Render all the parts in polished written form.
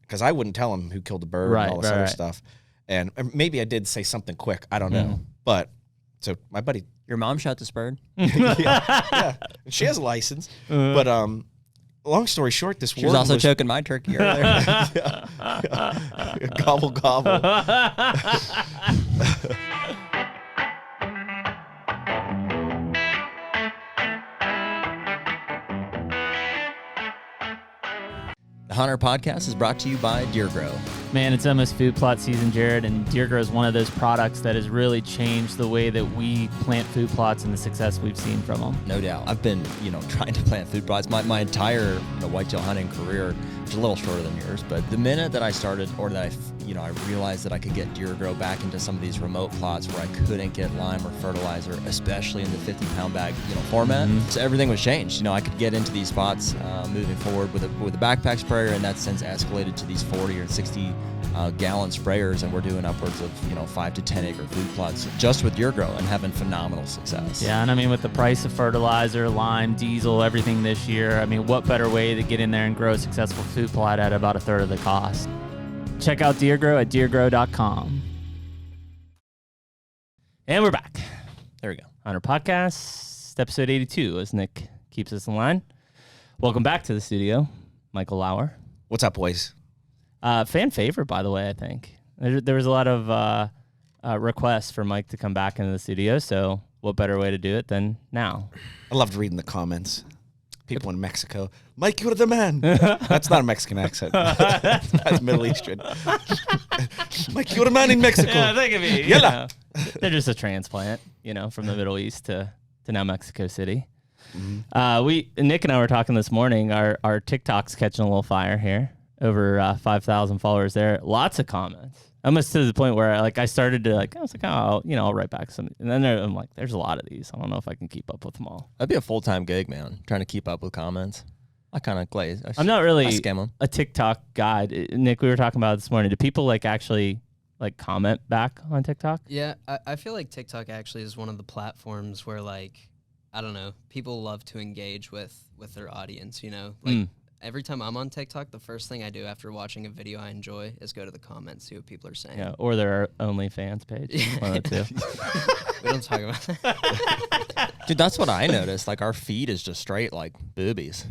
because I wouldn't tell him who killed the bird and all this other stuff. And maybe I did say something quick. I don't know. But so my buddy. Your mom shot this bird? yeah. She has a license. But long story short, this She was also choking my turkey earlier. Gobble, gobble. The HUNTR Podcast is brought to you by Deer Grow. Man, it's almost food plot season, Jared, and Deer Grow is one of those products that has really changed the way that we plant food plots and the success we've seen from them. No doubt. I've been, trying to plant food plots my entire whitetail hunting career, which is a little shorter than yours. But the minute that I started, or that I realized that I could get Deer Grow back into some of these remote plots where I couldn't get lime or fertilizer, especially in the 50-pound bag, format. So everything was changed. I could get into these spots moving forward with a backpack sprayer, and that's since escalated to these 40 or 60 gallon sprayers, and we're doing upwards of 5 to 10 acre food plots just with Deer Grow and having phenomenal success. Yeah, and I mean, with the price of fertilizer, lime, diesel, everything this year, I mean, what better way to get in there and grow a successful food plot at about a third of the cost? Check out Deer Grow at deergrow.com. And we're back. There we go. HUNTR Podcast, episode 82, as Nick keeps us in line. Welcome back to the studio, Michael Lauer. What's up, boys? Fan favorite, by the way, I think. There was a lot of requests for Mike to come back into the studio, so what better way to do it than now? I loved reading the comments. People in Mexico, Mike, you're the man. That's not a Mexican accent. That's Middle Eastern. Mike, you're the man in Mexico. Yeah, they could be. They're just a transplant, from the Middle East to now Mexico City. Mm-hmm. Nick and I were talking this morning. Our TikTok's catching a little fire here. Over 5,000 followers there. Lots of comments. Almost to the point where I started to I was like, oh, I'll write back some. And then I'm like, there's a lot of these. I don't know if I can keep up with them all. That'd be a full-time gig, man, trying to keep up with comments. I kind of glaze. I'm not really scam them. A TikTok guy. Nick, we were talking about it this morning. Do people actually comment back on TikTok? Yeah, I feel like TikTok actually is one of the platforms where I don't know, people love to engage with their audience, Every time I'm on TikTok, the first thing I do after watching a video I enjoy is go to the comments, see what people are saying. Yeah, or their OnlyFans page. One of the two. We don't talk about that. Dude, that's what I noticed. Our feed is just straight boobies.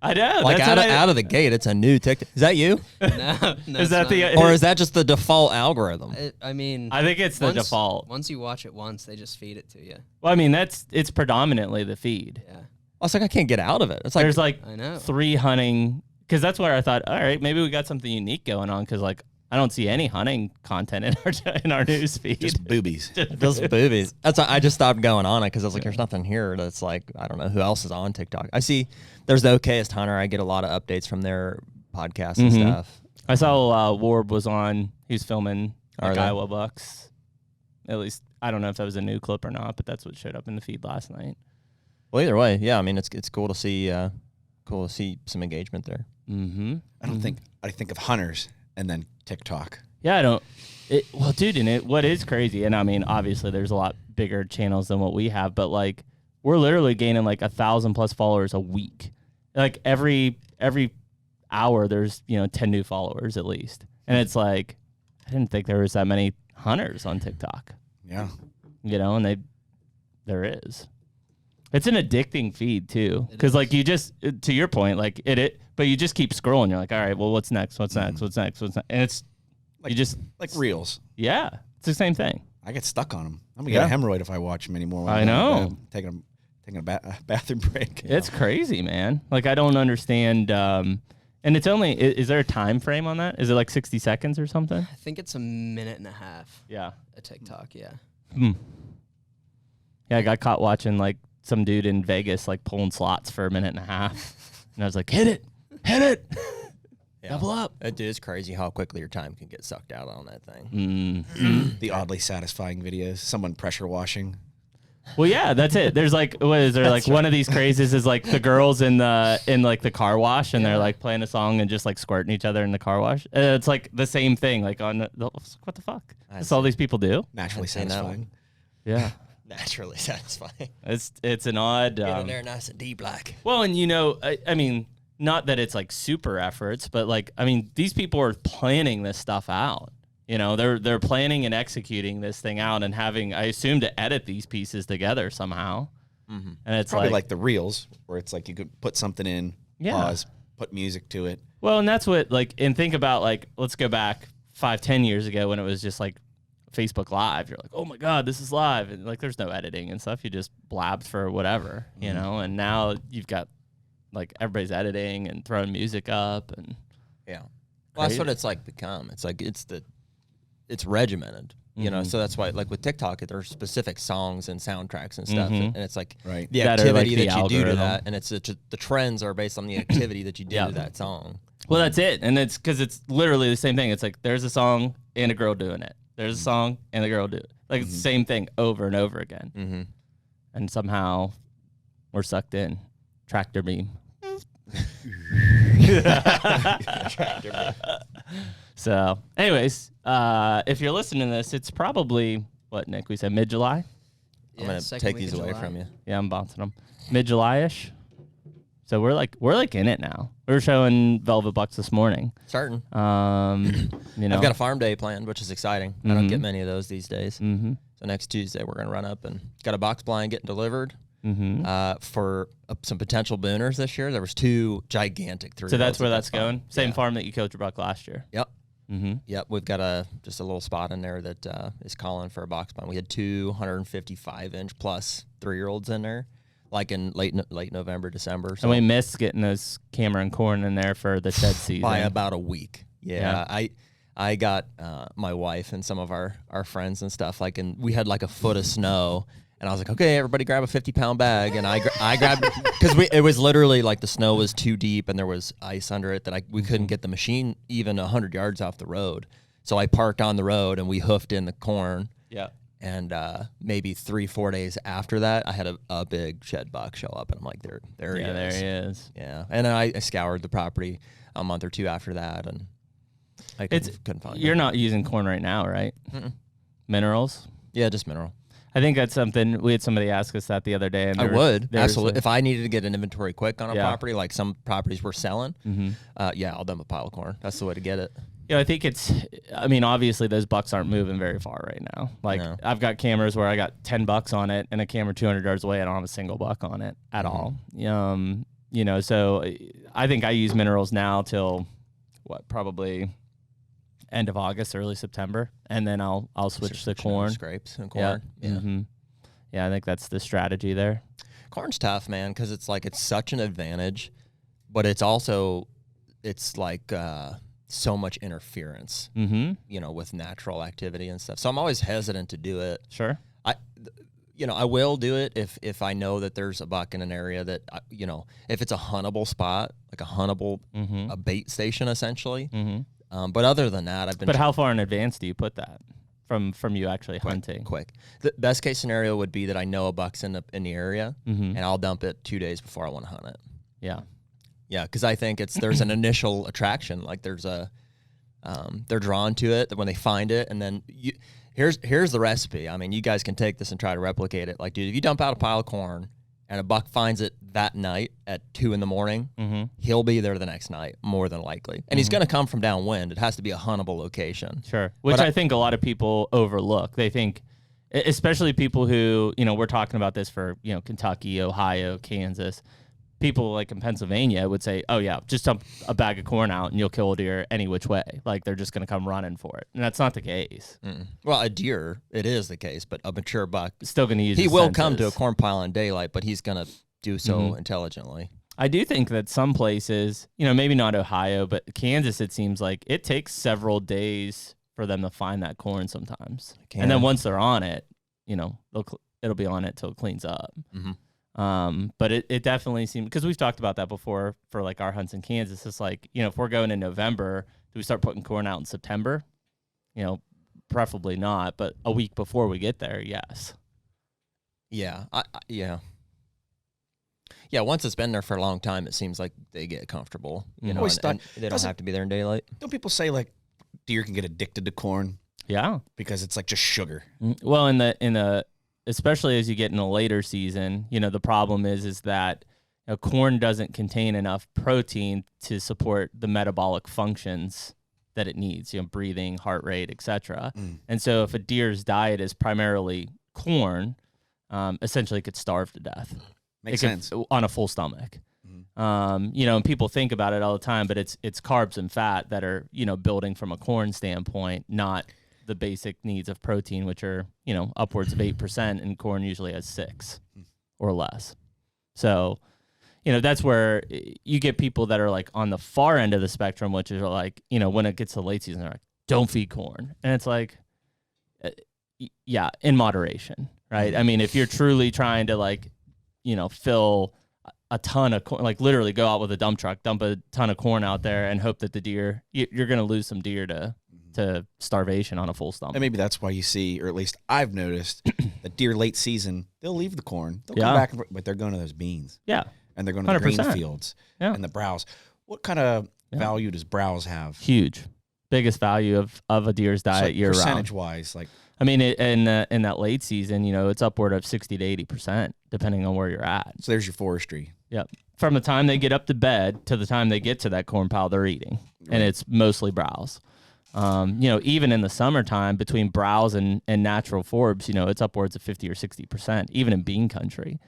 I know. Out of the gate, it's a new TikTok. Is that you? No. Is that or is that just the default algorithm? I think it's the default. Once you watch it once, they just feed it to you. Well, I mean, it's predominantly the feed. Yeah. I was like, I can't get out of it. It's there's I know. 3 hunting, because that's where I thought, all right, maybe we got something unique going on, because I don't see any hunting content in our news feed. Just boobies. Just boobies. That's why I just stopped going on it, because I was like, there's nothing here that's I don't know who else is on TikTok. I see there's the Okayest Hunter. I get a lot of updates from their podcasts and stuff. I saw Warden was on. He was filming Iowa bucks. At least, I don't know if that was a new clip or not, but that's what showed up in the feed last night. Well, either way, yeah. I mean, it's cool to see some engagement there. Mm-hmm. I think of hunters and then TikTok. Yeah, I don't. Well, dude, what is crazy, and I mean, obviously, there's a lot bigger channels than what we have, but we're literally gaining 1,000 plus followers a week. Every hour, there's 10 new followers at least, and it's I didn't think there was that many hunters on TikTok. Yeah, and there is. It's an addicting feed too, because you just, to your point, but you just keep scrolling. You're like, all right, well, what's next? What's next? What's next? What's next? And it's you just reels. Yeah, it's the same thing. I get stuck on them. I'm gonna get a hemorrhoid if I watch them anymore. I know. Taking a bathroom break. It's crazy, man. I don't understand. And it's only, is there a time frame on that? Is it 60 seconds or something? I think it's a minute and a half. Yeah. A TikTok, yeah. Yeah, I got caught watching some dude in Vegas pulling slots for a minute and a half. And I was like, hit it. Yeah. Double up. It is crazy how quickly your time can get sucked out on that thing. The oddly satisfying videos. Someone pressure washing. Well, yeah, that's it. There's what is there one of these crazes is the girls in the car wash, and they're playing a song and just squirting each other in the car wash. It's the same thing on what the fuck? That's all these people do. Naturally satisfying. Yeah. Naturally satisfying. It's an odd. Get in there nice and deep black. Well, and I mean, not that it's like super efforts, but like, I mean, these people are planning this stuff out. You know, they're planning and executing this thing out and having, I assume, to edit these pieces together somehow. Mm-hmm. And it's probably like the reels, where it's like you could put something in, pause, put music to it. Well, and that's what, like, and think about, like, let's go back 5-10 years ago when it was just like Facebook Live. You're like, oh my God, this is live. And like, there's no editing and stuff. You just blabbed for whatever, you know, and now you've got like everybody's editing and throwing music up and. Yeah. Well, that's what it's like become. It's like, it's regimented, you know, so that's why, like with TikTok, there are specific songs and soundtracks and stuff, and it's like the activity that you do to that, and it's the trends are based on the activity that you do to that song. Well, that's it, and it's because it's literally the same thing. It's like there's a song and a girl doing it. There's a song and a girl do it. Like it's the same thing over and over again, and somehow we're sucked in. Tractor beam. Tractor beam. So, anyways, if you're listening to this, it's probably, what, Nick, we said mid-July? I'm going to take these away from you. Yeah, I'm bouncing them. Mid-July-ish. So we're like in it now. We were showing Velvet Bucks this morning. Starting. You know. I've got a farm day planned, which is exciting. I don't get many of those these days. So next Tuesday, we're going to run up and got a box blind getting delivered. For some potential booners this year. There was 2 gigantic 3. So that's where that's going? Same farm that you coached a buck last year? Yep. Yep, we've got just a little spot in there that is calling for a box blind. We had 2 155-inch plus 3-year-olds in there, like in late November, December. So and we missed getting those Cameron corn in there for the shed season. By about a week. Yeah. I got my wife and some of our friends and stuff, like, and we had like a foot of snow. And I was like, okay, everybody grab a 50-pound bag. And I grabbed, because it was literally like the snow was too deep and there was ice under it that we couldn't get the machine even 100 yards off the road. So I parked on the road and we hoofed in the corn. Yeah. And maybe 3-4 days after that, I had a big shed buck show up. And I'm like, there he is. There he is. Yeah. And then I scoured the property a month or 2 after that. And I couldn't find it. You're not using corn right now, right? Minerals? Yeah, just mineral. I think that's something, we had somebody ask us that the other day. And I would, absolutely. If I needed to get an inventory quick on a property, like some properties we're selling, I'll dump a pile of corn. That's the way to get it. Yeah, I think obviously those bucks aren't moving very far right now. Like, I've got cameras where I got 10 bucks on it and a camera 200 yards away. I don't have a single buck on it at all. You know, so I think I use minerals now till, probably end of August, early September, and then I'll switch to corn. Scrapes and corn. Yeah. Yeah, I think that's the strategy there. Corn's tough, man, because it's such an advantage, but it's also like so much interference, you know, with natural activity and stuff. So I'm always hesitant to do it. Sure. I will do it if I know that there's a buck in an area that, if it's a huntable spot, like a huntable a bait station essentially. But other than that, I've been. But how far in advance do you put that from you actually hunting? Quick. The best case scenario would be that I know a buck's in the area, and I'll dump it 2 days before I want to hunt it. Yeah. Yeah, because I think there's an initial attraction, like there's they're drawn to it when they find it, and then here's the recipe. I mean, you guys can take this and try to replicate it. Like, dude, if you dump out a pile of corn and a buck finds it that night at 2 a.m, he'll be there the next night, more than likely. And he's going to come from downwind. It has to be a huntable location. Sure. Which I think a lot of people overlook. They think, especially people who, we're talking about this for, Kentucky, Ohio, Kansas. People like in Pennsylvania would say, oh, yeah, just dump a bag of corn out and you'll kill a deer any which way. Like, they're just going to come running for it. And that's not the case. Well, a deer, it is the case, but a mature buck, still going to use he will come to a corn pile in daylight, but he's going to do so intelligently. I do think that some places, maybe not Ohio, but Kansas, it seems like it takes several days for them to find that corn sometimes. And then once they're on it, it'll be on it till it cleans up. But it definitely seems, because we've talked about that before for like our hunts in Kansas. It's like, if we're going in November, do we start putting corn out in September? Preferably not, but a week before we get there, yes. Yeah. Yeah, once it's been there for a long time, it seems like they get comfortable, and they don't have to be there in daylight. Don't people say like deer can get addicted to corn? Yeah, because it's like just sugar. Well, in the especially as you get in a later season, the problem is that corn doesn't contain enough protein to support the metabolic functions that it needs, breathing, heart rate, etc. And so if a deer's diet is primarily corn, essentially it could starve to death. Makes sense. On a full stomach. And people think about it all the time, but it's carbs and fat that are, building from a corn standpoint, not the basic needs of protein, which are, upwards of 8%, and corn usually has 6 or less. So, that's where you get people that are like on the far end of the spectrum, which is like, when it gets to late season, they're like, don't feed corn. And it's like, yeah, in moderation, right? I mean, if you're truly trying to fill a ton of corn, like literally go out with a dump truck, dump a ton of corn out there and hope that the deer, you're going to lose some deer to starvation on a full stomach. And maybe that's why you see, or at least I've noticed, that deer late season, they'll leave the corn. They'll come back, but they're going to those beans. Yeah. And they're going to the 100%. green fields and the browse. What kind of value does browse have? Huge. Biggest value of a deer's diet year round. Percentage-wise, I mean, in that late season, it's upward of 60 to 80%, depending on where you're at. So there's your forestry. Yep. From the time they get up to bed to the time they get to that corn pile, they're eating. Right. And it's mostly browse. Even in the summertime, between browse and natural forbs, it's upwards of 50 or 60%, even in bean country.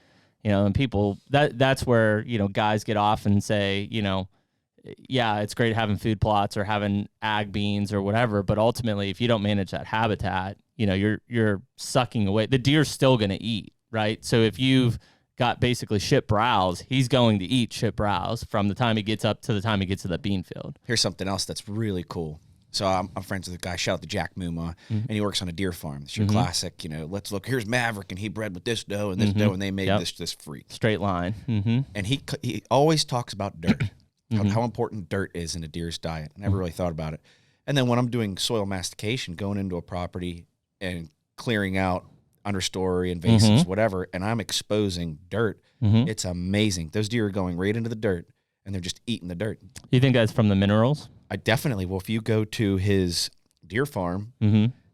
And people, that's where, guys get off and say, yeah, it's great having food plots or having ag beans or whatever, but ultimately, if you don't manage that habitat, you're sucking away. The deer's still going to eat, right? So if you've got basically shit browse, he's going to eat shit browse from the time he gets up to the time he gets to the bean field. Here's something else that's really cool. So I'm friends with a guy, shout out to Jack Muma, and he works on a deer farm. It's your classic, let's look, here's Maverick, and he bred with this doe and this doe, and they made this freak. Straight line. And he always talks about dirt, how important dirt is in a deer's diet. I never really thought about it. And then when I'm doing soil mastication, going into a property and clearing out understory, invasives, whatever, and I'm exposing dirt, it's amazing. Those deer are going right into the dirt, and they're just eating the dirt. You think that's from the minerals? I definitely will. If you go to his deer farm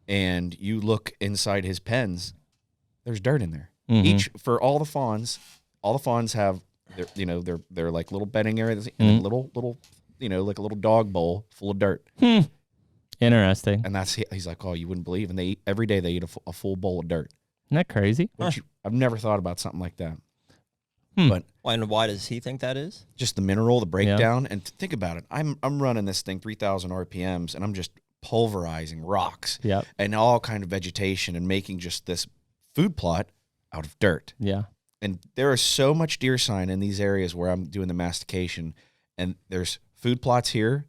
and you look inside his pens, there's dirt in there. For all the fawns have their like little bedding areas and little like a little dog bowl full of dirt. Interesting. And he's like, oh, you wouldn't believe. And every day they eat a full bowl of dirt. Isn't that crazy? I've never thought about something like that. But why does he think that is? Just the mineral, the breakdown, and think about it. I'm running this thing 3,000 RPMs, and I'm just pulverizing rocks and all kind of vegetation and making just this food plot out of dirt. Yeah. And there is so much deer sign in these areas where I'm doing the mastication, and there's food plots here.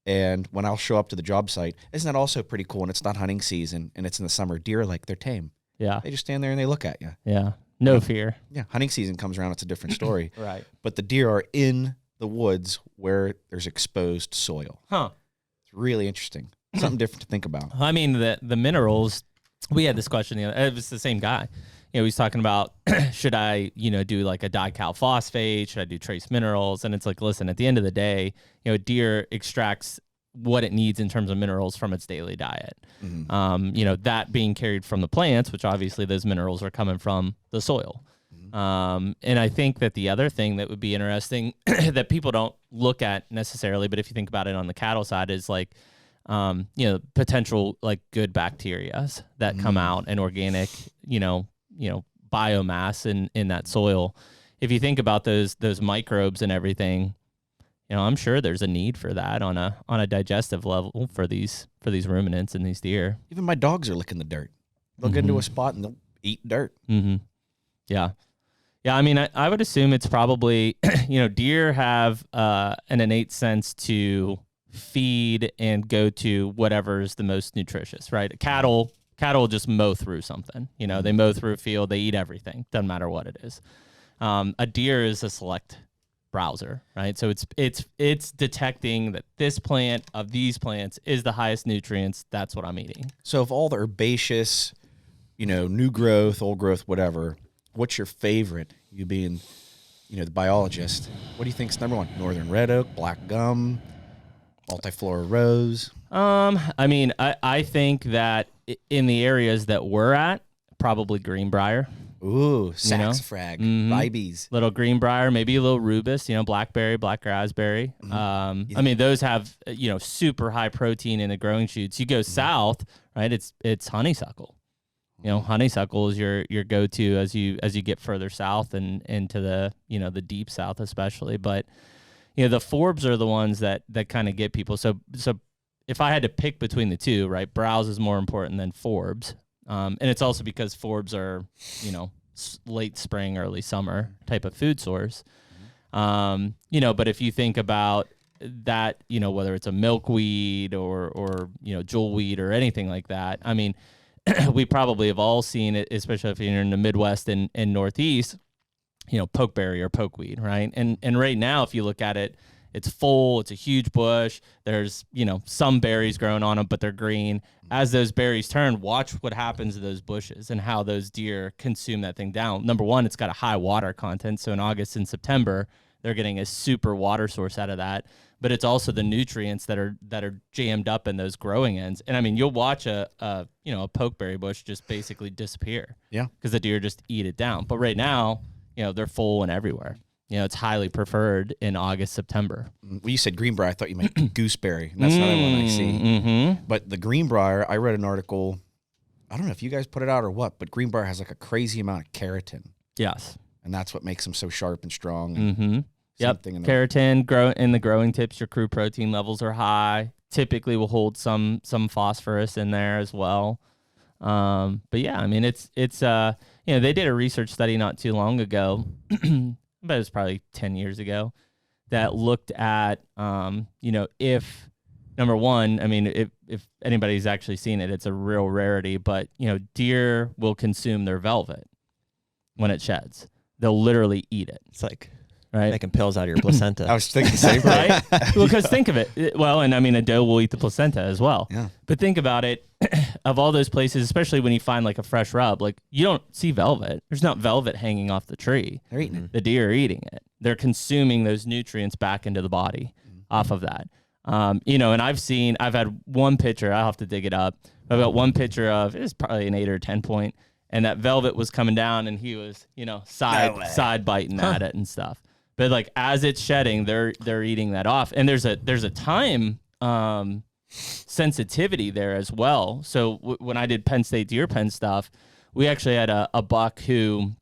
And when I'll show up to the job site, isn't that also pretty cool? And it's not hunting season, and it's in the summer. Deer, they're tame. Yeah. They just stand there and they look at you. Yeah. No fear. Yeah, hunting season comes around, it's a different story. Right. But the deer are in the woods where there's exposed soil. Huh. It's really interesting. Something different to think about. I mean, the minerals, we had this question, it was the same guy. He's talking about, should I, do like a dical phosphate? Should I do trace minerals? And it's like, listen, at the end of the day, a deer extracts what it needs in terms of minerals from its daily diet. That being carried from the plants, which obviously those minerals are coming from the soil. And I think that the other thing that would be interesting that people don't look at necessarily, but if you think about it on the cattle side, is potential good bacteria that come out and organic, biomass in that soil. If you think about those microbes and everything, I'm sure there's a need for that on a digestive level for these ruminants and these deer. Even my dogs are licking the dirt. They'll get into a spot and they'll eat dirt. Yeah. Yeah, I mean, I would assume it's probably, deer have an innate sense to feed and go to whatever's the most nutritious, right? Cattle just mow through something. They mow through a field, they eat everything. Doesn't matter what it is. A deer is a select browser, right? So it's detecting that this plant of these plants is the highest nutrients. That's what I'm eating. So of all the herbaceous, new growth, old growth, whatever, what's your favorite? You being, the biologist, what do you think's number one? Northern red oak, black gum, multiflora rose? I mean, I think that in the areas that we're at, probably greenbrier. Ooh, saxifrag, vibes. Little greenbrier, maybe a little rubus, blackberry, black raspberry. I mean, those have, super high protein in the growing shoots. You go south, right? It's honeysuckle. Honeysuckle is your go-to as you get further south and into the, the deep south especially. But, the forbs are the ones that kind of get people. So if I had to pick between the two, right, browse is more important than forbs. And it's also because forbs are, late spring, early summer type of food source. But if you think about that, whether it's a milkweed or jewelweed or anything like that, I mean, we probably have all seen it, especially if you're in the Midwest and Northeast, pokeberry or pokeweed, right? And right now, if you look at it, it's full, it's a huge bush. There's, some berries growing on them, but they're green. As those berries turn, watch what happens to those bushes and how those deer consume that thing down. Number one, it's got a high water content. So in August and September, they're getting a super water source out of that. But it's also the nutrients that are jammed up in those growing ends. And I mean, you'll watch a pokeberry bush just basically disappear. Yeah. Because the deer just eat it down. But right now, they're full and everywhere. It's highly preferred in August, September. Well, you said greenbrier. I thought you meant gooseberry. And that's another one I see. Mm-hmm. But the greenbrier, I read an article. I don't know if you guys put it out or what, but greenbrier has like a crazy amount of keratin. Yes. And that's what makes them so sharp and strong. And yep. Keratin, in the growing tips, your crude protein levels are high. Typically will hold some phosphorus in there as well. But yeah, I mean, it's they did a research study not too long ago. But it was probably 10 years ago, that looked at, if, number one, I mean, if anybody's actually seen it, it's a real rarity, but, deer will consume their velvet when it sheds. They'll literally eat it. It's like making pills out of your placenta. I was thinking the same thing. Right? Well, because think of it. Well, and I mean, a doe will eat the placenta as well. Yeah. But think about it. Of all those places, especially when you find like a fresh rub, like you don't see velvet. There's not velvet hanging off the tree. They're eating it. The deer are eating it. They're consuming those nutrients back into the body off of that. And I've had one picture. I'll have to dig it up. I've got one picture of, it was probably an 8 or 10 point, and that velvet was coming down, and he was, side biting at it and stuff. But like as it's shedding, they're eating that off, and there's a time sensitivity there as well. So when I did Penn State deer pen stuff, we actually had a buck who,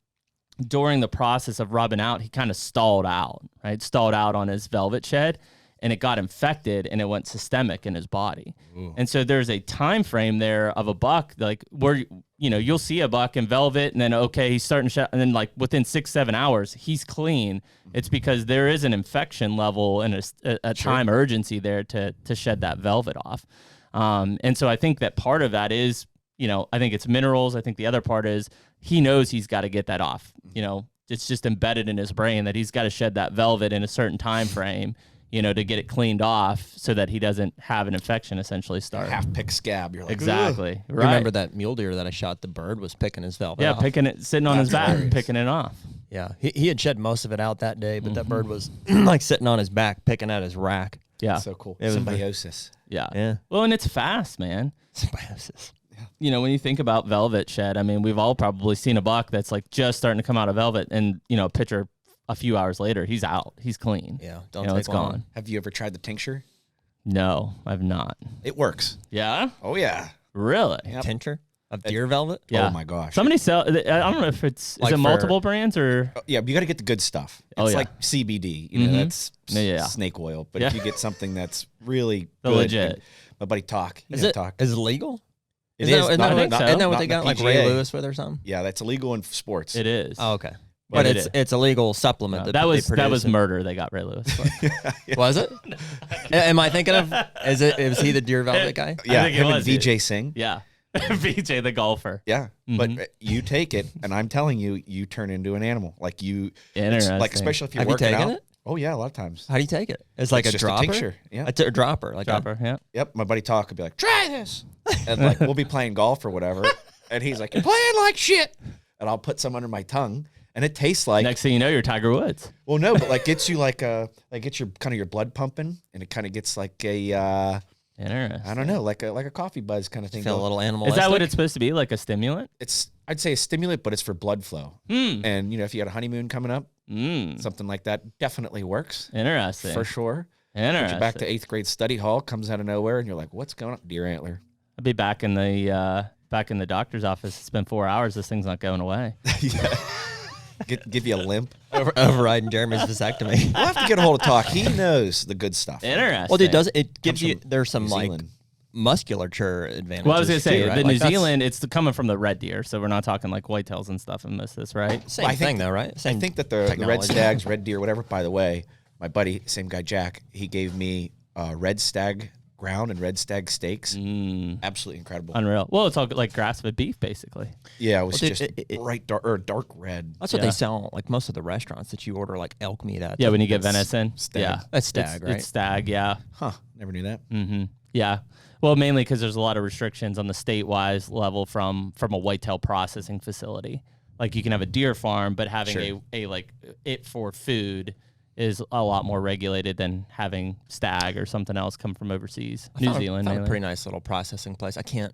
during the process of rubbing out, he kind of stalled out on his velvet shed, and it got infected and it went systemic in his body. Ooh. And so there's a time frame there of a buck, like where, you'll see a buck in velvet and then, okay, he's starting to shed, and then like within 6-7 hours, he's clean. It's because there is an infection level and a time urgency there to shed that velvet off. And so I think that part of that is, I think it's minerals. I think the other part is he knows he's got to get that off. It's just embedded in his brain that he's got to shed that velvet in a certain time frame, to get it cleaned off so that he doesn't have an infection essentially start. Half-pick scab. You're like, exactly. Right. Remember that mule deer that I shot? The bird was picking his velvet off. Yeah, picking it, sitting on his back, and picking it off. Yeah, he had shed most of it out that day, but that bird was like sitting on his back, picking at his rack. Yeah. So cool. Symbiosis. Yeah. Well, and it's fast, man. Symbiosis. When you think about velvet shed, I mean, we've all probably seen a buck that's like just starting to come out of velvet, and, a picture a few hours later, he's out. He's clean. Yeah, don't take it's long. gone. Have you ever tried the tincture? No, I've not. It works. Yeah? Oh, yeah. Really? Yep. Tincture of deer velvet? Yeah. Oh, my gosh. Somebody sell, I don't know if it's, like is it multiple brands or? Yeah, you got to get the good stuff. It's like CBD. That's snake oil. But if you get something that's really good. Legit. My buddy Talk. Is it legal? Isn't that what they got, like Ray Lewis with or something? Yeah, that's illegal in sports. It is. Oh, okay. But it's a legal supplement. No, that was murder. They got Ray Lewis for. Yeah. Was it? Am I thinking of? Was he the deer velvet guy? Yeah, him and VJ Singh. Yeah, VJ the golfer. Yeah, but you take it, and I'm telling you, you turn into an animal. Like you, interesting. like especially if you're Have working you taken out. it? Oh yeah, a lot of times. How do you take it? It's like a just dropper. A tincture. Yeah, a dropper. Like dropper. Yeah. Yep. My buddy Talk would be like, "Try this," and like we'll be playing golf or whatever, and he's like, "You're playing like shit," and I'll put some under my tongue. And it tastes like. Next thing you know, you're Tiger Woods. Well, no, but like gets you like gets your kind of your blood pumping, and it kind of gets like a Interesting. I don't know, like a coffee buzz kind of thing. Feel a little animal. Is that what it's supposed to be? Like a stimulant? I'd say a stimulant, but it's for blood flow. And if you had a honeymoon coming up, something like that definitely works. Interesting. For sure. Interesting. But you're back to 8th grade study hall, comes out of nowhere, and you're like, what's going on? Deer antler. I'll be back in the doctor's office. It's been 4 hours. This thing's not going away. Yeah. Give you a limp. Overriding Jeremy's vasectomy. We'll have to get a hold of Talk. He knows the good stuff. Interesting. Well, dude, it gives you, there's some New like Zealand. musculature advantages. Well, I was going to say, too, right? the Like, New that's Zealand, it's coming from the red deer, so we're not talking like whitetails and stuff in most of this, right? Same Well, I think thing, though, right? Same I think that the red technology. stags, red deer, whatever, by the way, my buddy, same guy, Jack, he gave me red stag ground and red stag steaks. Absolutely incredible. Unreal. Well, it's all like grass-fed beef, basically. Yeah, it was Well, dude, just bright dark red. That's what Yeah. they sell, like most of the restaurants that you order, like elk meat at. Yeah, when you get That's venison. stag. Yeah. That's stag, right? It's stag, yeah. Huh, never knew that. Yeah. Well, mainly because there's a lot of restrictions on the state-wise level from a whitetail processing facility. Like you can have a deer farm, but having Sure. a like it for food is a lot more regulated than having stag or something else come from overseas. New Zealand, found a mainly. pretty nice little processing place. I can't.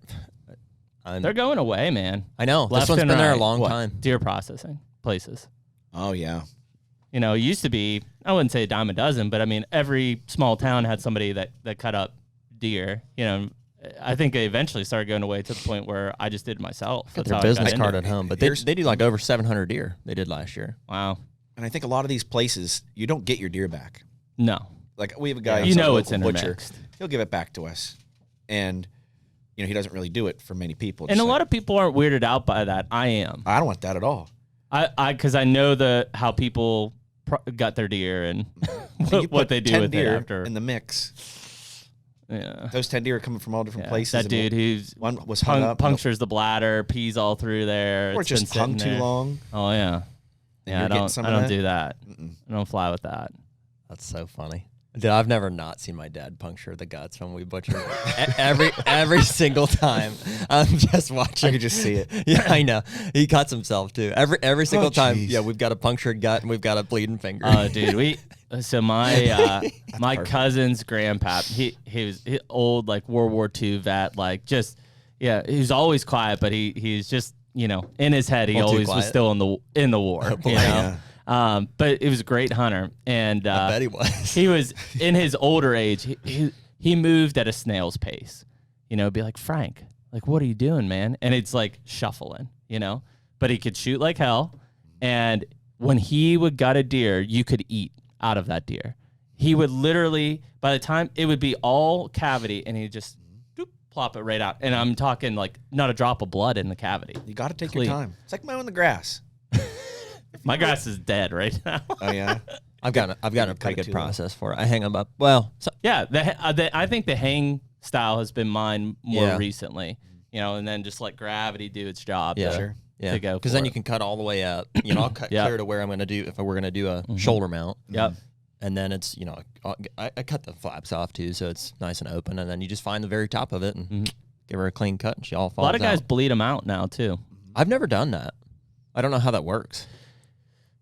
They're going away, man. I know. Left This one's and been there a right. long What? time. Deer processing places. Oh, yeah. You know, it used to be, I wouldn't say a dime a dozen, but I mean, every small town had somebody that cut up deer. You know, I think they eventually started going away to the point where I just did it myself. Got That's their how I got business into card it. at home, but they Here's- do like over 700 deer. They did last year. Wow. And I think a lot of these places, you don't get your deer back. No. Like we have a guy, You who's a know it's local butcher. intermixed. He'll give it back to us, and he doesn't really do it for many people. And a lot of people aren't weirded out by that. I am. I don't want that at all. Because I know how people got their deer and You what put they do 10 with it deer after. in the mix. Yeah. Those 10 deer are coming from all different places. That and dude who's one was hung up, punctures the bladder, pees all through there. or it's been just hung sitting too there. long. Oh yeah. Yeah, I you're getting don't. some I of don't that? do that. Mm-mm. I don't fly with that. That's so funny. Dude, I've never not seen my dad puncture the guts when we butcher. every single time. I'm just watching. I could just see it. Yeah, I know. He cuts himself too. Every single time. jeez. Yeah, we've got a punctured gut and we've got a bleeding finger. Dude, so my my cousin's grandpap, he was old, like World War II vet, like just he was always quiet, but he's just in his head he All too always was quiet. still in the war. boy. But it was a great hunter, and I bet he was. he was in his older age. He moved at a snail's pace. Be like, Frank, like, what are you doing, man? And it's like shuffling, But he could shoot like hell, and when he would gut a deer, you could eat out of that deer. He would literally, by the time it would be all cavity, and he'd just plop it right out. And I'm talking like not a drop of blood in the cavity. You got to take Clean. your time. It's like mowing the grass. My grass is dead right now. Oh yeah. I've got a cut pretty it good too long. process for it. I hang them up. Well, so, Yeah, I think the hang style has been mine more Yeah. recently. And then just let gravity do its job. Yeah. to- Sure. yeah, to go because for then it. you can cut all the way up. I'll cut Yeah. clear to where I'm going to do if we're going to do a shoulder mount. Yep. And then it's I cut the flaps off too, so it's nice and open. And then you just find the very top of it and give her a clean cut, and she all A falls lot of guys out. bleed them out now too. I've never done that. I don't know how that works.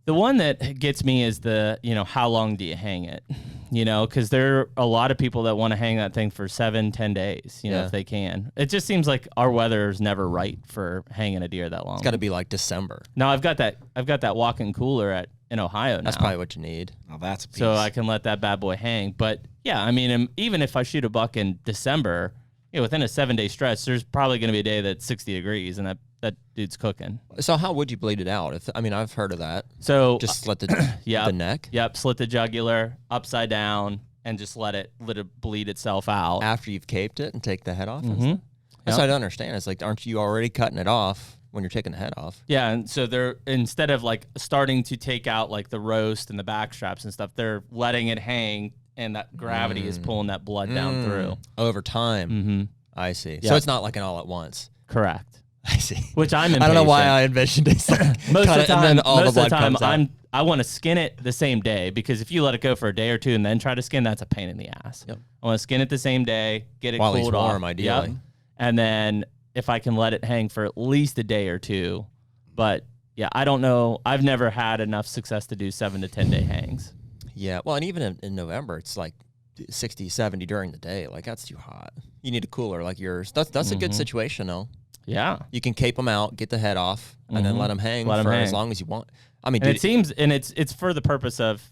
The one that gets me is how long do you hang it? Because there are a lot of people that want to hang that thing for 7-10 days, Yeah. if they can. It just seems like our weather is never right for hanging a deer that long. It's got to be like December. Now I've got that walk-in cooler in Ohio now. That's probably what you need. Now that's a piece. So I can let that bad boy hang. But yeah, I mean, even if I shoot a buck in December, within a 7-day stretch, there's probably going to be a day that's 60 degrees, and that dude's cooking. So how would you bleed it out? I've heard of that. So Just slit the Yep. the neck Yep, slit the jugular upside down and just let it bleed itself out. after you've caped it and take the head off. and Mhm. stuff? That's Yep. what I don't understand. It's like, aren't you already cutting it off when you're taking the head off? Yeah, and so they're instead of like starting to take out like the roast and the back straps and stuff, they're letting it hang, and that gravity is pulling that blood down through. Over time. Mm-hmm. I see. Yeah. So it's not like an all at once. Correct. I see. Which I'm impatient. I don't know why I envisioned it. Like, Most cut of the it time, and then all the blood comes out. I want to skin it the same day, because if you let it go for a day or two and then try to skin, that's a pain in the ass. Yep. I want to skin it the same day, get it While he's cooled off. warm, ideally. Yep. And then if I can let it hang for at least a day or two. But yeah, I don't know. I've never had enough success to do 7 to 10 day hangs. Yeah. Well, and even in November, it's like 60, 70 during the day. Like, that's too hot. You need a cooler like yours. That's a good situation, though. Yeah. You can cape them out, get the head off, and then let them hang as long as you want. I mean, and it's for the purpose of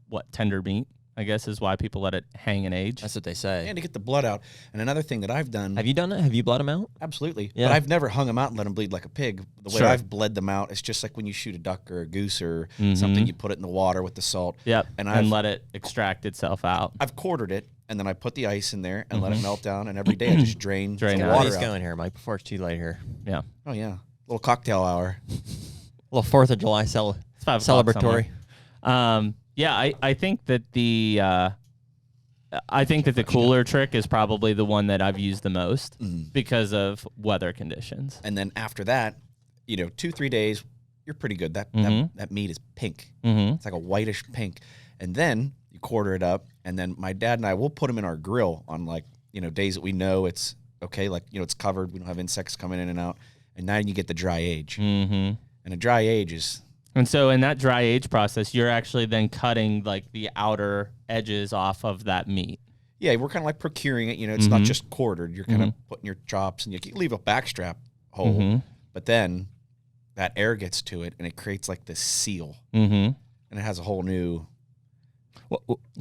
what, tender meat, I guess, is why people let it hang and age. That's what they say. And to get the blood out. And another thing that I've done. Have you done it? Have you bled them out? Absolutely. Yeah. But I've never hung them out and let them bleed like a pig. The way I've bled them out, it's just like when you shoot a duck or a goose or something, you put it in the water with the salt. Yep. And let it extract itself out. I've quartered it, and then I put the ice in there and let it melt down. And every day I just drain the it water He's out. going here, Mike, before it's too late here. Yeah. Oh, yeah. Little cocktail hour. A little 4th of July It's 5 o'clock celebratory. Yeah, I think that the cooler trick is probably the one that I've used the most because of weather conditions. And then after that, 2-3 days, you're pretty good. That meat is pink. It's like a whitish pink. And then you quarter it up, and then my dad and I will put them in our grill on days that we know it's okay, it's covered, we don't have insects coming in and out. And now you get the dry age. And a dry age is... And so in that dry age process, you're actually then cutting like the outer edges off of that meat. Yeah, we're kind of like procuring it. It's not just quartered. You're kind of putting your chops, and you leave a backstrap hole. But then that air gets to it, and it creates like this seal. And it has a whole new...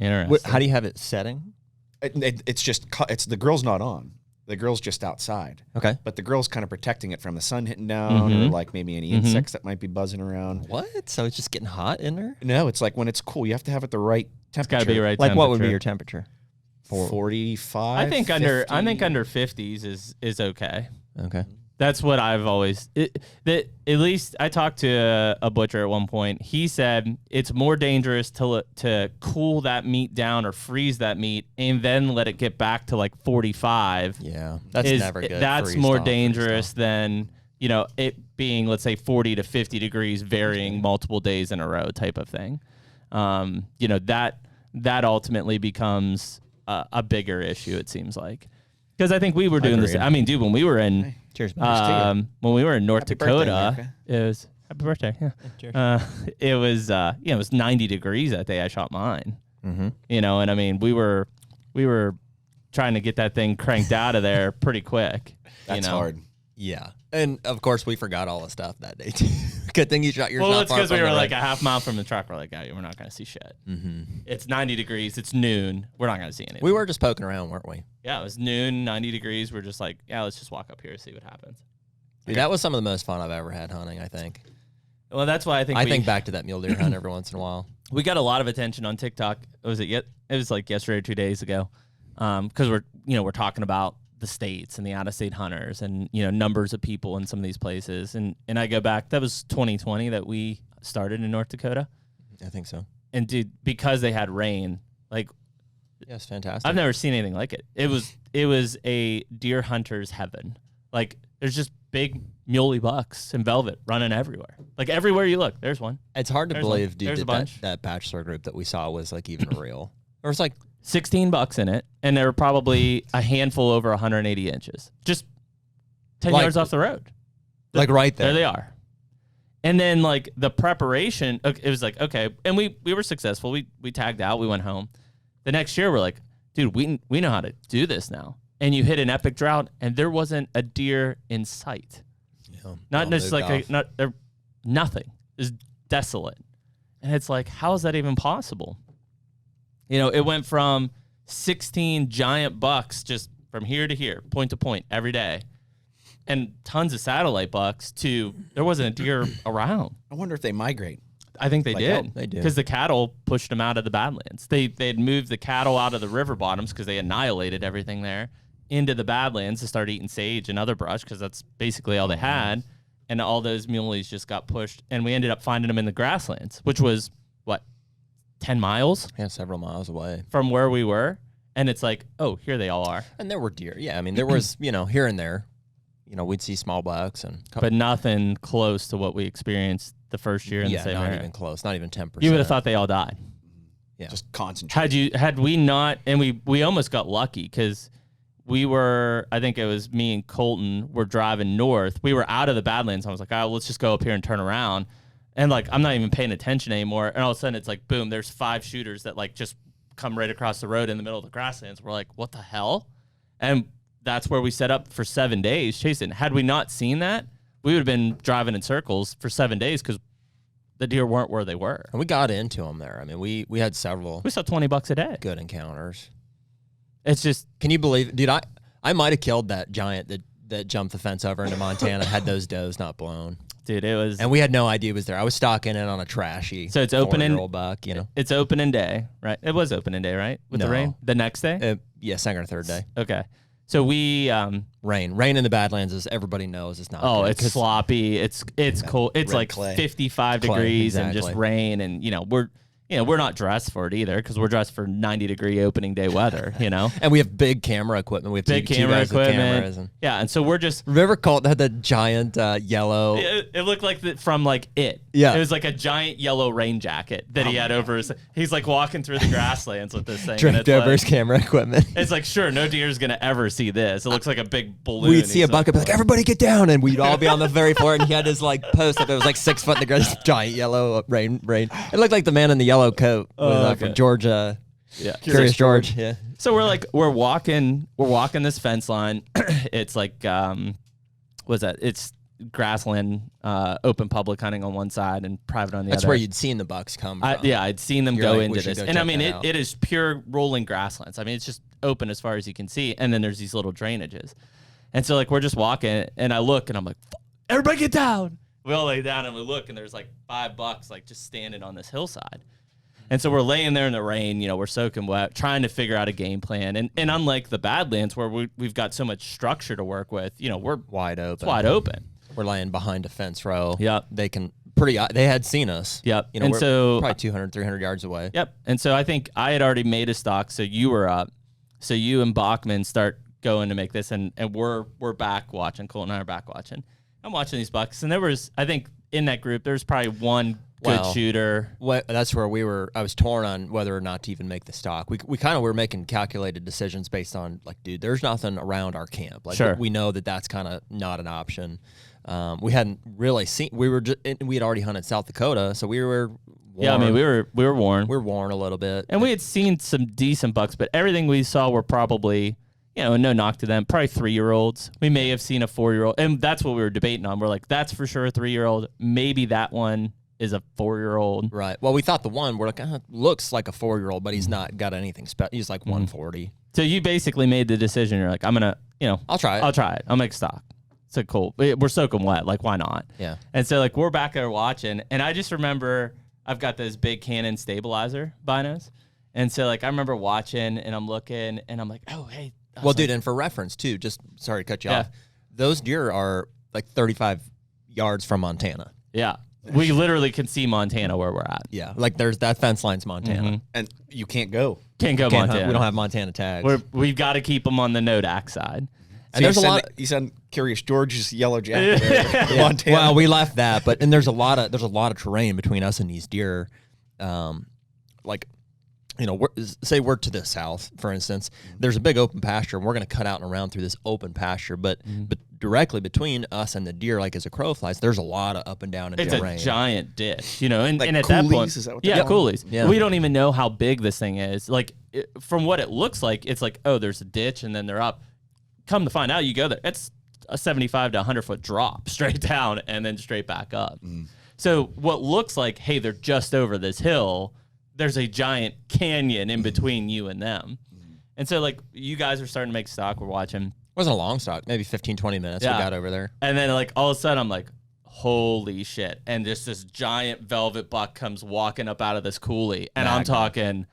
Interesting. How do you have it setting? It's just... It's the grill's not on. The grill's just outside. Okay. But the grill's kind of protecting it from the sun hitting down or like maybe any insects that might be buzzing around. What? So it's just getting hot in there? No, it's like when it's cool, you have to have it the right temperature. It's got to be right Like temperature. what would be your temperature? 45. I think 50. under 50s is okay. Okay. That's what I've always. At least I talked to a butcher at one point. He said it's more dangerous to cool that meat down or freeze that meat and then let it get back to like 45. Yeah, that's never good. That's more dangerous than it being, let's say, 40 to 50 degrees, varying multiple days in a row type of thing. That ultimately becomes a bigger issue. It seems like. Because I think we were doing this. I mean, dude, when we were in when we were in North Dakota, it was happy birthday. Yeah. Cheers. It was it was 90 degrees that day I shot mine. And I mean, we were trying to get that thing cranked out of there pretty quick. That's hard. Yeah. And of course we forgot all the stuff that day too. Good thing you shot yours. Well, it's because we were like a half mile from the truck. We're like, oh, we're not going to see shit. It's 90 degrees. It's noon. We're not going to see anything. We were just poking around, weren't we? Yeah, it was noon, 90 degrees. We're just like, yeah, let's just walk up here and see what happens. Dude, that was some of the most fun I've ever had hunting, I think. Well, that's why I think back to that mule deer hunt every once in a while. We got a lot of attention on TikTok. It was like yesterday or 2 days ago, because we're talking about the states and the out-of-state hunters and numbers of people in some of these places. And I go back, that was 2020 that we started in North Dakota. I think so. And dude, because they had rain, like, yeah, it's fantastic. I've never seen anything like it. It was a deer hunter's heaven. Like, there's just big muley bucks and velvet running everywhere. Like, everywhere you look, there's one. It's hard to believe, dude, There's a bunch. that bachelor group that we saw was like even real. There was like 16 bucks in it, and there were probably a handful over 180 inches. Just 10 yards off the road. Like right there. There they are. And then like the preparation, it was like, okay, and we were successful. We tagged out, we went home. The next year we're like, dude, we know how to do this now. And you hit an epic drought, and there wasn't a deer in sight. Yeah, not just like nothing. It's desolate. And it's like, how is that even possible? It went from 16 giant bucks just from here to here, point to point, every day, and tons of satellite bucks to there wasn't a deer around. I wonder if they migrate. I think they did. They did. Because the cattle pushed them out of the Badlands. They had moved the cattle out of the river bottoms because they annihilated everything there into the Badlands to start eating sage and other brush because that's basically all they had. And all those muleys just got pushed. And we ended up finding them in the grasslands, which was, 10 miles? Yeah, several miles away. From where we were. And it's like, oh, here they all are. And there were deer. Yeah, I mean, there was, here and there, we'd see small bucks. But nothing close to what we experienced the first year in the same area. Not even close. Not even 10%. You would have thought they all died. Yeah. Just concentrate. Had we not, and we almost got lucky because we were, I think it was me and Colton were driving north. We were out of the Badlands. I was like, let's just go up here and turn around. And like, I'm not even paying attention anymore. And all of a sudden it's like, boom, there's 5 shooters that like just come right across the road in the middle of the grasslands. We're like, what the hell? And that's where we set up for 7 days chasing. Had we not seen that, we would have been driving in circles for 7 days because the deer weren't where they were. And we got into them there. I mean, we had several. We saw $20 a day. Good encounters. It's just, can you believe, dude? I might have killed that giant that jumped the fence over into Montana. Had those does not blown. dude, it was. And we had no idea it was there. I was stalking in on a trashy. So it's opening. 4-year-old buck, you know. It's opening day, right? It was opening day, right? With the rain. The next day. Yeah, second or third day. Okay. So we rain in the Badlands, as everybody knows, is not. Oh, good. it's sloppy. It's cold. It's like clay. 55 Clay, degrees exactly. and just rain, and we're not dressed for it either because we're dressed for 90-degree opening day weather, And we have big camera equipment. We have big two camera guys with equipment. cameras and And so we're just. remember Colt had the giant yellow. It looked like from like it. Yeah. It was like a giant yellow rain jacket that he had over his. He's like walking through the grasslands with this thing. and Draped it's over like, his camera equipment. It's like, sure, no deer's gonna ever see this. It looks like a big balloon. We'd see a buck and be like, everybody get down. And we'd all be on the very floor. And he had his like post up. It was like 6 foot in the ground. This giant yellow rain. It looked like the man in the yellow coat from Georgia. Yeah. Curious George. Yeah. So we're walking this fence line. It's like, what's that? It's grassland, open public hunting on one side and private on the other. That's where you'd seen the bucks come from. I'd seen them You're go like, we into should this. go And I check mean, that out. it is pure rolling grasslands. I mean, it's just open as far as you can see. And then there's these little drainages. And so like, we're just walking and I look and I'm like, everybody get down. We all lay down and we look and there's like 5 bucks like just standing on this hillside. And so we're laying there in the rain, we're soaking wet, trying to figure out a game plan. And unlike the Badlands where we've got so much structure to work with, we're wide open. It's wide open. We're laying behind a fence row. Yep. They had seen us. Yep. And we're so probably 200, 300 yards away. Yep. And so I think I had already made a stock, so you were up. So you and Bachman start going to make this, and we're back watching. Colt and I are back watching. I'm watching these bucks, and there was, I think, in that group, there's probably one good shooter. That's where I was torn on whether or not to even make the stock. We kind of were making calculated decisions based on, like, dude, there's nothing around our camp. Like, sure. We know that's kind of not an option. We hadn't really seen. We had already hunted South Dakota, so we were warned. Yeah, I mean, we were warned. We were warned a little bit, and we had seen some decent bucks, but everything we saw were probably, no knock to them, probably 3-year-olds. We may have seen a 4-year-old, and that's what we were debating on. We're like, that's for sure a 3-year-old. Maybe that one is a 4-year-old. Right. Well, we thought the one, we're like, looks like a 4-year-old, but he's not got anything special. He's like 140. So you basically made the decision. You're like, I'm gonna, I'll try it. I'll make stock. So cool. We're soaking wet. Like, why not? Yeah. And so like we're back there watching, and I just remember I've got this big Canon stabilizer binos, and so like I remember watching, and I'm looking, and I'm like, oh hey. Well, dude, and for reference too, just sorry to cut you off. Those deer are like 35 yards from Montana. Yeah. We literally can see Montana where we're at. Yeah, like there's that fence line's Montana, and you can't go. Can't go Montana. We don't have Montana tags. We've got to keep them on the Nodak side. And there's a lot. You sent Curious George's yellow jacket. Montana. Well, we left that, but there's a lot of terrain between us and these deer. Say we're to the south, for instance. There's a big open pasture, and we're going to cut out and around through this open pasture. But directly between us and the deer, like as a crow flies, there's a lot of up and down and terrain. It's a giant ditch, and, like and at coulees, that point, is that what yeah, coulees. Yeah. We don't even know how big this thing is. Like from what it looks like, it's like, oh, there's a ditch, and then they're up. Come to find out, you go there. It's a 75 to 100 foot drop straight down and then straight back up. So what looks like, hey, they're just over this hill. There's a giant canyon in between you and them. And so like you guys are starting to make stock. We're watching. It wasn't a long stock, maybe 15, 20 minutes. Yeah. We got over there. And then like all of a sudden I'm like, holy shit. And just this giant velvet buck comes walking up out of this coulee. And I'm talking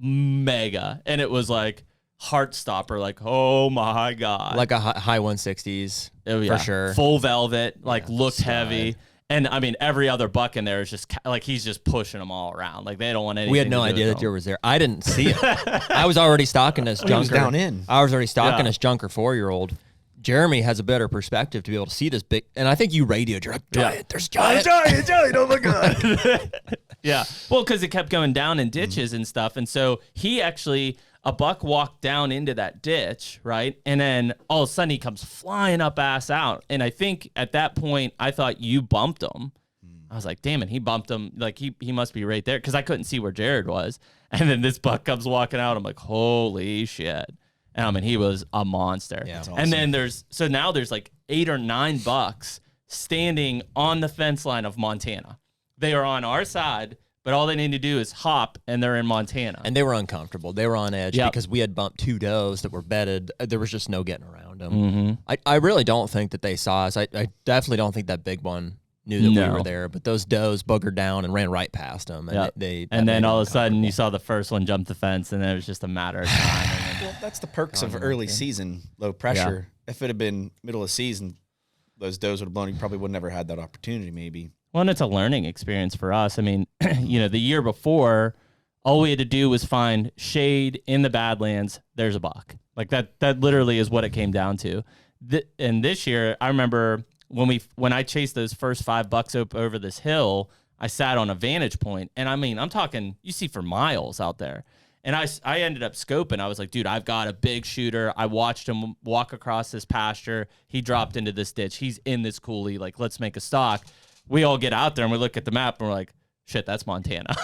mega. And it was like heart stopper, like, oh my God. Like a high 160s, for sure. Full velvet, like looked slide. heavy. And I mean, every other buck in there is just like he's just pushing them all around. Like they don't want anything. We had no idea that deer was there. I didn't see it. I was already stalking this junker. He was down in. I was already stalking this junker 4-year-old. Jeremy has a better perspective to be able to see this big. And I think you radioed. You're like, giant. There's giant. Giant. Oh my God. Yeah. Well, because it kept going down in ditches and stuff. And so a buck walked down into that ditch, right? And then all of a sudden he comes flying up ass out. And I think at that point, I thought you bumped him. I was like, damn it, he bumped him. Like, he must be right there, because I couldn't see where Jared was. And then this buck comes walking out. I'm like, holy shit. And I mean, he was a monster. Yeah. Awesome. And then there's like 8 or 9 bucks standing on the fence line of Montana. They are on our side, but all they need to do is hop, and they're in Montana. And they were uncomfortable. They were on edge because we had bumped 2 does that were bedded. There was just no getting around them. Mm-hmm. I really don't think that they saw us. I definitely don't think that big one knew that we were there. But those does boogered down and ran right past them. And then all of a sudden, you saw the first one jump the fence, and then it was just a matter of time. Well, that's the perks of early season, low pressure. Yeah. If it had been middle of season, those does would have blown. You probably would never had that opportunity, maybe. Well, and it's a learning experience for us. I mean, the year before, all we had to do was find shade in the Badlands. There's a buck. Like that literally is what it came down to. And this year, I remember when I chased those first 5 bucks over this hill, I sat on a vantage point. And I mean, I'm talking, you see for miles out there. And I ended up scoping. I was like, dude, I've got a big shooter. I watched him walk across this pasture. He dropped into this ditch. He's in this coulee. Like, let's make a stock. We all get out there and we look at the map and we're like, shit, that's Montana.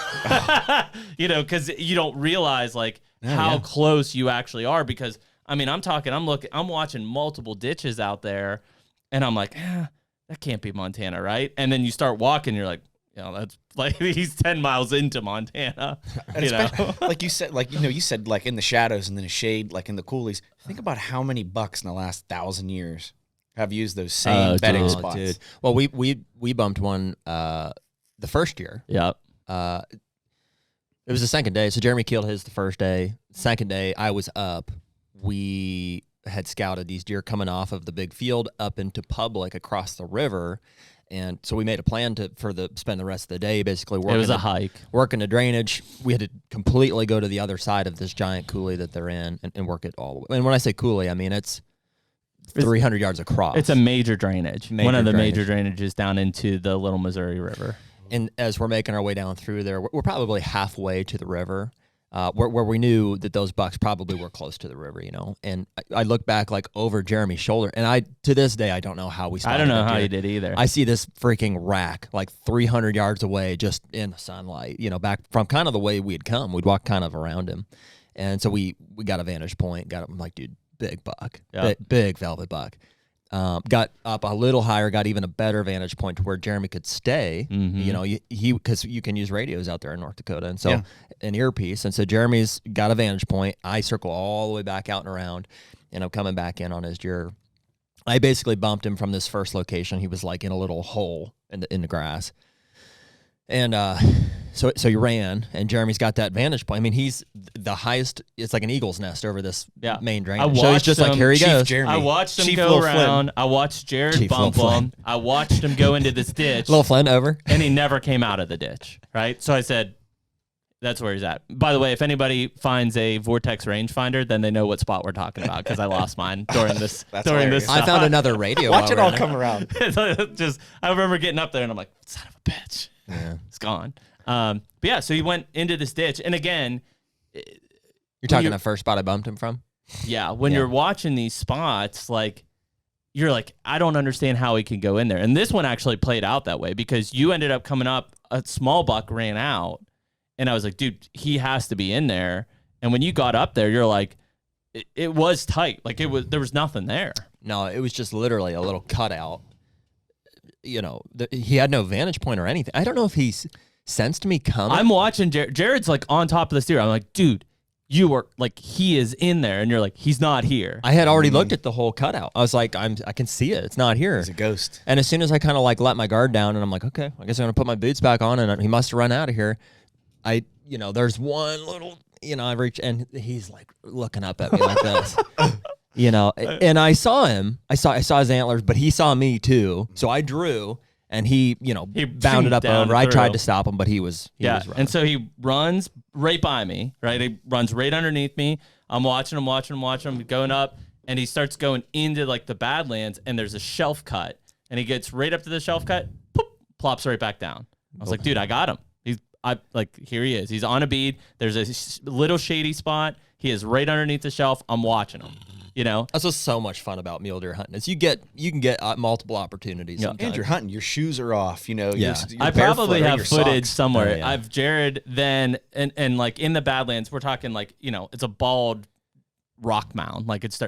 Because you don't realize how close you actually are. Because I mean, I'm watching multiple ditches out there, and I'm like, that can't be Montana, right? And then you start walking, you're like, that's like he's 10 miles into Montana. Like you said, you said in the shadows and then a shade, like in the coulees. Think about how many bucks in the last 1,000 years have used those same bedding spots. Dude. Well, we bumped one the first year. Yep. It was the second day. So Jeremy killed his the first day. Second day, I was up. We had scouted these deer coming off of the big field up into public across the river. And so we made a plan to spend the rest of the day basically working. It was a hike. Working the drainage. We had to completely go to the other side of this giant coulee that they're in and work it all the way. And when I say coulee, I mean it's 300 yards across. It's a major drainage. One of the major drainages down into the Little Missouri River. And as we're making our way down through there, we're probably halfway to the river. Where we knew that those bucks probably were close to the river, And I look back over Jeremy's shoulder, and to this day I don't know how we. I don't know how you did either. I see this freaking rack 300 yards away, just in the sunlight, back from kind of the way we had come. We'd walk kind of around him, and so we got a vantage point. Got him dude, big buck, big velvet buck. Got up a little higher, got even a better vantage point to where Jeremy could stay. Mm-hmm. Because you can use radios out there in North Dakota, and so an earpiece. And so Jeremy's got a vantage point. I circle all the way back out and around, and I'm coming back in on his deer. I basically bumped him from this first location. He was in a little hole in the grass. And so he ran, and Jeremy's got that vantage point. I mean, he's the highest. It's like an eagle's nest over this main drainage. So he's just here he goes. Jeremy. I watched him go around. I watched Jared bump him. I watched him go into this ditch. Little Flynn over. And he never came out of the ditch, right? So I said, that's where he's at. By the way, if anybody finds a Vortex rangefinder, then they know what spot we're talking about, because I lost mine during this. I found another radio. Watch it all come around. I remember getting up there, and I'm like, son of a bitch. Yeah. It's gone. But yeah, so he went into this ditch. And again, you're talking the first spot I bumped him from? Yeah. When you're watching these spots, you're like, I don't understand how he can go in there. And this one actually played out that way, because you ended up coming up, a small buck ran out, and I was like, dude, he has to be in there. And when you got up there, you're like, it was tight. There was nothing there. No, it was just literally a little cutout. He had no vantage point or anything. I don't know if he sensed me coming. I'm watching Jared's on top of the steer. I'm like, dude, you were he is in there, and you're like, he's not here. I had already looked at the whole cutout. I was like, I can see it. It's not here. He's a ghost. And as soon as I kind of let my guard down, and I'm like, okay, I guess I'm gonna put my boots back on, and he must have run out of here. There's one little, I reach, and he's looking up at me like this. And I saw him. I saw his antlers, but he saw me too. So I drew, and he bounded up over. I tried to stop him, but he was running. And so he runs right by me, right? He runs right underneath me. I'm watching him going up, and he starts going into the Badlands, and there's a shelf cut, and he gets right up to the shelf cut, poop, plops right back down. I was like, dude, I got him. Here he is. He's on a bead. There's a little shady spot. He is right underneath the shelf. I'm watching him. You know, that's what's so much fun about mule deer hunting is you can get multiple opportunities. Yeah. And you're hunting, your shoes are off, you know. Yeah. You're I probably barefoot or have your footage socks. somewhere. Oh, yeah. I've Jared then and like in the Badlands, we're talking like, you know, it's a bald rock mound. Like it's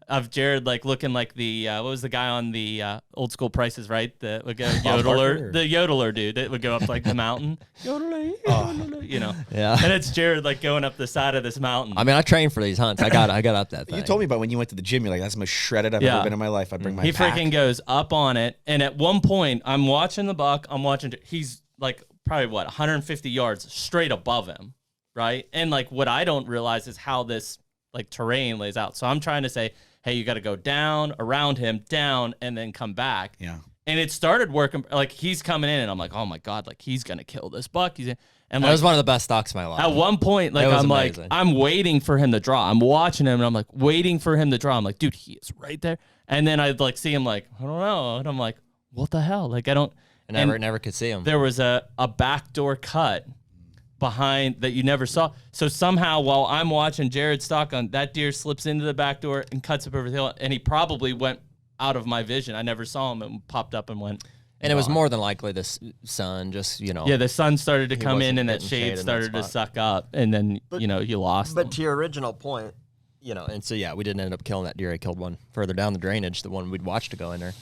of Jared like looking like the what was the guy on the Old School Prices, right? The like a yodeler, the yodeler dude that would go up like the mountain. Yodeler, yodeler, you know. Yeah. And it's Jared like going up the side of this mountain. I mean, I trained for these hunts. I got up that thing. You told me about when you went to the gym. You're like, that's the most shredded I've Yeah. ever been in my life. I bring my He pack. freaking goes up on it, and at one point, I'm watching the buck. He's like probably 150 yards straight above him, right? And like what I don't realize is how this like terrain lays out. So I'm trying to say, hey, you got to go down around him, down, and then come back. Yeah. And it started working. Like he's coming in, and I'm like, oh my god, like he's gonna kill this buck. And that like, was one of the best stalks of my life. at one point, like It was I'm amazing. like, I'm waiting for him to draw. I'm watching him, and I'm like waiting for him to draw. I'm like, dude, he is right there. And then I like see him like, I don't know, and I'm like, what the hell? Like I don't. I and never could see him. there was a backdoor cut behind that you never saw. So somehow while I'm watching Jared stalk on, that deer slips into the back door and cuts up over the hill, and he probably went out of my vision. I never saw him and popped up and went. And it was gone. more than likely this sun, just, you know. Yeah, the sun started to come in wasn't and that getting shade shade in that started to spot. suck up, and then, you know, you lost them. But to your original point, you know, and so, yeah, we didn't end up killing that deer. I killed one further down the drainage, the one we'd watched to go in there.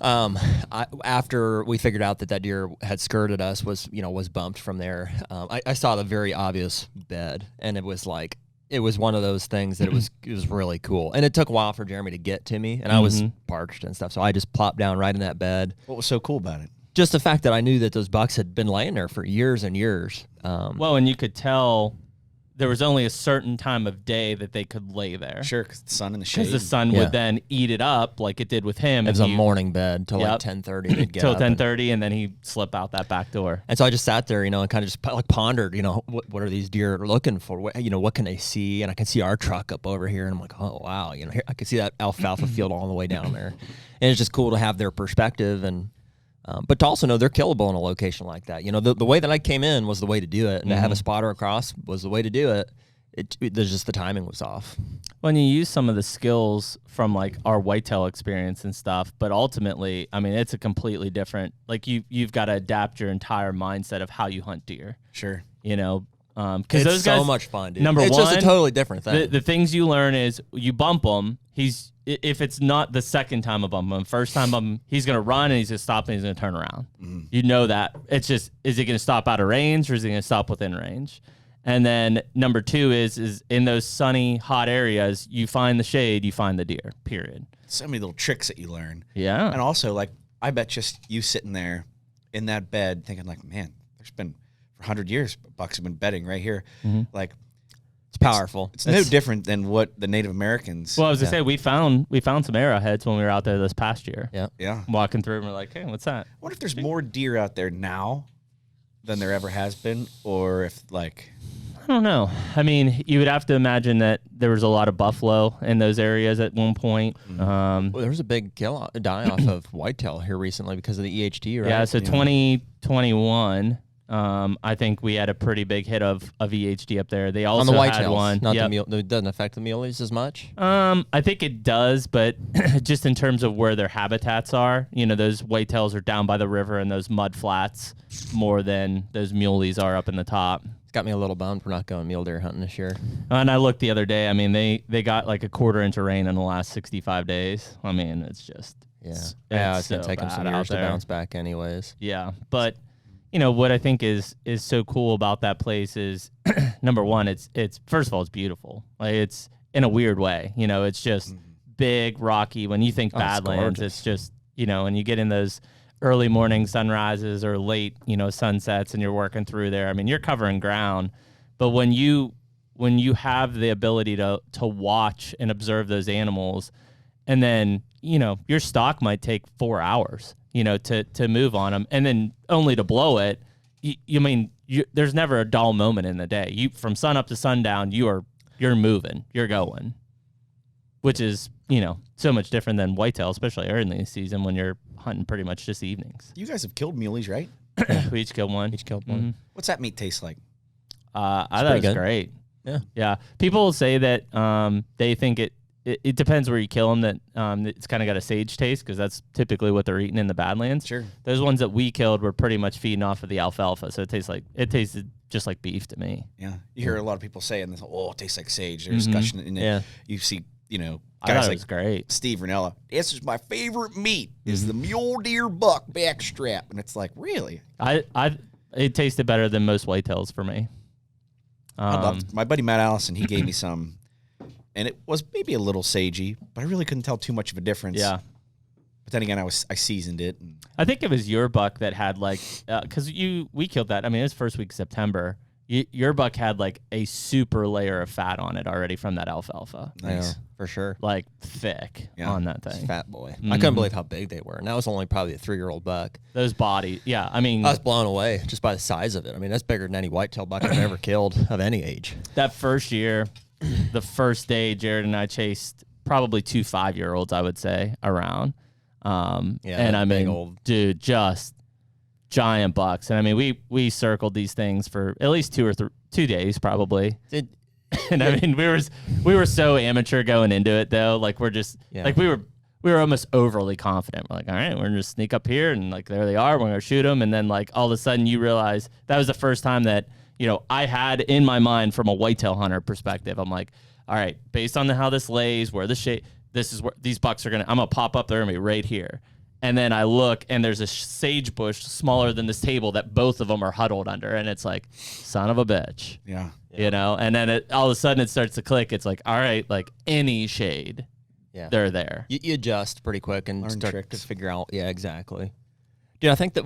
After we figured out that deer had skirted us, was bumped from there, I saw the very obvious bed, and it was one of those things that it was really cool. And it took a while for Jeremy to get to me, and I was parched and stuff, so I just plopped down right in that bed. What was so cool about it? Just the fact that I knew that those bucks had been laying there for years and years. Well, and you could tell there was only a certain time of day that they could lay there. Sure, because the sun and the shade. Because the sun Yeah. would then eat it up like it did with him. It was a morning bed till Yep. like 10:30. They'd get till up 10:30, and then he'd slip out that back door. And so I just sat there, and kind of just pondered, what are these deer looking for? What can they see? And I can see our truck up over here, and I'm like, oh wow, here, I can see that alfalfa field all the way down there, and it's just cool to have their perspective, and but to also know they're killable in a location like that. The way that I came in was the way to do it, and to have a spotter across was the way to do it. There's just the timing was off. When you use some of the skills from like our whitetail experience and stuff, but ultimately, I mean, it's a completely different. Like you've got to adapt your entire mindset of how you hunt deer. Sure. Because It's those guys, so much fun, dude. Number it's one, just a totally different thing. the things you learn is you bump him. If it's not the second time I bump him, first time bump him, he's gonna run and he's gonna stop and he's gonna turn around. You know that. It's just, is he gonna stop out of range or is he gonna stop within range? And then number two is in those sunny, hot areas, you find the shade, you find the deer, period. So many little tricks that you learn. Yeah. And also, like, I bet just you sitting there in that bed thinking, like, man, there's been for 100 years, bucks have been bedding right here. Like, it's powerful. It's no different than what the Native Americans. Well, I was gonna say we found some arrowheads when we were out there this past year. Yeah. Yeah. Walking through and we're like, hey, what's that? I wonder if there's more deer out there now than there ever has been, or if, like, I don't know. I mean, you would have to imagine that there was a lot of buffalo in those areas at one point. Well, there was a big die-off of whitetail here recently because of the EHT, right? Yeah, so 2021, I think we had a pretty big hit of EHD up there. They also on the had whitetails, one. not Yep. the mule. It doesn't affect the muleys as much. I think it does, but just in terms of where their habitats are, those whitetails are down by the river and those mud flats more than those muleys are up in the top. It's got me a little bummed for not going mule deer hunting this year. And I looked the other day. I mean, they got like a quarter inch of rain in the last 65 days. I mean, it's just It's it's gonna so take them some bad years out to there. bounce back, anyways. Yeah, but what I think is so cool about that place is number one, it's first of all, it's beautiful. Like, it's in a weird way. It's just big, rocky. When you think Oh, it's Badlands, gorgeous. it's just and you get in those early morning sunrises or late sunsets, and you're working through there. I mean, you're covering ground, but when you have the ability to watch and observe those animals, and then your stock might take 4 hours to move on them, and then only to blow it. There's never a dull moment in the day. From sun up to sundown, you're moving, you're going, which is so much different than whitetail, especially early in the season when you're hunting pretty much just evenings. you guys have killed muleys, right? We each killed one. Mhm. What's that meat taste like? I thought it pretty was good. great. Yeah. Yeah. People say that they think it depends where you kill them. That it's kind of got a sage taste because that's typically what they're eating in the Badlands. Sure. Those ones that we killed were pretty much feeding off of the alfalfa, so it tasted just like beef to me. Yeah, you hear a lot of people saying this. Oh, it tastes like sage. There's discussion, and you see, I thought guys it like was great. Steve Ranella. This is my favorite meat. Is the mule deer buck backstrap, and it's like really. It tasted better than most whitetails for me. I loved my buddy Matt Allison. He gave me some, and it was maybe a little sagey, but I really couldn't tell too much of a difference. Yeah. But then again, I seasoned it. And I think it was your buck that had because we killed that. I mean, it was first week of September. Your buck had like a super layer of fat on it already from that alfalfa. Nice. Yeah, for sure. Like thick on that thing. Fat boy. I couldn't believe how big they were. And that was only probably a 3-year-old buck. Those bodies. Yeah. I mean, I was blown away just by the size of it. I mean, that's bigger than any whitetail buck I've ever killed of any age. that first year, the first day, Jared and I chased probably 2 5-year-olds, I would say, around. And I mean, dude, just giant bucks. And I mean, we circled these things for at least 2 days probably. And I mean, we were so amateur going into it though. Like we're just like we were almost overly confident. We're like, all right, we're gonna just sneak up here and like there they are. We're gonna shoot them. And then like all of a sudden you realize that was the first time that I had in my mind from a whitetail hunter perspective. I'm like, all right, based on how this lays, where the shape, this is where these bucks are I'm gonna pop up. They're gonna be right here. And then I look, and there's a sage bush smaller than this table that both of them are huddled under, and it's like, son of a bitch. Yeah. And then all of a sudden it starts to click. It's like, all right, like any shade, they're there. You adjust pretty quick and Learn start tricks. to figure out. Yeah, exactly. Dude, I think that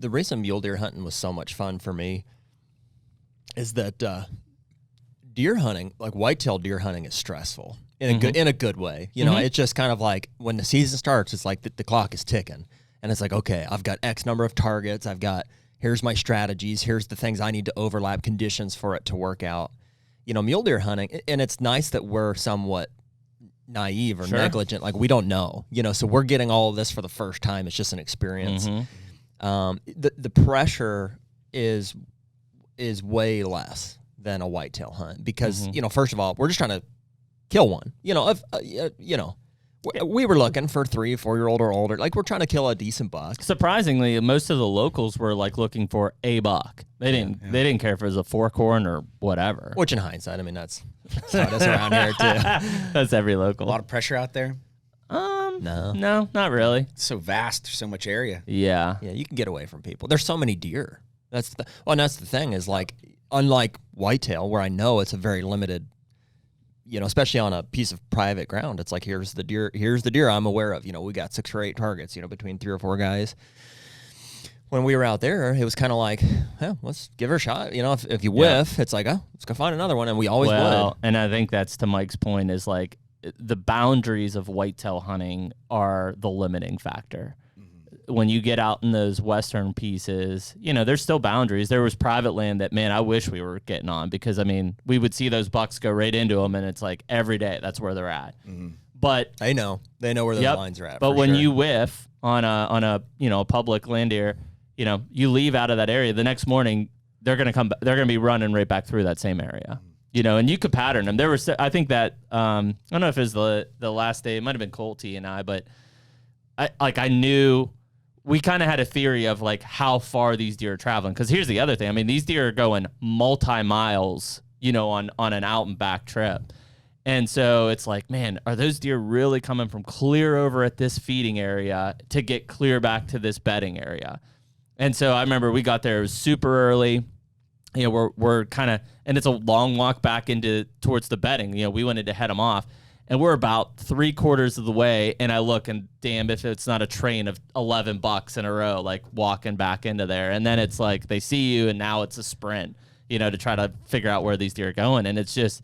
the reason mule deer hunting was so much fun for me is that deer hunting, like whitetail deer hunting, is stressful. In a good way. It's just kind of like when the season starts, it's like the clock is ticking. And it's like, okay, I've got X number of targets. Here's my strategies. Here's the things I need to overlap conditions for it to work out. Mule deer hunting, and it's nice that we're somewhat naive or negligent. Like we don't know, so we're getting all of this for the first time. It's just an experience. The pressure is way less than a whitetail hunt because, first of all, we're just trying to kill one. We were looking for 3 or 4-year-old or older. Like we're trying to kill a decent buck. Surprisingly, most of the locals were like looking for a buck. They didn't care if it was a 4-corn or whatever. Which in hindsight, I mean that's how it is around here too. That's every local. A lot of pressure out there. No, not really. It's so vast. There's so much area. Yeah. Yeah, you can get away from people. There's so many deer. That's the thing is like unlike whitetail where I know it's a very limited. Especially on a piece of private ground, it's like, here's the deer I'm aware of. We got 6 or 8 targets, between 3 or 4 guys. When we were out there, it was kind of like, let's give her a shot. If you whiff, it's like, let's go find another one. And we always would. And I think that's to Mike's point is like the boundaries of whitetail hunting are the limiting factor. When you get out in those western pieces, there's still boundaries. There was private land that, man, I wish we were getting on because, I mean, we would see those bucks go right into them, and it's like every day that's where they're at. But they know where those lines are at. But when you whiff on a public land deer, you leave out of that area. The next morning, they're gonna come. They're gonna be running right back through that same area. And you could pattern them. There was, I think that I don't know if it was the last day. It might have been Colty and I, but I knew. We kind of had a theory of like how far these deer are traveling. Because here's the other thing. I mean, these deer are going multi-miles, on an out and back trip. And so it's like, man, are those deer really coming from clear over at this feeding area to get clear back to this bedding area? And so I remember we got there, it was super early. We're kind of, and it's a long walk back towards the bedding. We wanted to head them off. And we're about 3/4 of the way, and I look, and damn if it's not a train of 11 bucks in a row, like walking back into there. And then it's like they see you, and now it's a sprint, to try to figure out where these deer are going. And it's just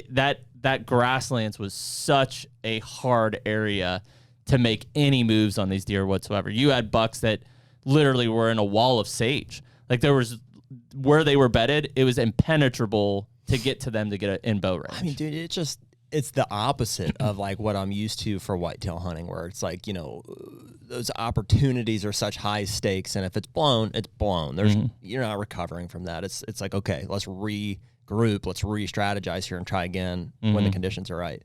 that grasslands was such a hard area to make any moves on these deer whatsoever. You had bucks that literally were in a wall of sage. Like there was where they were bedded, it was impenetrable to get to them to get in bow range. I mean, dude, it's the opposite of like what I'm used to for whitetail hunting, where it's like, those opportunities are such high stakes, and if it's blown, it's blown. You're not recovering from that. It's like, okay, let's regroup, let's re-strategize here and try again when the conditions are right.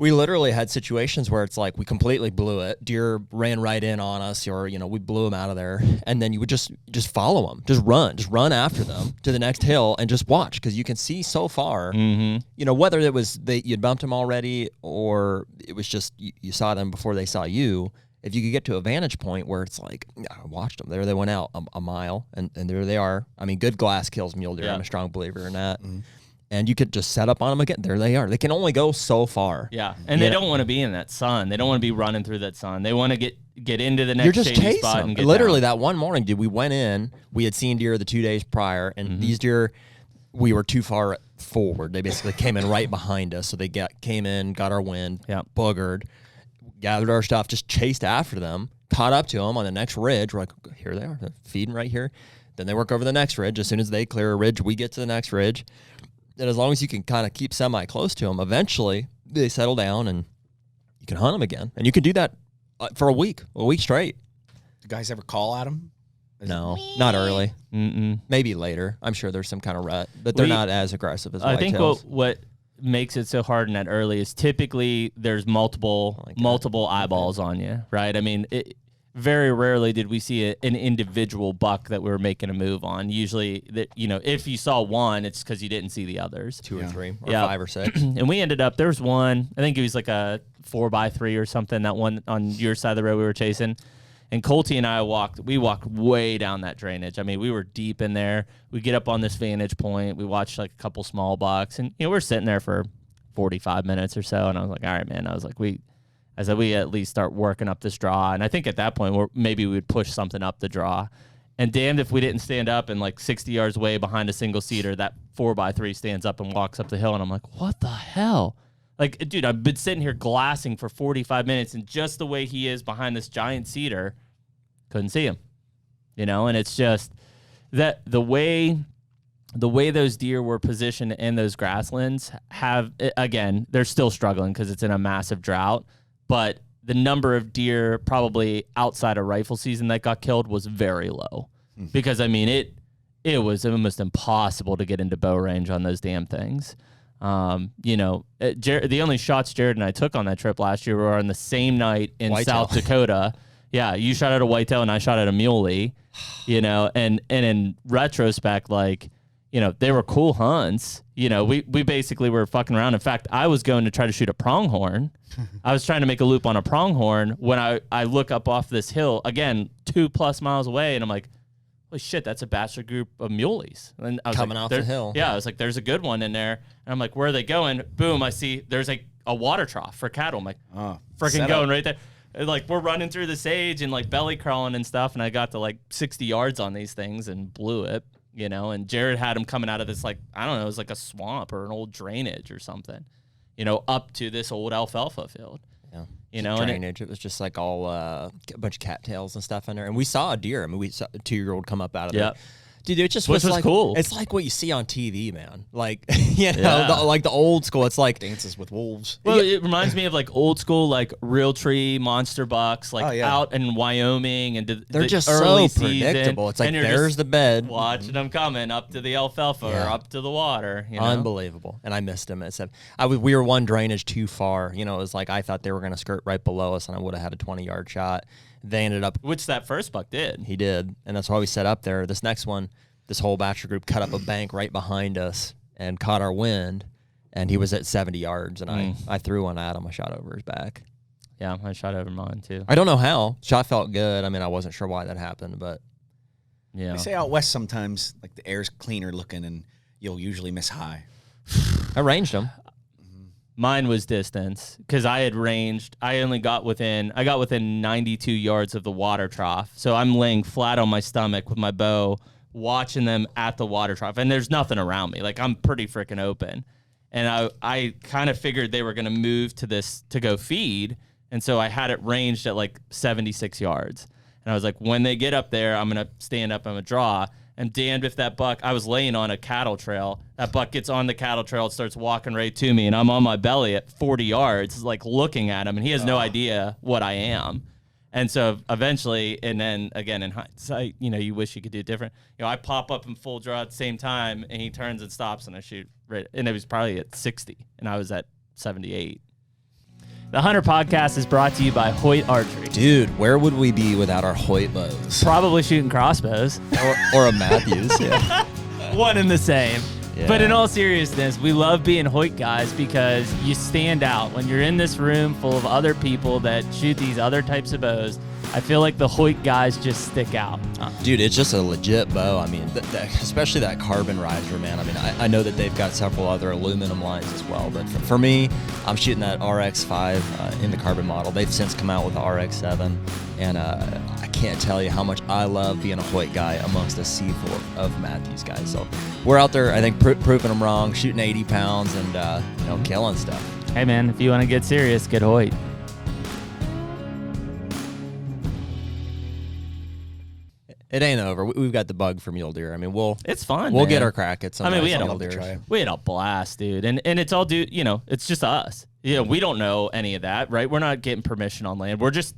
We literally had situations where it's like we completely blew it. Deer ran right in on us, or we blew them out of there, and then you would just follow them, just run after them to the next hill, and just watch, because you can see so far. Whether it was you'd bumped them already, or it was just you saw them before they saw you. If you could get to a vantage point where it's like, I watched them, there they went out a mile, and there they are. I mean, good glass kills mule deer. Yeah. I'm a strong believer in that. And you could just set up on them again. There they are. They can only go so far. Yeah, and they don't want to be in that sun. They don't want to be running through that sun. They want to get into the next You're just shady spot and get literally down. That one morning, dude, we went in. We had seen deer the 2 days prior, and these deer, we were too far forward. They basically came in right behind us. So they came in, got our wind, boogered, gathered our stuff, just chased after them, caught up to them on the next ridge. We're like, here they are, they're feeding right here. Then they work over the next ridge. As soon as they clear a ridge, we get to the next ridge. And as long as you can kind of keep semi-close to them, eventually they settle down and you can hunt them again. And you can do that for a week straight. Do guys ever call at them? No, not early. Maybe later. I'm sure there's some kind of rut, but they're not as aggressive as whitetails. I think what makes it so hard in that early is typically there's multiple eyeballs on you, right? I mean, very rarely did we see an individual buck that we were making a move on. Usually, if you saw one, it's because you didn't see the others. 2 or 3 or 5 or 6. And we ended up, there was one, I think it was like a 4x3 or something, that one on your side of the road we were chasing. And Colty and I walked way down that drainage. I mean, we were deep in there. We get up on this vantage point. We watched like a couple small bucks, and we're sitting there for 45 minutes or so. And I was like, all right, man. I was like, we at least start working up this draw. And I think at that point, maybe we would push something up the draw. And damned if we didn't stand up, and like 60 yards away behind a single seater, that 4x3 stands up and walks up the hill. And I'm like, what the hell? Like, dude, I've been sitting here glassing for 45 minutes, and just the way he is behind this giant cedar, couldn't see him. And it's just that the way those deer were positioned in those grasslands they're still struggling because it's in a massive drought. But the number of deer probably outside of rifle season that got killed was very low. Because, I mean, it was almost impossible to get into bow range on those damn things. The only shots Jared and I took on that trip last year were on the same night in whitetail. South Dakota. Yeah, you shot at a whitetail and I shot at a muley, and in retrospect, they were cool hunts. We basically were fucking around. In fact, I was going to try to shoot a pronghorn. I was trying to make a loop on a pronghorn when I look up off this hill, again, 2+ miles away, and I'm like, holy shit, that's a bachelor group of muleys. And I was coming off the hill. Yeah, I was like, there's a good one in there. And I'm like, where are they going? Boom, I see there's like a water trough for cattle. I'm like, freaking going right there. And like, we're running through the sage and like belly crawling and stuff. And I got to like 60 yards on these things and blew it, and Jared had him coming out of this, like, I don't know, it was like a swamp or an old drainage or something, up to this old alfalfa field. Yeah. Drainage. It was just like all a bunch of cattails and stuff in there. And we saw a deer. I mean, we saw a 2-year-old come up out of there. Dude, it just was like, cool. It's like what you see on TV, man. Like, like the old school. It's like Dances with Wolves. Well, it reminds me of like old school, like real tree monster bucks, like out in Wyoming, and they're just early so predictable. It's like, there's the bed, watching them coming up to the alfalfa or up to the water. Unbelievable. And I missed them. We were one drainage too far. It was like I thought they were going to skirt right below us, and I would have had a 20-yard shot. They ended up, which that first buck did. He did, and that's why we set up there. This next one, this whole bachelor group cut up a bank right behind us and caught our wind, and he was at 70 yards, and I threw one at him. I shot over his back. Yeah, I shot over mine too. I don't know how. Shot felt good. I mean, I wasn't sure why that happened, but They say out west sometimes, like, the air's cleaner looking, and you'll usually miss high. I ranged him. Mine was distance because I had ranged. I got within 92 yards of the water trough. So I'm laying flat on my stomach with my bow, watching them at the water trough, and there's nothing around me. Like, I'm pretty freaking open, and I kind of figured they were going to move to this to go feed, and so I had it ranged at like 76 yards, and I was like, when they get up there, I'm gonna stand up, I'm gonna draw. And damned if that buck, I was laying on a cattle trail. That buck gets on the cattle trail, starts walking right to me, and I'm on my belly at 40 yards, like looking at him, and he has no idea what I am. And so eventually, and then again in hindsight, you wish you could do it different. I pop up in full draw at the same time, and he turns and stops, and I shoot right. And it was probably at 60, and I was at 78. The HUNTR Podcast is brought to you by Hoyt Archery. Dude, where would we be without our Hoyt bows? Probably shooting crossbows. or a Matthews. Yeah. One and the same. Yeah. But in all seriousness, we love being Hoyt guys because you stand out. When you're in this room full of other people that shoot these other types of bows, I feel like the Hoyt guys just stick out. Dude, it's just a legit bow. I mean, especially that carbon riser, man. I mean, I know that they've got several other aluminum lines as well, but for me, I'm shooting that RX5 in the carbon model. They've since come out with the RX7, and I can't tell you how much I love being a Hoyt guy amongst a sea full of Matthews guys. So we're out there, I think, proving them wrong, shooting 80 pounds and, killing stuff. Hey, man, if you want to get serious, get Hoyt. It ain't over. We've got the bug for mule deer. I mean, it's fun. We'll man. get our crack at some. I mean, we had a blast, dude, and it's all it's just us. We don't know any of that, right? We're not getting permission on land. We're just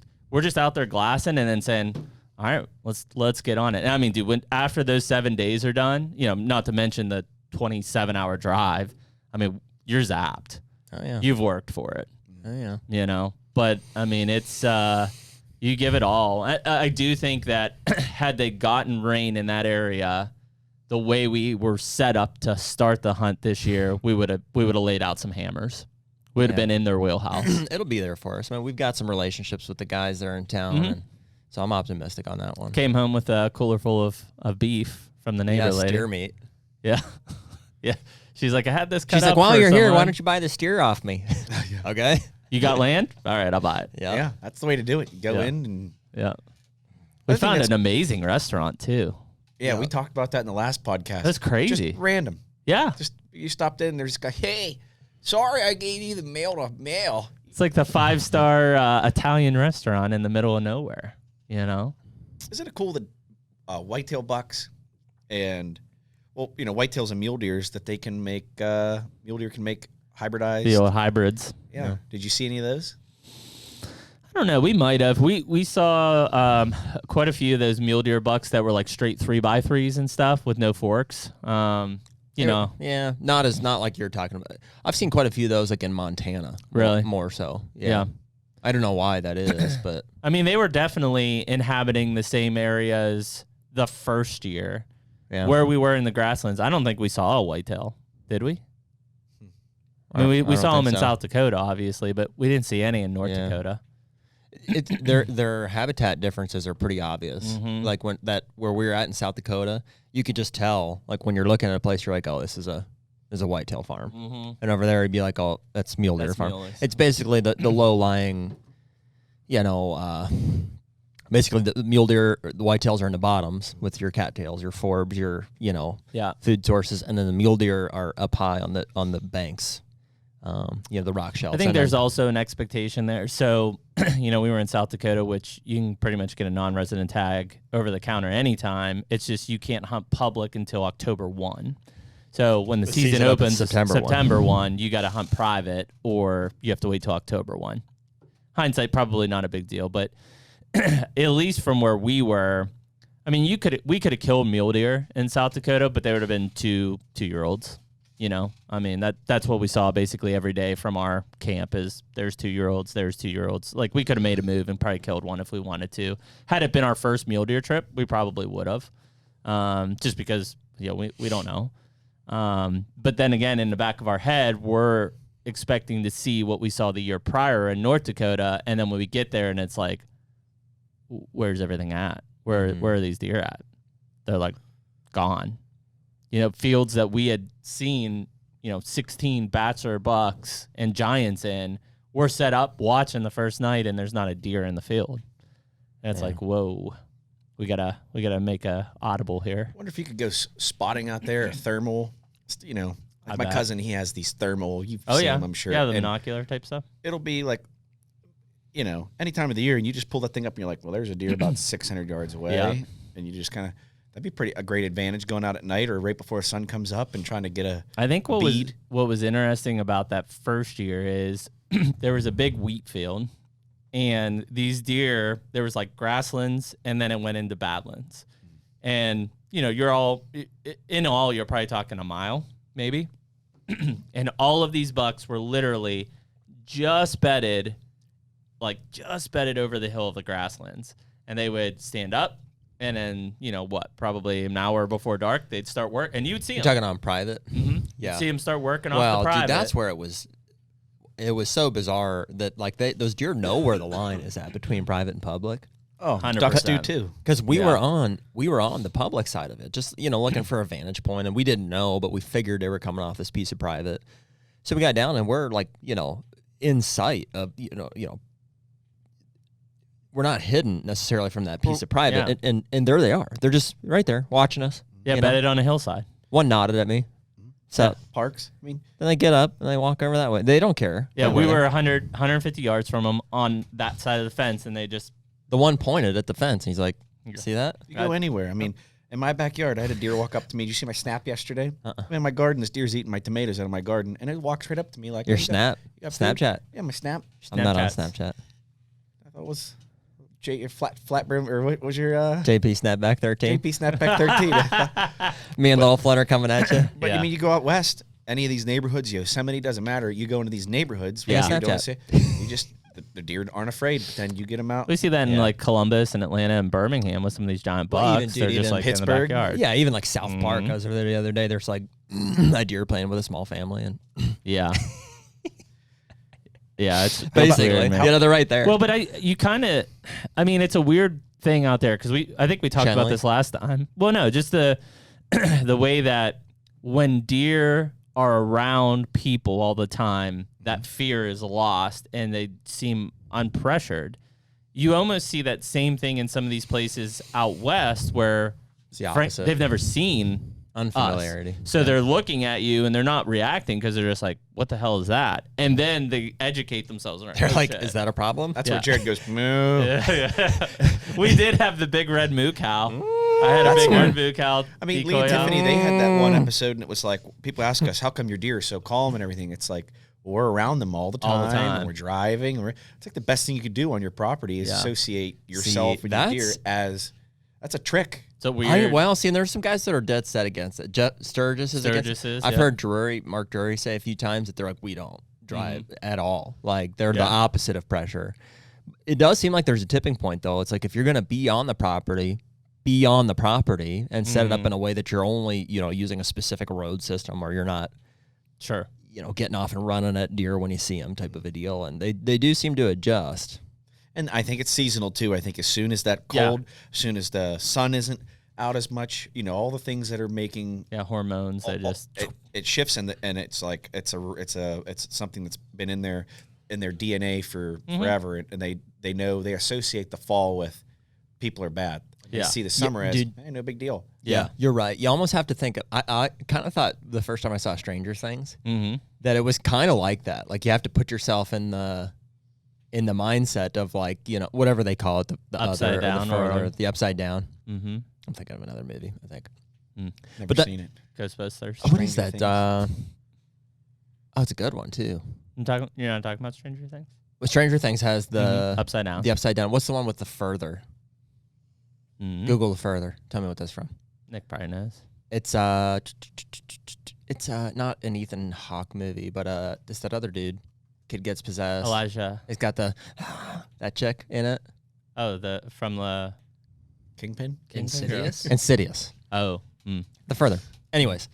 out there glassing and then saying, all right, let's get on it. And I mean, dude, after those 7 days are done, not to mention the 27-hour drive. I mean, you're zapped. Oh yeah, you've worked for it. Oh yeah, But I mean, it's. You give it all. I do think that had they gotten rain in that area, the way we were set up to start the hunt this year, we would have laid out some hammers. We'd have been in their wheelhouse. It'll be there for us. I mean, we've got some relationships with the guys there in town, and so I'm optimistic on that one. Came home with a cooler full of beef from the neighbor lady. Steer meat. Yeah, yeah. She's like, I had this cut She's like, up while for you're here, someone. why don't you buy the steer off me? Okay. You got land? All right, I'll buy it. Yeah, that's the way to do it. You go in and yeah. We found an amazing restaurant too. Yeah, we talked about that in the last podcast. That's crazy. Just random. Yeah. Just you stopped in and there's this guy, hey, sorry I gave you the mail to mail. It's like the 5-star Italian restaurant in the middle of nowhere, Isn't it cool that whitetail bucks and, whitetails and mule deers that they can make, mule deer can make hybridized. The old hybrids. Yeah. Did you see any of those? I don't know. We might have. We saw quite a few of those mule deer bucks that were like straight 3x3s and stuff with no forks. Yeah, not like you're talking about. I've seen quite a few of those like in Montana. Really? More so. Yeah. I don't know why that is, but I mean, they were definitely inhabiting the same areas the first year where we were in the grasslands. I don't think we saw a whitetail, did we? I mean, we saw them in South Dakota, obviously, but we didn't see any in North Dakota. Their habitat differences are pretty obvious. Like where we were at in South Dakota, you could just tell. Like when you're looking at a place, you're like, oh, this is a whitetail farm, and over there, you'd be like, oh, that's mule deer farm. It's basically the low lying, basically the mule deer, the whitetails are in the bottoms with your cattails, your forbs, your food sources, and then the mule deer are up high on the banks. The rock shelves. I think there's also an expectation there. So, we were in South Dakota, which you can pretty much get a non-resident tag over the counter anytime. It's just you can't hunt public until October 1. So when the season opens September 1, you got to hunt private or you have to wait till October 1. Hindsight, probably not a big deal, but at least from where we were, I mean, we could have killed mule deer in South Dakota, but they would have been two-year-olds. I mean, that's what we saw basically every day from our camp is there's 2-year-olds. Like we could have made a move and probably killed one if we wanted to. Had it been our first mule deer trip, we probably would have, just because, we don't know. But then again, in the back of our head, we're expecting to see what we saw the year prior in North Dakota. And then when we get there and it's like, where's everything at? Where are these deer at? They're like gone. Fields that we had seen, 16 bachelor bucks and giants in, we're set up watching the first night and there's not a deer in the field. And it's like, whoa, we gotta make a audible here. I wonder if you could go spotting out there, a thermal, like my cousin, he has these thermal, you've seen them, I'm sure. Yeah, the binocular type stuff. It'll be like, any time of the year and you just pull that thing up and you're like, well, there's a deer about 600 yards away. And you just kind of, that'd be a great advantage going out at night or right before the sun comes up and trying to get a I think what bead. was interesting about that first year is there was a big wheat field and these deer, there was like grasslands and then it went into badlands. And, you're probably talking a mile maybe. And all of these bucks were literally just bedded like just bedded over the hill of the grasslands, and they would stand up, and then probably an hour before dark they'd start work, and you'd see them. You're talking on private. Mm-hmm. Yeah, you'd see them start working off well, the private. dude, that's where it was. It was so bizarre that like those deer know where the line is at between private and public. Oh, 100%. ducks do too. Because we were on the public side of it, just looking for a vantage point, and we didn't know, but we figured they were coming off this piece of private. So we got down, and we're like, in sight of we're not hidden necessarily from that piece of private, and there they are. They're just right there watching us. Yeah, bedded on a hillside. One nodded at me. So Parks. I mean, then they get up and they walk over that way. They don't care. Yeah, we were 150 yards from them on that side of the fence, and they just. The one pointed at the fence, and he's like, see that? You go anywhere. I mean, in my backyard, I had a deer walk up to me. Did you see my snap yesterday? In my garden, this deer's eating my tomatoes out of my garden, and it walks right up to me like... Your snap? Snapchat? Yeah, my snap. I'm not on Snapchat. I thought it was your flat brim, or what was your... JP Snapback 13? JP Snapback 13. Me and Little Flutter coming at you. But I mean, you go out west, any of these neighborhoods, Yosemite, doesn't matter. You go into these neighborhoods, yeah, you just... The deer aren't afraid, but then you get them out. We see that in like Columbus and Atlanta and Birmingham with some of these giant bucks. They're just like Pittsburgh. in the backyard. Yeah, even like South Park. I was over there the other day. There's like a deer playing with a small family, and yeah, it's basically weird, man. they're right there. Well, but it's a weird thing out there because I think we talked about this last time. Well, no, just the the way that when deer are around people all the time, that fear is lost and they seem unpressured. You almost see that same thing in some of these places out west where they've never seen unfamiliarity. So they're looking at you and they're not reacting because they're just like, what the hell is that? And then they educate themselves. They're like, is that a problem? That's where Jared goes, moo. We did have the big red moo cow. I had a big red moo cow. I mean, Lee and Tiffany, they had that one episode, and it was like, people ask us, how come your deer are so calm and everything? It's like, we're around them all the time. And we're driving. It's like the best thing you could do on your property is associate yourself with your deer as, that's a trick. So weird. And there's some guys that are dead set against it. Sturgis is against it. I've heard Mark Drury say a few times that they're like, we don't drive at all. Like, they're the opposite of pressure. It does seem like there's a tipping point, though. It's like, if you're going to be on the property and set it up in a way that you're only, using a specific road system where you're not getting off and running at deer when you see them type of a deal. And they do seem to adjust. And I think it's seasonal too. I think as soon as that cold, as soon as the sun isn't out as much, all the things that are making hormones, it shifts and it's like it's something that's been in their DNA for forever, and they know, they associate the fall with people are bad. You see the summer as no big deal. Yeah, you're right. You almost have to think. I kind of thought the first time I saw Stranger Things that it was kind of like that. Like, you have to put yourself in the mindset of, like, whatever they call it, the upside down or the upside down. Mm-hmm. I'm thinking of another movie, I think. Never seen it. Ghostbusters. What is that? It's a good one too. You're not talking about Stranger Things? Well, Stranger Things has the upside down. The upside down. What's the one with the further? Google the further. Tell me what that's from. Nick probably knows. It's not an Ethan Hawke movie, but it's that other dude. Kid gets possessed. Elijah. It's got that chick in it. Oh, from the Kingpin? Insidious. Oh. The further. Anyways,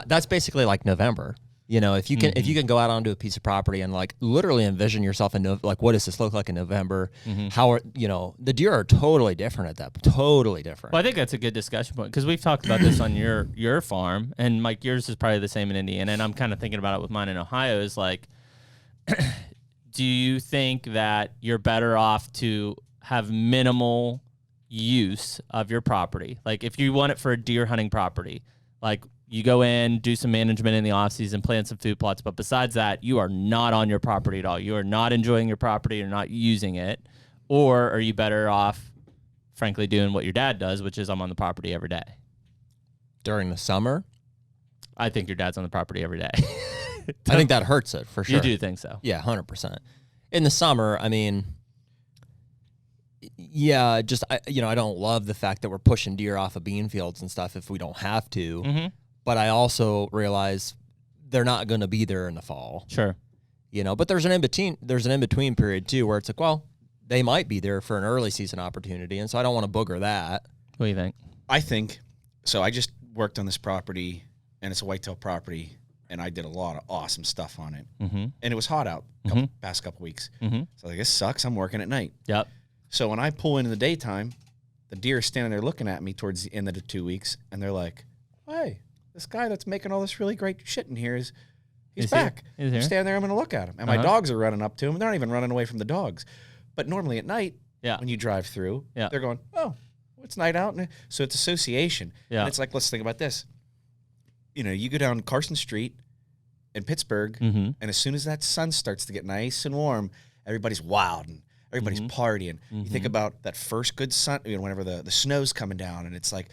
that's basically like November. If you can go out onto a piece of property and, like, literally envision yourself in like, what does this look like in November? How are the deer are totally different at that. Totally different. Well, I think that's a good discussion point because we've talked about this on your farm, and Mike, yours is probably the same in Indiana, and I'm kind of thinking about it with mine in Ohio. Is like, do you think that you're better off to have minimal use of your property? Like, if you want it for a deer hunting property, like, you go in, do some management in the off-season, plant some food plots, but besides that, you are not on your property at all. You are not enjoying your property. You're not using it. Or are you better off, frankly, doing what your dad does, which is I'm on the property every day? During the summer? I think your dad's on the property every day. I think that hurts it, for sure. You do think so? Yeah, 100%. In the summer, I mean, yeah, just, I don't love the fact that we're pushing deer off of bean fields and stuff if we don't have to. But I also realize they're not going to be there in the fall. Sure. But there's an in-between period too where it's like, well, they might be there for an early season opportunity, and so I don't want to booger that. What do you think? I think so. I just worked on this property, and it's a whitetail property, and I did a lot of awesome stuff on it. Mm-hmm. And it was hot out past couple weeks. Mm-hmm. So like, this sucks. I'm working at night. Yep. So when I pull in the daytime, the deer is standing there looking at me towards the end of the 2 weeks, and they're like, hey, this guy that's making all this really great shit in here he's back. He's here. Stand there, I'm going to look at him. And my dogs are running up to him. They're not even running away from the dogs. But normally at night, when you drive through, they're going, oh, it's night out. So it's association. Yeah. And it's like, let's think about this. You go down Carson Street in Pittsburgh, and as soon as that sun starts to get nice and warm, everybody's wild and everybody's partying. You think about that first good sun, whenever the snow's coming down, and it's like,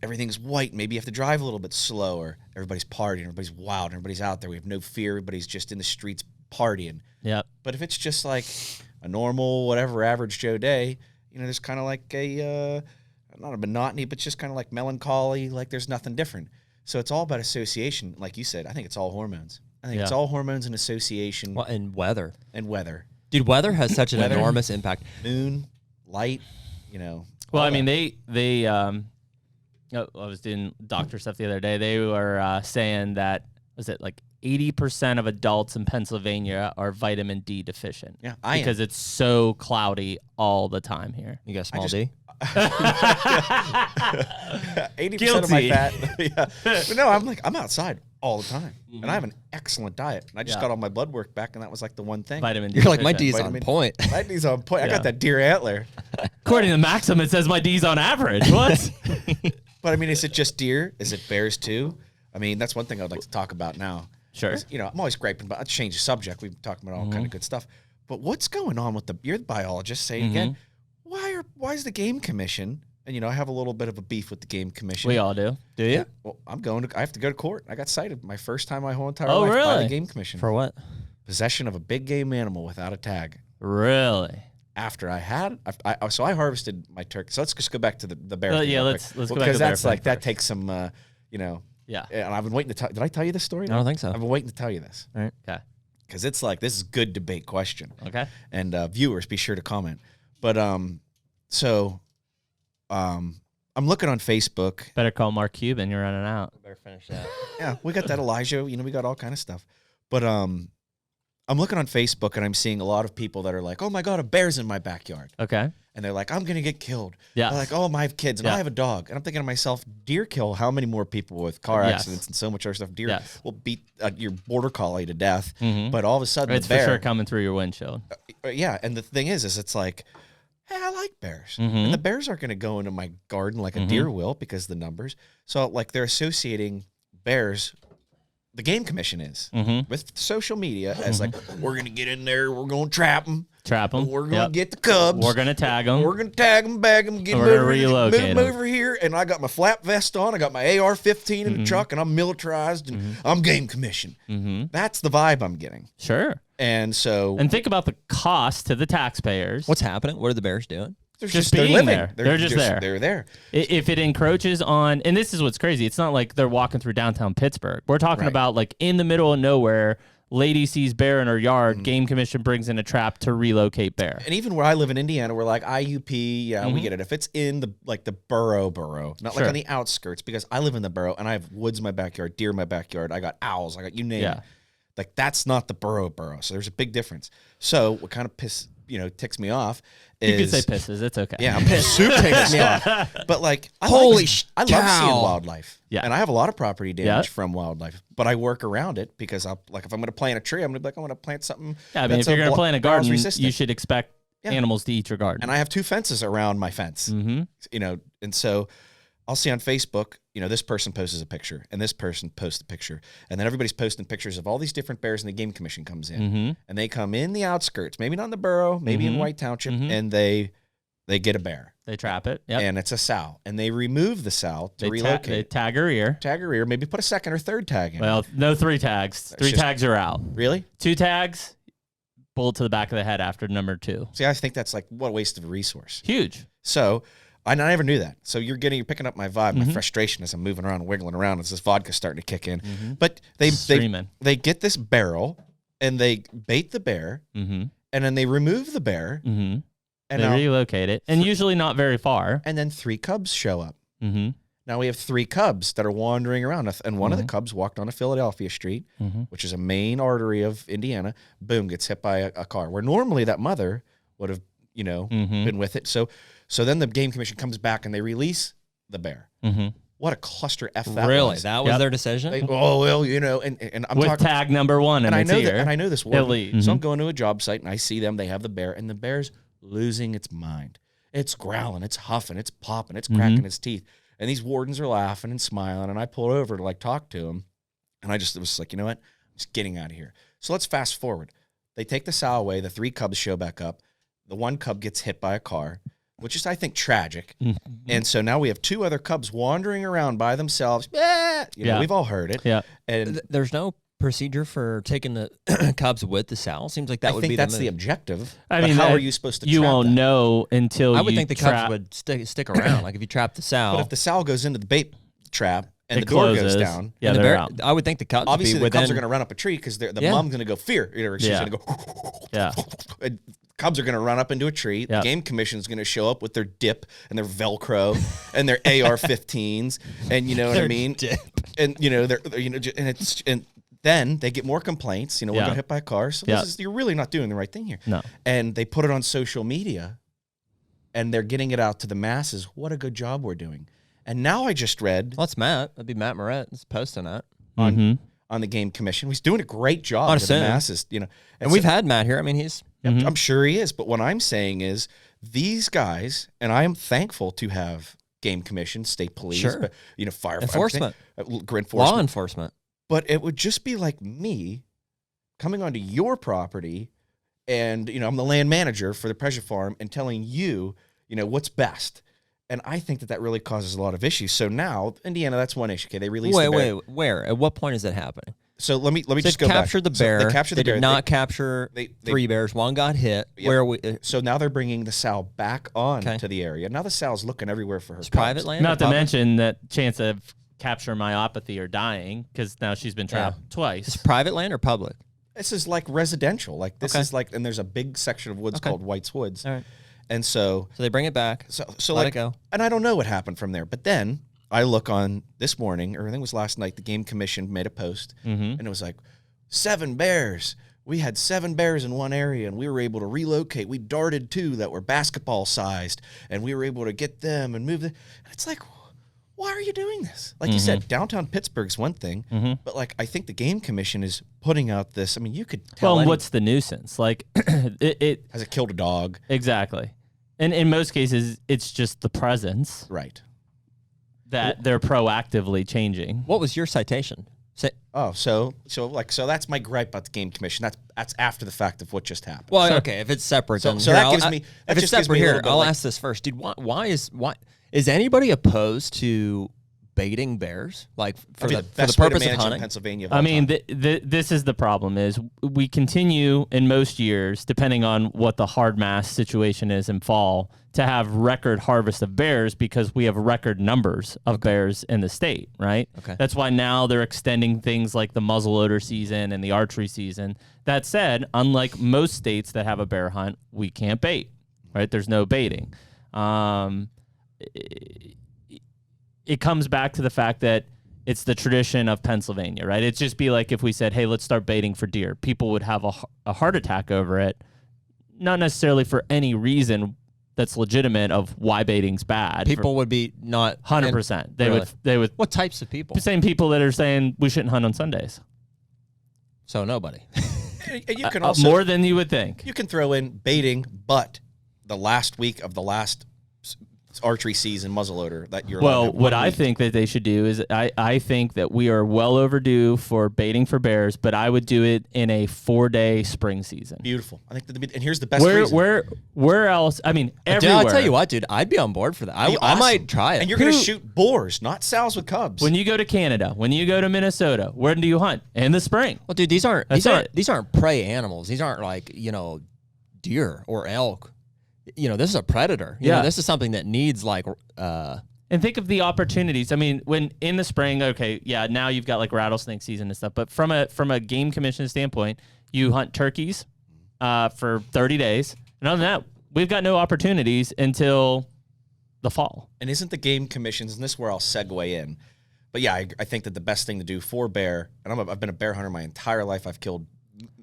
everything's white. Maybe you have to drive a little bit slower. Everybody's partying. Everybody's wild. Everybody's out there. We have no fear. Everybody's just in the streets partying. Yep. But if it's just like a normal, whatever, average Joe day, there's kind of like a, not a monotony, but just kind of like melancholy, like there's nothing different. So it's all about association. Like you said, I think it's all hormones. I think it's all hormones and association. Well, and weather. Dude, weather has such an enormous impact. Moon, light, Well, I mean, they I was doing doctor stuff the other day. They were saying that, was it like 80% of adults in Pennsylvania are vitamin D deficient? Yeah, because it's so cloudy all the time here. You got small D? 80% of my fat. Yeah. But no, I'm outside all the time, and I have an excellent diet. And I just got all my blood work back, and that was like the one thing. Vitamin D. You're like, my D's on point. My D's on point. I got that deer antler. According to Maxim, it says my D's on average. What? But I mean, is it just deer? Is it bears too? I mean, that's one thing I'd like to talk about now. Sure. I'm always griping about. I'll change the subject. We've been talking about all kind of good stuff. But what's going on with you're the biologist. Say it again. Why is the Game Commission? And I have a little bit of a beef with the Game Commission. We all do. Do you? Yeah. Well, I have to go to court. I got cited my first time my whole entire life by the Game Commission. For what? Possession of a big game animal without a tag. Really? After I harvested my turkey. So let's just go back to the bear. Let's go back to the bear because that's thing like that first. takes some Yeah. And I've been waiting to tell. Did I tell you this story? I don't think so. I've been waiting to tell you this. All right. Okay. Because it's like, this is a good debate question. Okay. And viewers, be sure to comment. But I'm looking on Facebook. Better call Mark Cuban. You're running out. Better finish that. Yeah, we got that Elijah. We got all kind of stuff. But I'm looking on Facebook, and I'm seeing a lot of people that are like, oh, my God, a bear's in my backyard. Okay. And they're like, I'm going to get killed. Yeah. They're like, oh, I have kids, and I have a dog. And I'm thinking to myself, deer kill how many more people with car accidents and so much other stuff? Deer will beat your border collie to death. But all of a sudden, it's the bear, for sure coming through your windshield. Yeah, and the thing is it's like, hey, I like bears. And the bears aren't going to go into my garden like a deer will because of the numbers. So, like, they're associating bears, the Game Commission is, with social media as like, we're going to get in there, we're going to trap them. We're going to get the cubs. We're going to tag them. We're going to tag them, bag them, get them over here. And I got my flap vest on. I got my AR-15 in the truck, and I'm militarized, and I'm Game Commission. That's the vibe I'm getting. Sure. And think about the cost to the taxpayers. What's happening? What are the bears doing? They're just they're being living there. They're just there. They're there. If it encroaches on, and this is what's crazy, it's not like they're walking through downtown Pittsburgh. We're talking about like in the middle of nowhere, lady sees bear in her yard, Game Commission brings in a trap to relocate bear. And even where I live in Indiana, we're like IUP, we get it. If it's in the borough, not like on the outskirts, because I live in the borough and I have woods in my backyard, deer in my backyard, I got owls, I got you name it. Like, that's not the borough. So there's a big difference. So what kind of ticks me off is... You could say pisses. It's okay. Yeah, I'm super ticks me off. But like, I love seeing wildlife. Yeah. And I have a lot of property damage from wildlife. But I work around it because if I'm going to plant a tree, I'm going to be like, I'm going to plant something. Yeah, I mean, if you're going to plant a garden, you should expect animals to eat your garden. And I have 2 fences around my fence. And so I'll see on Facebook, this person posts a picture and this person posts a picture. And then everybody's posting pictures of all these different bears, and the Game Commission comes in. And they come in the outskirts, maybe not in the borough, maybe in White Township, and they get a bear. They trap it. Yep. And it's a sow. And they remove the sow to relocate. They tag her ear. Maybe put a second or third tag in. Well, no 3 tags. 3 tags are out. Really? 2 tags, bullet to the back of the head after number 2. See, I think that's like, what a waste of a resource. Huge. So... I never knew that. So you're picking up my vibe, my frustration as I'm moving around and wiggling around as this vodka's starting to kick in. But they get this barrel and they bait the bear, and then they remove the bear, and they now, relocate it, and usually not very far. And then 3 cubs show up. Now we have 3 cubs that are wandering around, and one of the cubs walked on a Philadelphia street, which is a main artery of Indiana. Boom, gets hit by a car. Where normally that mother would have, been with it. So then the game commission comes back and they release the bear. What a cluster F that really? was. That was their decision? and I'm with talking tag number 1, and I it's know here. that, and I know this word. Elite. So I'm going to a job site and I see them. They have the bear, and the bear's losing its mind. It's growling, it's huffing, it's popping, it's cracking its teeth. And these wardens are laughing and smiling, and I pull over to like talk to them, and it was like, you know what? I'm just getting out of here. So let's fast forward. They take the sow away. The 3 cubs show back up. The 1 cub gets hit by a car, which is, I think, tragic. And so now we have 2 other cubs wandering around by themselves. We've all heard it. Yeah. And There's no procedure for taking the cubs with the sow. Seems like that would be that's the move. objective. I But mean, how are you supposed to You trap won't that? know until I would you think the trap. cubs would stick around. Like if you trap the sow. But if the sow goes into the bait trap and It the door closes. goes down, Yeah, and the they're bear, out. I would think the cubs obviously would the be cubs are within. going to run up a tree because the Yeah. mom's going to go fear. She's Yeah. going to go. Yeah. And cubs are going to run up into a tree. Yeah. The game commission is going to show up with their dip and their Velcro and their AR-15s, and you know what I mean. And and then they get more complaints. We got hit by a car. So you're really not doing the right thing here. No. And they put it on social media, and they're getting it out to the masses. What a good job we're doing. And now I just read Well, that's Matt. That'd be Matt Moret. He's posting that. on the game commission. He's doing a great job I'd to the assume. masses. And we've had Matt here. I mean, he's I'm sure he is. But what I'm saying is these guys, and I am thankful to have game commission, state police, Sure. but, fire Enforcement. enforcement. law enforcement. But it would just be like me coming onto your property, and I'm the land manager for the pressure farm, and telling you, what's best. And I think that really causes a lot of issues. So now, Indiana, that's one issue. Okay, they released the bear. Wait, where? At what point is that happening? So let me So just they go back. captured the So bear. they captured the They bear. did not capture they- 3 bears. 1 got hit. Yep. Where are we? So now they're bringing the sow back on Okay. to the area. Now the sow's looking everywhere for her It's cubs. private land. Not or to public? mention that chance of capture myopathy or dying, because now she's been trapped twice. It's private land or public? This is like residential. Like this Okay. is like, and there's a big section of woods called White's Woods. All right. And so So they bring it back. So Let like, it go. and I don't know what happened from there. But then I look on this morning, or I think it was last night, the game commission made a post, and it was like 7 bears. We had 7 bears in one area, and we were able to relocate. We darted 2 that were basketball sized, and we were able to get them and move them. And it's like, why are you doing this? Like you said, downtown Pittsburgh's one thing, but like I think the game commission is putting out this. I mean, you could tell. Well, and what's the nuisance? Like, it has it killed a dog? exactly. And in most cases, it's just the presence Right. that they're proactively changing. What was your citation? Say, Oh, so that's my gripe about the game commission. That's after the fact of what just happened. well, okay, if it's separate, So- then so here, that gives I'll- me- that if it's just gives separate me a here, little bit I'll like- ask this first, dude. Why is anybody opposed to baiting bears? Like for the best way to purpose of manage in hunting? Pennsylvania. of I all mean, time. this is the problem: is we continue in most years, depending on what the hard mass situation is in fall, to have record harvest of bears because we have record numbers of bears in the state, right? Okay. That's why now they're extending things like the muzzleloader season and the archery season. That said, unlike most states that have a bear hunt, we can't bait, right? There's no baiting. It comes back to the fact that it's the tradition of Pennsylvania, right? It'd just be like if we said, hey, let's start baiting for deer. People would have a heart attack over it, not necessarily for any reason that's legitimate of why baiting's bad. People would be not 100%. Really? They would. What types of people? The same people that are saying we shouldn't hunt on Sundays. So nobody. And you can also More than you would think. you can throw in baiting, but the last week of the last archery season muzzleloader that you're allowed to Well, have what 1 I week. think that they should do is I think that we are well overdue for baiting for bears, but I would do it in a 4-day spring season. Beautiful. I think and here's the best reason. Where else? I mean, Dude, everywhere. I'll tell you what, dude. I'd be on board for that. I Awesome. might try it. And you're going to shoot boars, not sows with cubs. When you go to Canada, when you go to Minnesota, where do you hunt? In the spring. Well, dude, these aren't That's prey animals. These aren't like deer or elk. This is a predator. You know, this is something that needs like. And think of the opportunities. I mean, when in the spring, okay, yeah, now you've got like rattlesnake season and stuff. But from a game commission standpoint, you hunt turkeys for 30 days. And other than that, we've got no opportunities until the fall. And isn't the game commissions, and this is where I'll segue in, but yeah, I think that the best thing to do for bear, and I've been a bear hunter my entire life. I've killed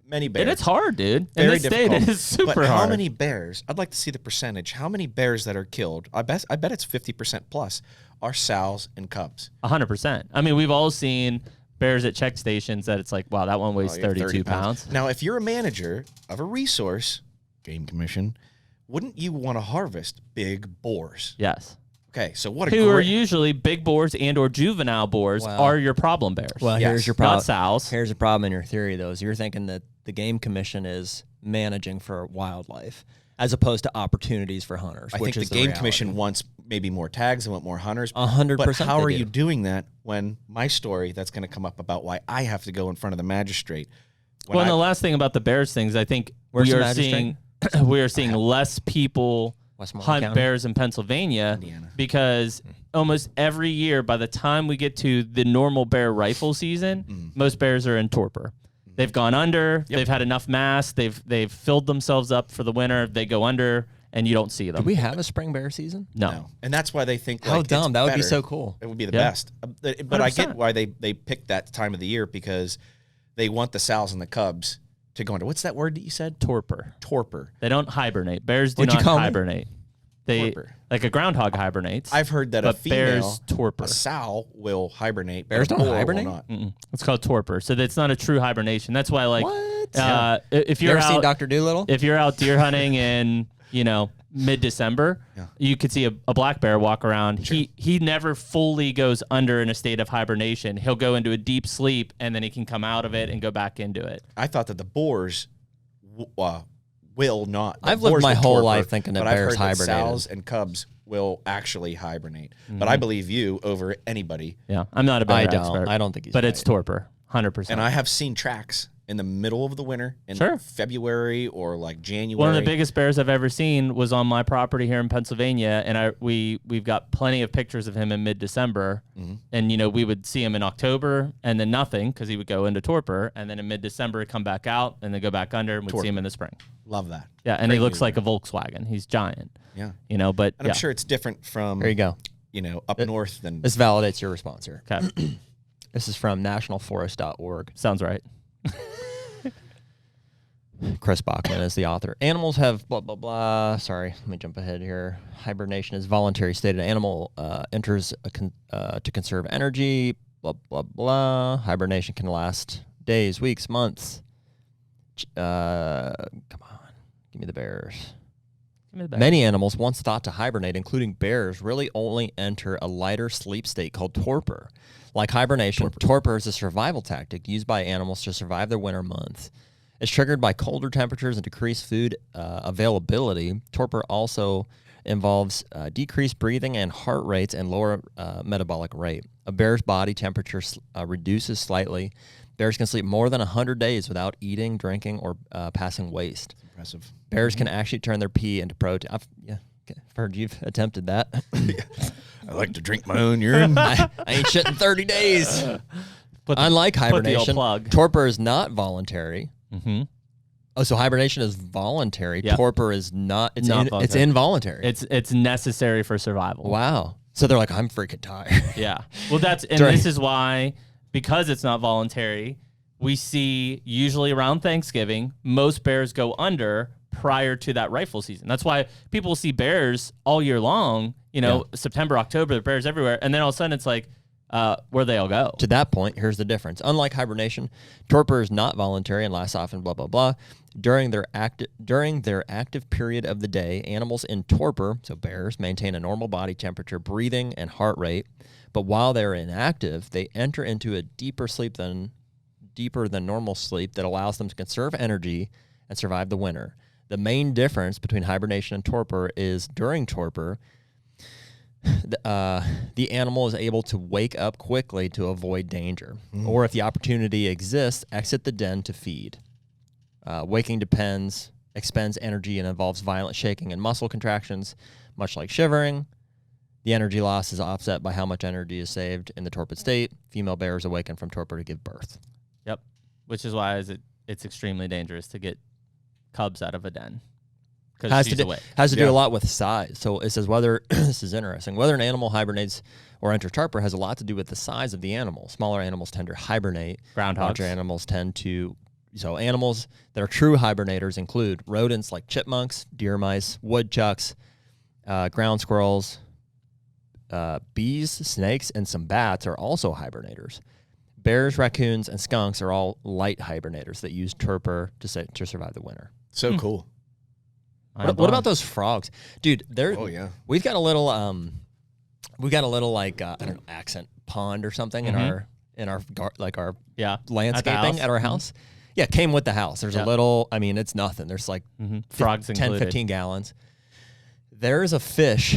many bears. And it's hard, dude. Very In this state, difficult. it is super but hard. how many bears, I'd like to see the percentage, how many bears that are killed, I bet it's 50% plus, are sows and cubs. 100%. I mean, we've all seen bears at check stations that it's like, wow, that one weighs Oh, you're 32 pounds. Now, if you're a manager of a resource, game commission, wouldn't you want to harvest big boars? Yes. Okay, so what a Who are great... usually big boars and or juvenile boars Wow. are your problem bears. Well, Yes. here's your Not problem. sows. Here's a problem in your theory, though. Is you're thinking that the game commission is managing for wildlife as opposed to opportunities for hunters. I which think is the game reality. commission wants maybe more tags and want more hunters. 100%. But how they are do. you doing that when my story that's going to come up about why I have to go in front of the magistrate? When Well, and I- the last thing about the bears things, I think Where's we the are magistrate? seeing we are seeing less people Westmoreland hunt County? bears in Pennsylvania Indiana. because almost every year, by the time we get to the normal bear rifle season, most bears are in torpor. They've gone under. They've had enough mass. They've filled themselves up for the winter. They go under, and you don't see them. Do we have a spring bear season? No. And that's why they think How like, dumb. it's That would be better. so cool. It would be the Yeah. best. But I get 100%. why they picked that time of the year, because they want the sows and the cubs to go into, what's that word that you said? Torpor. Torpor. They don't hibernate. Bears do What'd you not call me? hibernate. They Torpor. like a groundhog hibernates. I've heard that but a female, bears torpor. a sow will hibernate. but Bears a don't boar will hibernate? not. It's called torpor. So that's not a true hibernation. That's why, like, What? if You you're ever seen out, Dr. Doolittle? if you're out deer hunting in mid-December, Yeah. you could see a black bear walk around. He never fully goes under in a state of hibernation. He'll go into a deep sleep, and then he can come out of it and go back into it. I thought that the boars will not. The I've lived boars my will whole torpor, life thinking that but I've bears heard that hibernated. sows and cubs will actually hibernate. But I believe you over anybody. Yeah, I'm not a bear I expert. don't. I don't think he's But right. it's torpor, 100%. And I have seen tracks in the middle of the winter in Sure. February or like January. One of the biggest bears I've ever seen was on my property here in Pennsylvania, and we've got plenty of pictures of him in mid-December. And we would see him in October and then nothing because he would go into torpor, and then in mid-December he'd come back out and then go back under, and we'd see him in the spring. Love that. Yeah, and Great he looks news, like man. a Volkswagen. He's giant. Yeah. But And I'm sure it's different from There you go. up north than This validates your response here. Okay. This is from nationalforest.org. Sounds right. Chris Bachman is the author. Animals have blah, blah, blah. Sorry, let me jump ahead here. Hibernation is voluntary state. An animal enters to conserve energy, blah, blah, blah. Hibernation can last days, weeks, months. Come on. Give me the bears. Give me the bear. Many animals once thought to hibernate, including bears, really only enter a lighter sleep state called torpor. Like hibernation, torpor is a survival tactic used by animals to survive their winter months. It's triggered by colder temperatures and decreased food availability. Torpor also involves decreased breathing and heart rates and lower metabolic rate. A bear's body temperature reduces slightly. Bears can sleep more than 100 days without eating, drinking, or passing waste. impressive. Bears can actually turn their pee into protein. I've heard you've attempted that. I like to drink my own urine. I ain't shit in 30 days. Put the- Unlike put the old hibernation, plug. torpor is not voluntary. Mm-hmm. Oh, so hibernation is voluntary. Yeah. Torpor is not. It's Not it's voluntary. involuntary. It's necessary for survival. Wow. So they're like, I'm freaking tired. Yeah. Well, and During- this is why, because it's not voluntary, we see usually around Thanksgiving, most bears go under prior to that rifle season. That's why people see bears all year long, September, October, the bears everywhere. And then all of a sudden it's like, where they all go. To that point, here's the difference. Unlike hibernation, torpor is not voluntary and lasts often, blah, blah, blah. During their active period of the day, animals in torpor, so bears, maintain a normal body temperature, breathing, and heart rate. But while they're inactive, they enter into a deeper than normal sleep that allows them to conserve energy and survive the winter. The main difference between hibernation and torpor is during torpor, the animal is able to wake up quickly to avoid danger. Or if the opportunity exists, exit the den to feed. Waking expends energy and involves violent shaking and muscle contractions, much like shivering. The energy loss is offset by how much energy is saved in the torpid state. Female bears awaken from torpor to give birth. Yep. Which is why it's extremely dangerous to get cubs out of a den because Has she's to awake. has to do a lot with size. So it says whether this is interesting. Whether an animal hibernates or enters torpor has a lot to do with the size of the animal. Smaller animals tend to hibernate. Groundhogs. Larger animals tend to. So animals that are true hibernators include rodents like chipmunks, deer mice, woodchucks, ground squirrels, bees, snakes, and some bats are also hibernators. Bears, raccoons, and skunks are all light hibernators that use torpor to survive the winter. So cool. What about those frogs, dude? Oh yeah. We've got a little like I don't know, accent pond or something in our our landscaping at our house. Yeah, it came with the house. There's a little. I mean, it's nothing. There's like frogs 10, included. 15 gallons. There's a fish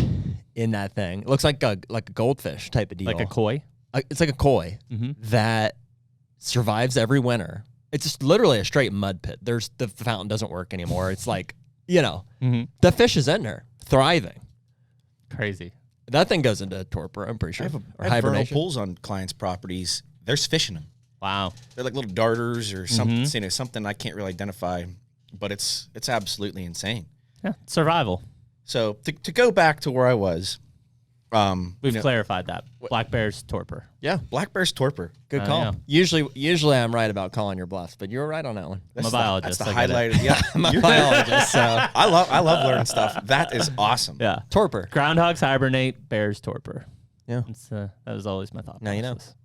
in that thing. It looks like a goldfish type of deal. Like a koi. It's like a koi that survives every winter. It's just literally a straight mud pit. The fountain doesn't work anymore. It's like, the fish is in there thriving. Crazy. That thing goes into torpor, I'm pretty sure. I have vernal pools on clients' properties. There's fish in them. Wow. They're like little darters or something. Something I can't really identify, but it's absolutely insane. Yeah, survival. So to go back to where I was, We've clarified that. Black bear's torpor. Yeah, black bear's torpor. good call. Yeah. Usually I'm right about calling your bluffs, but you were right on that one. I'm a biologist. That's the I get highlight. Yeah, I'm a biologist, so I love learning stuff. That is awesome. Yeah. torpor. Groundhogs hibernate, bears torpor. Yeah. That was always my thought. Now you know. process.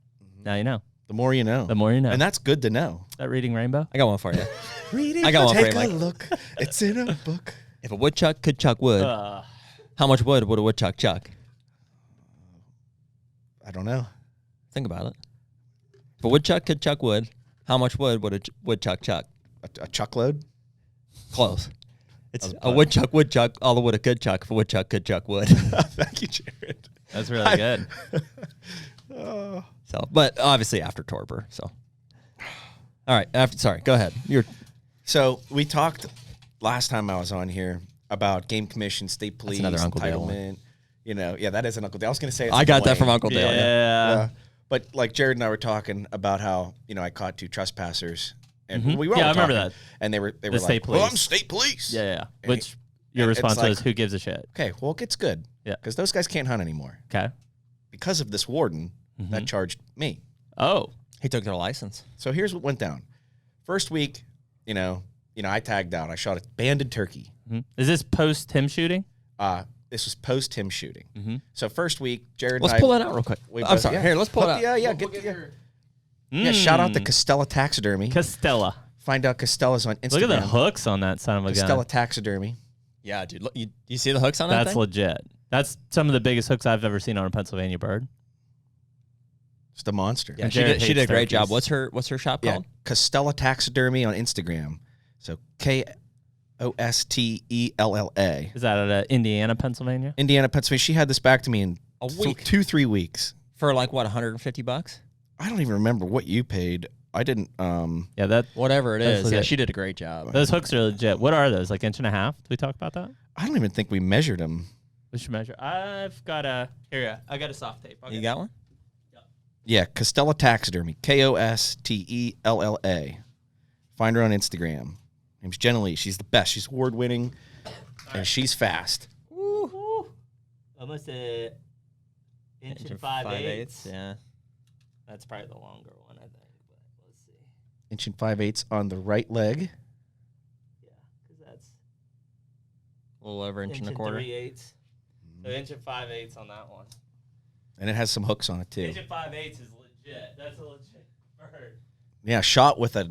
Now you know. The more you know. The more you know. And that's good to know. That reading rainbow? I got one for you. Read it. I got one for Take you, a Mike. look. It's in a book. If a woodchuck could chuck wood, how much wood would a woodchuck chuck? I don't know. Think about it. If a woodchuck could chuck wood, how much wood would a woodchuck chuck? A chuckload. Close. It's a woodchuck would chuck all the wood it could chuck if a woodchuck could chuck wood. Thank you, Jared. That's really good. So, but obviously after torpor. So, all right. Sorry. Go ahead. So we talked last time I was on here about game commission, state police, another Uncle Dale one. entitlement. That is an Uncle Dale. I was going to say it's I got that Wayne. from Uncle Dale. Yeah. But like Jared and I were talking about how I caught 2 trespassers, and we were Yeah, all I remember talking, that. and they were state like, "Well, I'm police. state police." Yeah. And Which your it's response like- was, who gives a shit? Okay, well, it gets good. Yeah. Because those guys can't hunt anymore Okay. because of this warden that charged me. Oh. He took their license. So here's what went down. First week, I tagged out. I shot a banded turkey. Is this post him shooting? This was post him shooting. So first week, Jared Let's and I, pull that out real quick. I'm sorry. Here, let's pull it out. Yeah, shout out to Costella Taxidermy. Costella. Find out Costella's on Instagram. Look at the hooks on that son of a Costella gun. Taxidermy. Yeah, dude. Look, you see the hooks on that That's thing? legit. That's some of the biggest hooks I've ever seen on a Pennsylvania bird. It's the monster. Yeah, Jared she did a hates great job. turkeys. What's her shop Yeah, called? Costella Taxidermy on Instagram. So Kostella. Is that at Indiana, Pennsylvania? Indiana, Pennsylvania. She had this back to me in A week. 2-3 weeks. For like what, $150? I don't even remember what you paid. I didn't. Yeah, that Whatever it That's is. Yeah, legit. she did a great job. those hooks are legit. What are those? Like 1.5 inches? Did we talk about that? I don't even think we measured them. We should measure. I've got a I got a soft tape. You got one? Yeah, Costella Taxidermy. Kostella. Find her on Instagram. Name's Jenna Lee. She's the best. She's award winning, and she's fast. Almost an inch and 5/8. Yeah. That's probably the longer one, I think. But let's see. 1 5/8 on the right leg. Yeah, because that's A little over inch and a quarter. 3/8. So 1 5/8 on that one. And it has some hooks on it too. 1 5/8 is legit. That's a legit bird. Yeah, shot with a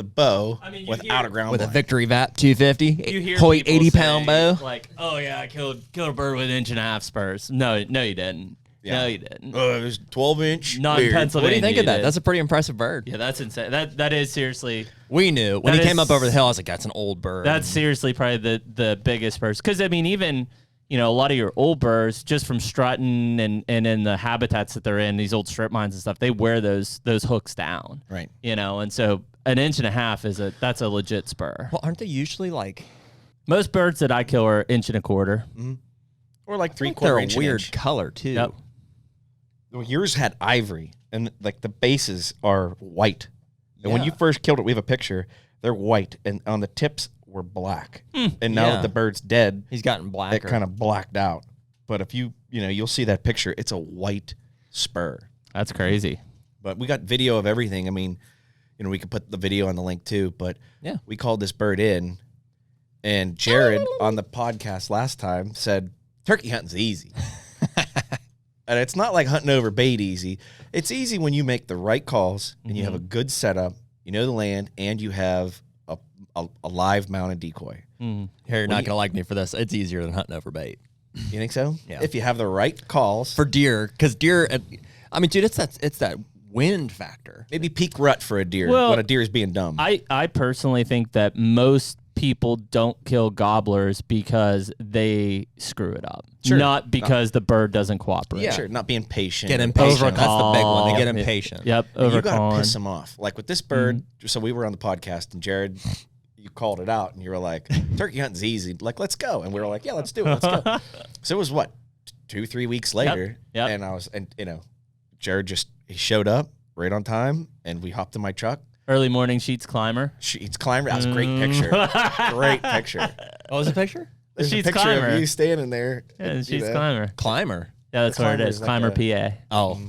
bow I mean, you without hear- a ground With a blind. Victory VAP 250. You hear Hoyt people 80-pound say, bow. like, oh yeah, I killed a bird with 1.5 inch spurs. No, you didn't. Yeah. No, you didn't. It was 12-inch. Not in What do Pennsylvania. you think of that? did. That's a pretty impressive bird. Yeah, that's insane. That is seriously. We knew. When he That came is- up over the hill, I was like, that's an old bird. That's seriously probably the biggest birds. Because I mean, even a lot of your old birds, just from strutting and in the habitats that they're in, these old strip mines and stuff, they wear those hooks down. Right. And so 1.5 inches that's a legit spur. Well, aren't they usually like... Most birds that I kill are 1.25 inches. Or like They're 3/4 a inch. weird Inch. color, too. Yep. Well, yours had ivory, and like the bases are white. And when you first killed it, we have a picture. They're white, and on the tips were black. And now that the bird's dead, he's gotten blacker. It kind of blacked out. But if you'll see that picture. It's a white spur. That's crazy. But we got video of everything. I mean, we could put the video on the link too. But we called this bird in, and Jared on the podcast last time said, turkey hunting's easy. And it's not like hunting over bait easy. It's easy when you make the right calls and you have a good setup, you know the land, and you have a live mounted decoy. Here, you're not going to like me for this. It's easier than hunting over bait. You think so? Yeah. If you have the right calls. For deer, because deer, I mean, dude, it's that wind factor. Maybe peak rut for a deer Well, when a deer is being dumb. I personally think that most people don't kill gobblers because they screw it up. Sure. Not because the bird doesn't cooperate. Yeah, sure. Not being patient. Get impatient. That's the big one. They get Overcall. impatient. Yep. You got to Overcalling. piss them off. Like with this bird, so we were on the podcast, and Jared, you called it out, and you were like, turkey hunting's easy. Like, let's go. And we were like, yeah, let's do it. Let's go. So it was what, 2-3 weeks later? Yep. And Jared he showed up right on time, and we hopped in my truck. Early morning sheets climber. Sheets climber. That was a great picture. Great picture. What was the picture? There's Sheets a picture climber. of you standing there. Yeah, sheets climber. Climber. Yeah, that's The what it climber is. is like Climber a- PA. Oh,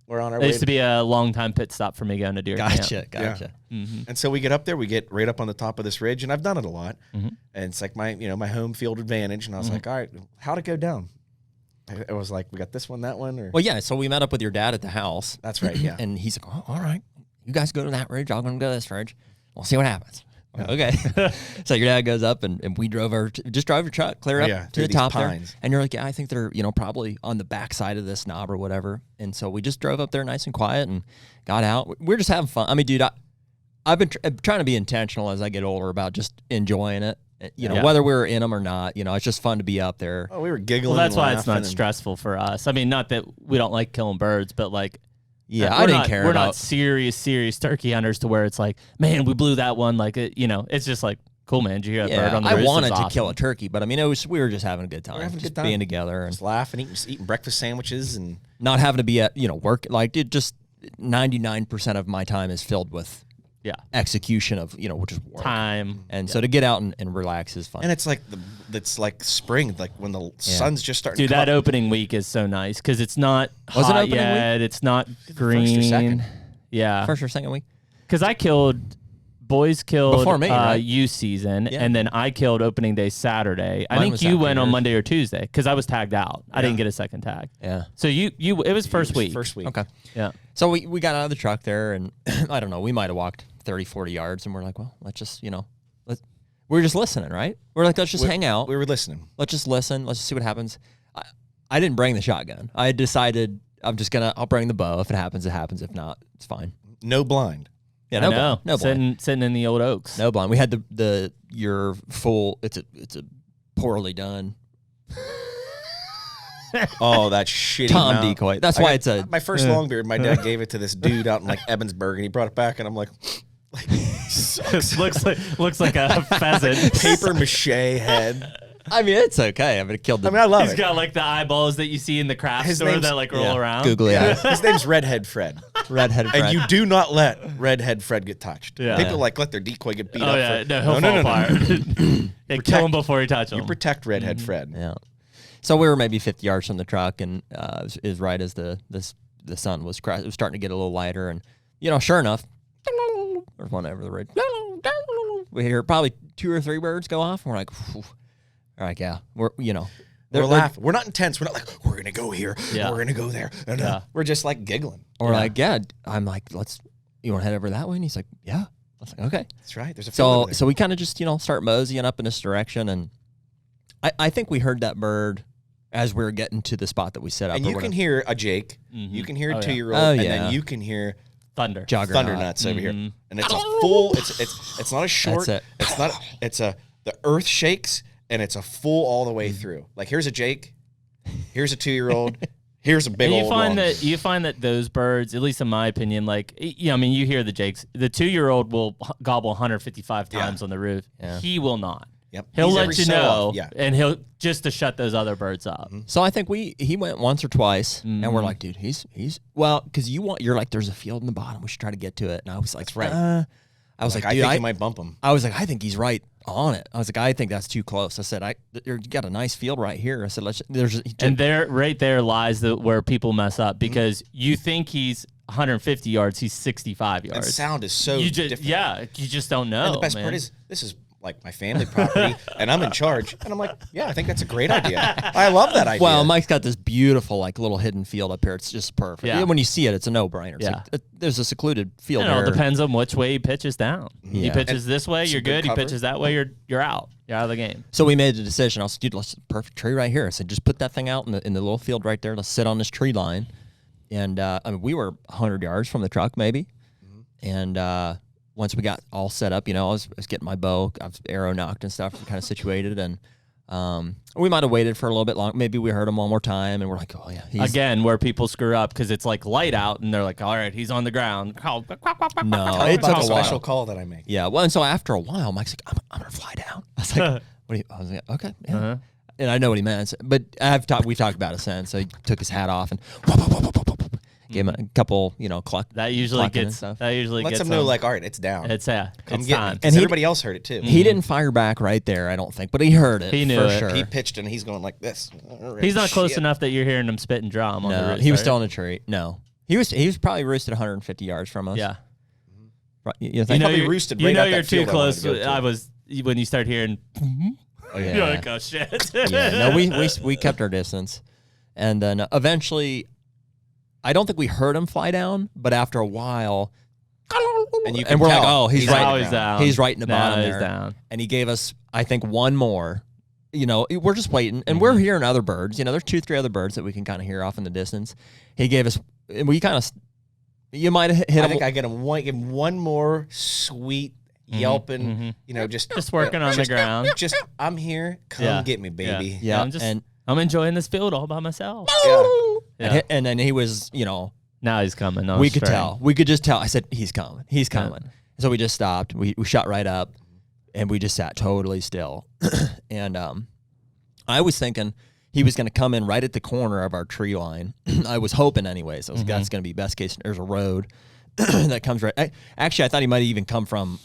We're on our It way. used to be a long time pit stop for me going to deer camp. gotcha. And so we get up there, we get right up on the top of this ridge, and I've done it a lot. Mm-hmm. And it's like my home field advantage. And I was like, all right, how'd it go down? It was like, we got this one, that one, or Well, yeah. So we met up with your dad at the house. that's right, yeah. And he's like, oh, all right, you guys go to that ridge. I'm going to go to this ridge. We'll see what happens. Okay. So your dad goes up, and we drive your truck clear up Yeah, to through the these top pines. there. And you're like, yeah, I think they're, probably on the back side of this knob or whatever. And so we just drove up there nice and quiet and got out. We're just having fun. I mean, dude, I've been trying to be intentional as I get older about just enjoying it. Whether we were in them or not, it's just fun to be up there. Oh, we were giggling. Well, that's and why it's not laughing and- stressful for us. I mean, not that we don't like killing birds, but like, Yeah, we're I didn't not, care We're about not serious turkey hunters to where it's like, man, we blew that one. Like, it's just like, cool, man. Did you hear that bird on the I roost? wanted It's to awesome. kill a turkey, but I mean, we were just having a good time, having a just good time. being together and Just laughing, eating breakfast sandwiches, and not having to be at work. Like, it just 99% of my time is filled with execution of which is work. Time. And so to get out and relax is fun. it's like spring, like when the sun's just starting. Dude, to come that up. opening week is so nice because it's not Was it hot opening yet. It's not first or green. second. Yeah. First or second week. Because boys killed Before me, right? youth season, Yeah. and then I killed opening day Saturday. I Mine think was you after went on yours. Monday or Tuesday because I was tagged out. I didn't get a second tag. Yeah. So it was first week. First week. Okay. Yeah. So we got out of the truck there, and I don't know, we might have walked 30, 40 yards, and we're like, well, let's just, we're just listening, right? We're like, let's just hang out. We were listening. Let's just listen. Let's just see what happens. I didn't bring the shotgun. I had decided I'll bring the bow. If it happens, it happens. If not, it's fine. No blind. Yeah, I know. blind. No blind. Sitting in the old oaks. No blind. We had your full. It's a poorly done Oh, that shitty Tom mount. decoy. That's I why got- it's a my first longbeard. My dad gave it to this dude out in like Evansburg, and he brought it back, and I'm like sucks. looks like a pheasant. Paper mache head. I mean, it's okay. I mean, it killed the. I mean, I love He's it. got like the eyeballs that you see in the craft His store name's- that like roll around. googly eyes, His name's Redhead Fred, redheaded. and you do not let Redhead Fred get touched. Yeah. People like let their decoy get beat Oh up. yeah, for, no, he'll fall apart. Yeah, kill him before you touch him. You protect Redhead Fred. Yeah. So we were maybe 50 yards from the truck, and it was right as the sun was it was starting to get a little lighter, and sure enough, there's one over the ridge. We hear probably 2 or 3 birds go off, and we're like, "Phew." All right, yeah, we're We're laughing. We're not intense. We're not like we're gonna go here. Yeah. We're gonna go there. And, Yeah. We're just like giggling. Or like, yeah, I'm like, you want to head over that way? And he's like, yeah. I was like, okay. That's right. There's a field over there. So we kind of just start moseying up in this direction, and I think we heard that bird as we were getting to the spot that we set up. and or you can whatever. hear a Jake. Mhm. You can hear a Oh, yeah. 2-year-old, Oh, and yeah. then you can hear Thunder. Juggernaut. thunder nuts over here, Mhm. and it's a full. It's not a short. That's it. It's not. It's a the earth shakes, and it's a full all the way through. Like here's a Jake, here's a 2-year-old, here's a big And old one. you find that those birds, at least in my opinion, like I mean, you hear the Jakes. The 2-year-old will gobble 155 times on the roof. Yeah. He will not. Yep. He'll He's let every you so know, often. Yeah. and he'll just to shut those other birds up. So I think he went once or twice, and we're like, dude, he's well, because you're like, there's a field in the bottom, we should try to get to it, and I was like, That's right. I was like, I dude, think he might bump him. I was like, I think he's right on it. I was like, I think that's too close. I said, you got a nice field right here. I said, And right there lies where people mess up because you think he's 150 yards, he's 65 yards. And sound is so different. Yeah, you just don't know. And the best part is, this is like my family property, and I'm in charge. And I'm like, yeah, I think that's a great idea. I love that idea. Well, Mike's got this beautiful like little hidden field up here. It's just perfect. Yeah. When you see it, it's a no-brainer. It's Yeah. like, there's a secluded field It all there. depends on which way he pitches down. He Yeah. pitches this way, some you're good good. He cover. pitches that way, you're out. You're out of the game. So we made the decision. I was, dude, let's perfect tree right here. I said, just put that thing out in the little field right there. Let's sit on this tree line. And I mean, we were 100 yards from the truck, maybe. And once we got all set up, I was getting my bow, I was arrow knocked and stuff, kind of situated, and we might have waited for a little bit long. Maybe we heard him one more time, and we're like, oh yeah. Again, where people screw up because it's like light out, and they're like, all right, he's on the ground. No, Tell it me took about a the while. special call that I make. Yeah, well, and so after a while, Mike's like, I'm gonna fly down. I was like, what do you? I was like, okay, yeah. And I know what he meant, but we've talked about it since. So he took his hat off and gave him a couple, cluck. That usually clucking and gets stuff. gets Lets them know, like, all right, it's down. it's Come it's get time. me. And everybody else heard it too. He didn't fire back right there, I don't think, but he heard it. He knew for it. sure. He pitched and he's going like this. All right, He's not close shit. enough that you're hearing him spit and drum on the No, roost, he was right? still in a tree. No, he was probably roosted 150 yards from us. Yeah. Right, you You think? know, probably you're, roosted you right know out that you're too field I wanted close. to go to. I was when you start hearing. Oh, yeah. You're like, oh shit. Yeah, no, we kept our distance, and then eventually, I don't think we heard him fly down, but after a while, And you and we're can like, tell oh, he's he's right. Now he's down. He's right in the Now bottom he's there. down. And he gave us, I think, one more. We're just waiting, and we're hearing other birds. There's 2-3 other birds that we can kind of hear off in the distance. He gave us, and we kind of, you might have hit I him. think I give him one more sweet yelping, Just working on the ground. Just, I'm here. Come Yeah. get me, baby. Yeah, I'm enjoying this field all by myself. Yeah. Yeah. and then he was, Now he's coming. On we could string. tell. We could just tell. I said, he's coming. He's coming. So we just stopped. We shot right up, and we just sat totally still. And I was thinking he was going to come in right at the corner of our tree line. I was hoping anyways. I was that's going to be best case. There's a road that comes right. Actually, I thought he might even come from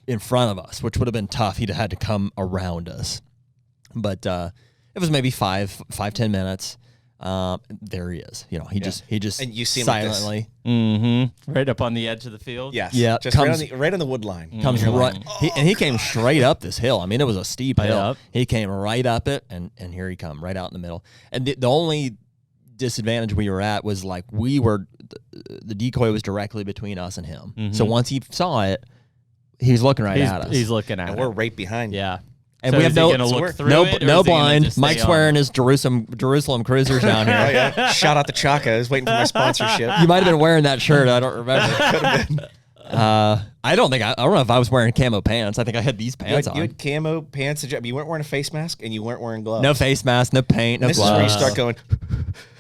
in front of us, which would have been tough. He'd have had to come around us. But it was maybe 5-10 minutes. There he is. He just And you see him like this. silently Right up on the edge of the field. Yes. Yeah, Just comes- right on the wood line. comes right. He came straight up this hill. I mean, it was a steep hill. up. He came right up it, and here he come right out in the middle. And the only disadvantage we were at was like the decoy was directly between us and him. So once he saw it, he was looking right at us. He's looking at And it. we're right behind you. Yeah. And So we is have he no gonna look through no it, or is he no gonna blind. just stay Mike's on wearing it? his Jerusalem cruisers down here. Oh, yeah. Shout out to Chaka. I was waiting for my sponsorship. You might have been wearing that shirt. I don't remember. I don't know if I was wearing camo pants. I think I had these pants You on. had camo pants, but you weren't wearing a face mask and you weren't wearing gloves. No face mask, no paint, no This is where you gloves. start going,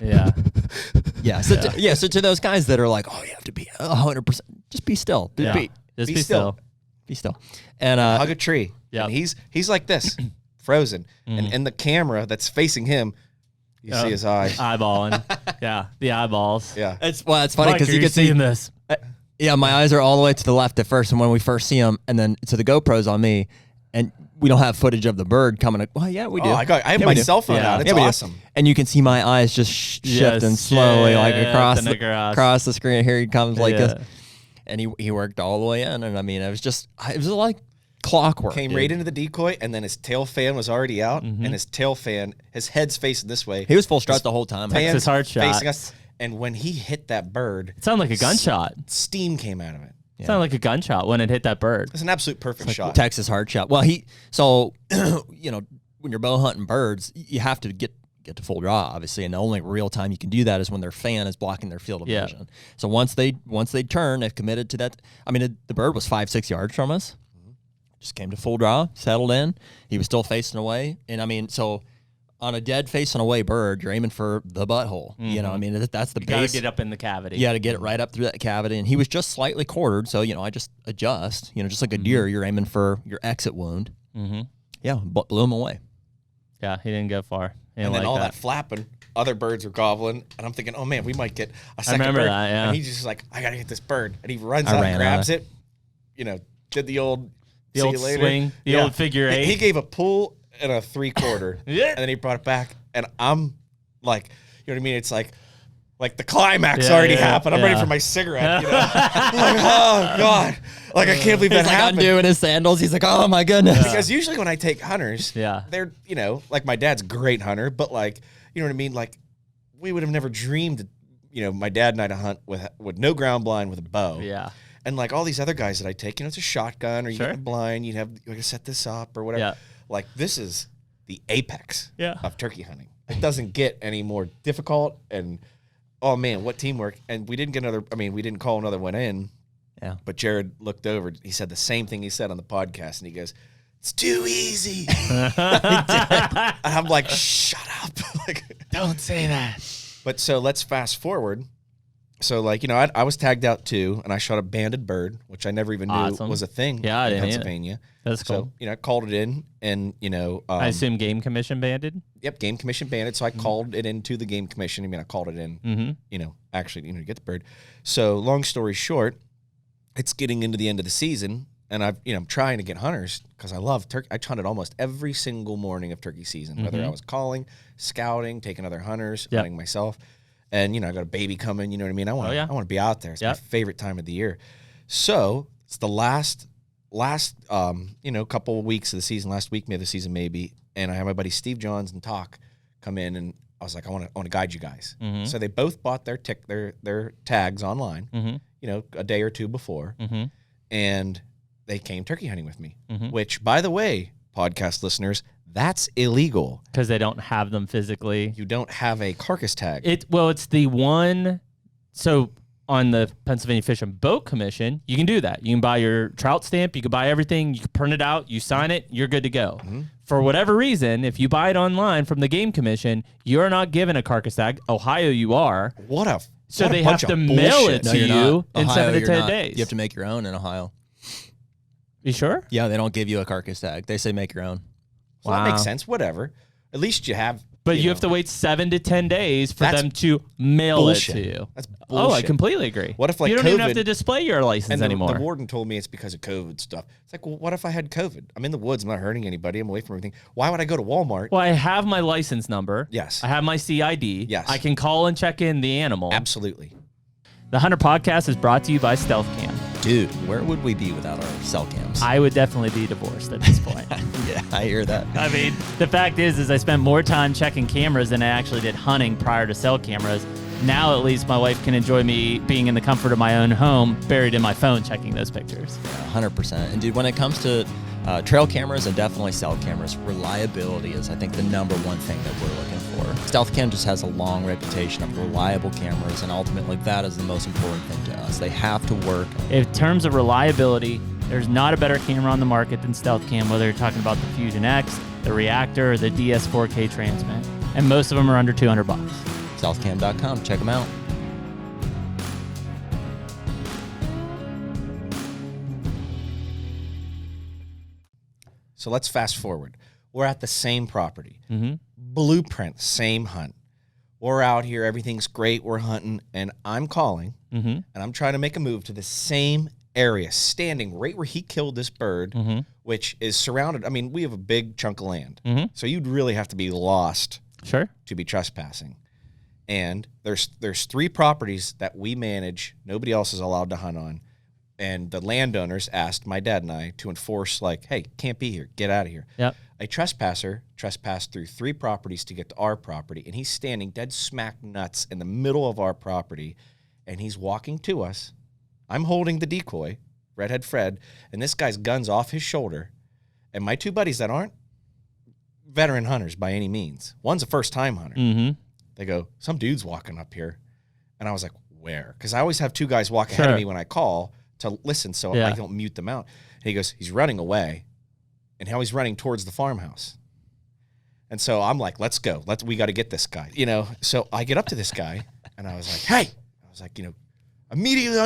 Yeah. Yeah. So to those guys that are like, oh, you have to be 100%, just be still. Yeah. Just be be still. Be still. And hug a tree. Yeah. And he's like this, frozen. And the camera that's facing him, you see his eyes. Eyeballing. Yeah. The eyeballs. Yeah. it's funny Mike, because are you you can see seeing this. Yeah, my eyes are all the way to the left at first, and when we first see him, and then so the GoPro's on me, and we don't have footage of the bird coming. Well, yeah, we do. Oh, I have Yeah, my we do. cell phone Yeah. out. It's Yeah, we do. awesome. And you can see my eyes just shifting Just slowly, like shifting across across. the screen. Here he comes, like Yeah. this, and he worked all the way in, and I mean, it was like clockwork. Came dude. right into the decoy, and then his tail fan was already out, and his tail fan, his head's facing this way. He was full strut the whole time. Fan's Texas hard facing shots. us. And when he hit that bird, It sounded like a gunshot. steam came out of it. It sounded like a gunshot when it hit that bird. It's an absolute perfect shot. Texas hard shot. Well, when you're bow hunting birds, you have to get to full draw, obviously, and the only real time you can do that is when their fan is blocking their field of Yeah. vision. So once they turn, they've committed to that. I mean, the bird was 5-6 yards from us. Just came to full draw, settled in. He was still facing away, and I mean, so on a dead facing away bird, you're aiming for the butthole. You know, I mean, that's the You gotta base. get up in the cavity. You got to get it right up through that cavity, and he was just slightly quartered. So I just adjust. Just like a deer, you're aiming for your exit wound. Yeah, blew him away. Yeah, he didn't go far. He And didn't then like all that flapping, other birds were gobbling, and I'm thinking, oh man, we might get a second remember bird. that, yeah. And he's just like, I gotta get this bird, and he runs I out ran and grabs out. it. Did the old The see old you later. swing, the old figure eight. He gave a pull and a 3/4, Yeah. and then he brought it back, and I'm like, you know what I mean? It's like the climax Yeah, already yeah, happened. I'm ready yeah. for my cigarette. I'm like, oh god, like I can't believe that He's like happened. undoing his sandals. He's like, oh my goodness. Because usually when I take hunters, Yeah. they're, like my dad's a great hunter, but like, you know what I mean? Like we would have never dreamed, my dad and I to hunt with no ground blind with a bow. Yeah. And like all these other guys that I take, it's a shotgun or you Sure. get a blind, you gotta set this up or whatever. Yeah. Like this is the apex Yeah. of turkey hunting. It doesn't get any more difficult and oh man, what teamwork. And we didn't call another one in. Yeah. But Jared looked over, he said the same thing he said on the podcast, and he goes, it's too easy. And I'm like, shut up. Like, Don't say that. but so let's fast forward. So like, I was tagged out too, and I shot a banded bird, which I never even knew Awesome. was a thing Yeah, I in didn't either. Pennsylvania. That's cool. So, I called it in and, I assume Game Commission banded. yep, Game Commission banded. So I called it into the Game Commission. I called it in, actually, to get the bird. So long story short, it's getting into the end of the season, and I'm trying to get hunters because I love turkey. I hunted almost every single morning of turkey season, whether I was calling, scouting, taking other hunters, Yep. hunting myself. And, I got a baby coming, you know what I mean? I want to be out there. It's my Yep. favorite time of the year. So it's the last couple of weeks of the season, last week of the season maybe, and I had my buddy Steve Johns and Talk come in, and I was like, I want to guide you guys. Mm-hmm. So they both bought their tags online, Mm-hmm. a day or two before, Mm-hmm. and they came turkey hunting with me, Mhm. which, by the way, podcast listeners, that's illegal. Because they don't have them physically. You don't have a carcass tag. It's the one. So on the Pennsylvania Fish and Boat Commission, you can do that. You can buy your trout stamp. You can buy everything. You can print it out. You sign it. You're good to go. Mm-hmm. For whatever reason, if you buy it online from the Game Commission, you're not given a carcass tag. Ohio, you are. So they have to mail it to you in 7 to 10 days. You have to make your own in Ohio. You sure? Yeah, they don't give you a carcass tag. They say make your own. Well, that makes Wow. sense. Whatever. At least you have. But you have to wait 7 to 10 days for That's them to mail bullshit. it to you. That's Oh, I bullshit. completely agree. What if, like, you don't even have COVID to display your license And anymore? the warden told me it's because of COVID stuff. It's like, well, what if I had COVID? I'm in the woods. I'm not hurting anybody. I'm away from everything. Why would I go to Walmart? Well, I have my license number. Yes. I have my CID. Yes. I can call and check in the animal. Absolutely. The HUNTR Podcast is brought to you by Stealth Cam. Dude, where would we be without our cell cams? I would definitely be divorced at this point. Yeah, I hear that. I mean, the fact is I spent more time checking cameras than I actually did hunting prior to cell cameras. Now, at least, my wife can enjoy me being in the comfort of my own home, buried in my phone, checking those pictures. 100%. And dude, when it comes to trail cameras and definitely cell cameras, reliability is, I think, the number one thing that we're looking for. Stealth Cam just has a long reputation of reliable cameras, and ultimately that is the most important thing to us. They have to work. In terms of reliability, there's not a better camera on the market than Stealth Cam, whether you're talking about the Fusion X, the Reactor, or the DS4K Transmit. And most of them are under $200. Stealthcam.com. Check them out. So let's fast forward. We're at the same property. Mm-hmm. Blueprint, same hunt. We're out here. Everything's great. We're hunting. And I'm calling, Mm-hmm. and I'm trying to make a move to the same area, standing right where he killed this bird, Mm-hmm. which is surrounded. I mean, we have a big chunk of land. Mm-hmm. So you'd really have to be lost Sure. to be trespassing. And there's 3 properties that we manage. Nobody else is allowed to hunt on. And the landowners asked my dad and I to enforce, like, hey, can't be here. Get out of here. Yep. A trespasser trespassed through 3 properties to get to our property, and he's standing dead smack nuts in the middle of our property, and he's walking to us. I'm holding the decoy, Redhead Fred, and this guy's gun's off his shoulder. And my 2 buddies that aren't veteran hunters by any means, one's a first-time hunter. Mm-hmm. They go, some dude's walking up here. And I was like, where? Because I always have 2 guys walk ahead Sure. of me when I call to listen so Yeah. I don't mute them out. And he goes, he's running away. And how he's running towards the farmhouse. And so I'm like, let's go. We got to get this guy. So I get up to this guy, and I was like, hey. I was like, immediately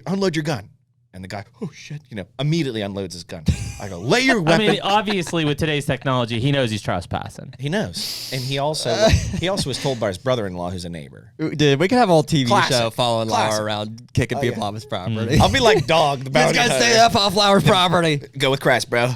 unload your gun. And the guy, oh, shit, immediately unloads his gun. I go, lay your I weapon. mean, obviously, with today's technology, he knows he's trespassing. He knows, and he also was told by his brother-in-law, who's a neighbor. Dude, we could have a whole TV Classic. show following Classic. Lauer around kicking people off his property. I'll be like Dog, the This bounty guy's hunter. staying up off Lauer's property. Go with Crash, bro.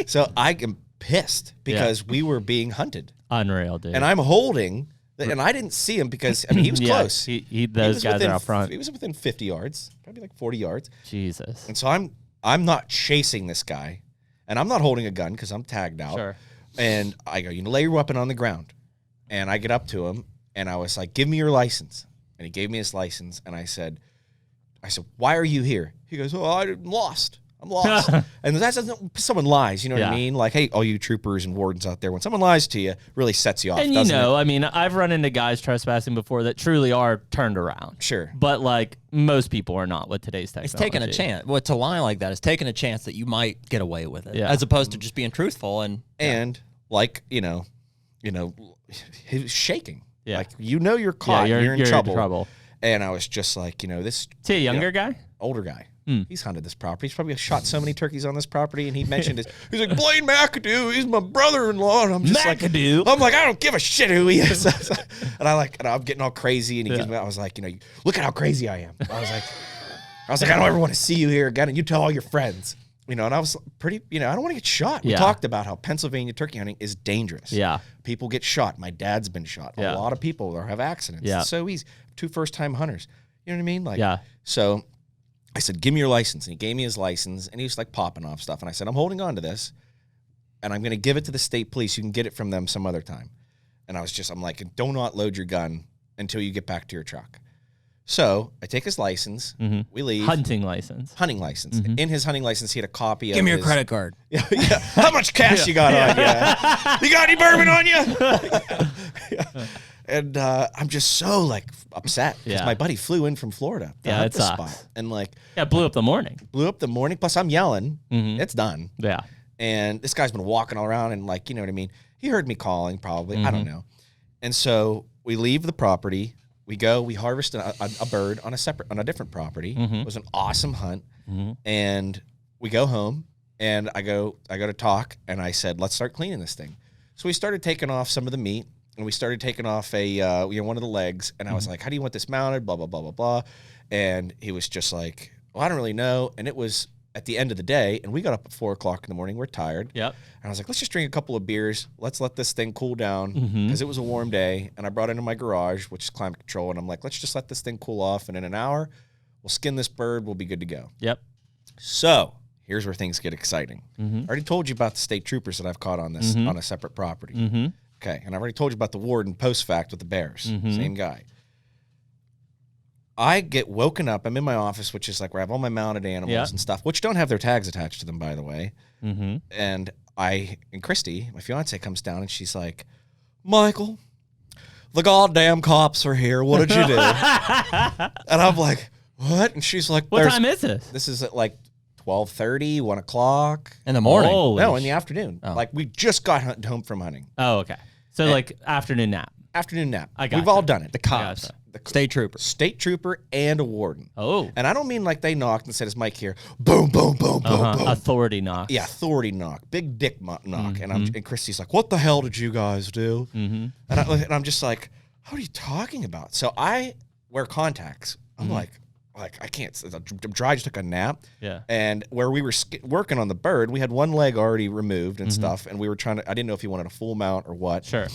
So I am pissed because we were being hunted, Unreal, dude. and I'm holding, and I didn't see him because I mean he was Yeah, close. those was guys within, are out front. He was within 50 yards, probably like 40 yards. Jesus. And so I'm not chasing this guy, and I'm not holding a gun because I'm tagged out. Sure. And I go, lay your weapon on the ground. And I get up to him, and I was like, give me your license. And he gave me his license, and I said, why are you here? He goes, oh, I'm lost. I'm lost. And that's someone lies, you know what I mean? Like, hey, all you troopers and wardens out there, when someone lies to you, really sets you off. And I mean, I've run into guys trespassing before that truly are turned around. Sure. But like most people are not with today's technology. It's taking a chance. Well, to lie like that is taking a chance that you might get away with it, Yeah. as opposed to just being truthful and like, he was shaking. Yeah. Like, you're caught. Yeah, you're in trouble. In trouble. And I was just like, this. Is he a younger guy? Older guy. He's hunted this property. He's probably shot so many turkeys on this property, and he mentioned it. He's like, Blaine McAdoo, he's my brother-in-law, and I'm just McAdoo. I'm like, I don't give a shit who he is. and I'm getting all crazy, and he gives me. I was like, look at how crazy I am. I was like, I don't ever want to see you here again, and you tell all your friends, and I was pretty, I don't want to get shot. We talked about how Pennsylvania turkey hunting is dangerous. Yeah. People get shot. My dad's been shot. Yeah. A lot of people have accidents. Yeah. It's so easy. 2 first-time hunters. You know what I mean? Like, Yeah. So I said, give me your license. And he gave me his license, and he was like popping off stuff. And I said, I'm holding on to this, and I'm going to give it to the state police. You can get it from them some other time. And I'm like, do not load your gun until you get back to your truck. So I take his license. Mm-hmm. We leave. Hunting license. Hunting license. Mm-hmm. In his hunting license, he had a copy of Give me your his credit card. Yeah. How much cash you got on you? You got any bourbon on you? Yeah. And I'm just so like upset because my buddy flew in from Florida to hunt it this sucks. spot, and like Blew up the morning. Plus, I'm yelling. It's done. Yeah. And this guy's been walking all around, and like, you know what I mean? He heard me calling probably. I don't know. And so we leave the property. We go. We harvest a bird on a different property. It was an awesome hunt. And we go home, and I go to talk, and I said, let's start cleaning this thing. So we started taking off some of the meat. And we started taking off one of the legs, and I was like, how do you want this mounted? Blah, blah, blah, blah, blah. And he was just like, well, I don't really know. And it was at the end of the day, and we got up at 4 o'clock in the morning. We're tired. Yep. And I was like, let's just drink a couple of beers. Let's let this thing cool down, because it was a warm day. And I brought it into my garage, which is climate control. And I'm like, let's just let this thing cool off. And in an hour, we'll skin this bird. We'll be good to go. Yep. So here's where things get exciting. I already told you about the state troopers that I've caught on this on a separate property. Okay, and I've already told you about the warden post-fact with the bears. Same guy. I get woken up. I'm in my office, which is like where I have all my mounted animals and stuff, which don't have their tags attached to them, by the way. And Christy, my fiance, comes down, and she's like, Michael, the goddamn cops are here. What did you do? And I'm like, what? And she's like, What time is this? This is at like 12:30, 1 o'clock. In the morning. No, in the afternoon. Like, we just got home from hunting. Oh, okay. So like afternoon nap. Afternoon nap. I We've all done it. The cops. State trooper. State trooper and a warden. Oh. And I don't mean like they knocked and said, is Mike here? Boom, boom, boom, boom, boom. Authority knock. Yeah, authority knock. Big dick knock. And Christy's like, what the hell did you guys do? And I'm just like, what are you talking about? So I wear contacts. I'm like, I can't. I just took a nap. Yeah. And where we were working on the bird, we had one leg already removed and stuff. And we were I didn't know if he wanted a full mount or what. Sure.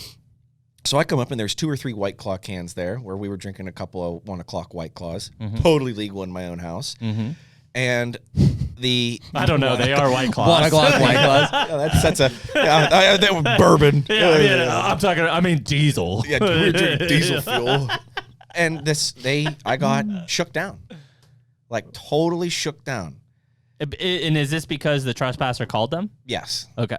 So I come up, and there's 2 or 3 White Claw cans there where we were drinking a couple of 1 o'clock White Claws. Totally legal in my own house. And I don't know. They are White Claws. 1 o'clock White Claws. They were bourbon. I mean diesel. Yeah, we were drinking diesel fuel. And I got shook down. Like, totally shook down. And is this because the trespasser called them? Yes. Okay.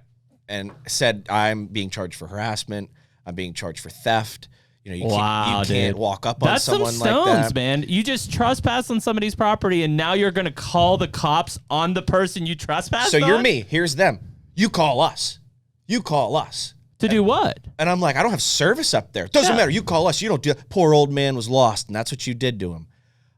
And said, I'm being charged for harassment. I'm being charged for theft. You Wow, can't walk up on That's someone some like stones, that. man. You just trespassed on somebody's property, and now you're going to call the cops on the person you trespassed So on? you're me. Here's them. You call us. You call us. To do what? And I'm like, I don't have service up there. It doesn't matter. You call us. You don't do it. Poor old man was lost, and that's what you did to him.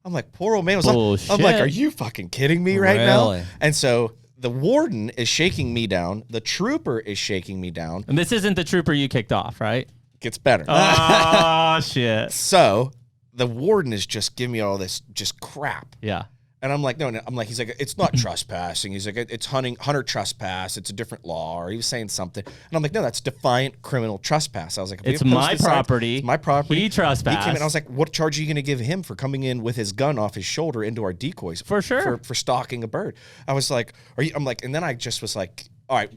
I'm like, poor old man was lost. I'm like, are you fucking kidding me right now? Really? And so the warden is shaking me down. The trooper is shaking me down. And this isn't the trooper you kicked off, right? Gets better. Oh, shit. So the warden is just giving me all this just crap. Yeah. And I'm like, no. I'm like, he's like, it's not trespassing. He's like, it's hunter trespass. It's a different law. Or he was saying something. And I'm like, no, that's defiant criminal trespass. I was like, it's my property. It's my property. He trespassed. He came in. I was like, what charge are you going to give him for coming in with his gun off his shoulder into our decoys? For sure. For stalking a bird. I was like, I'm like, and then I just was like, all right,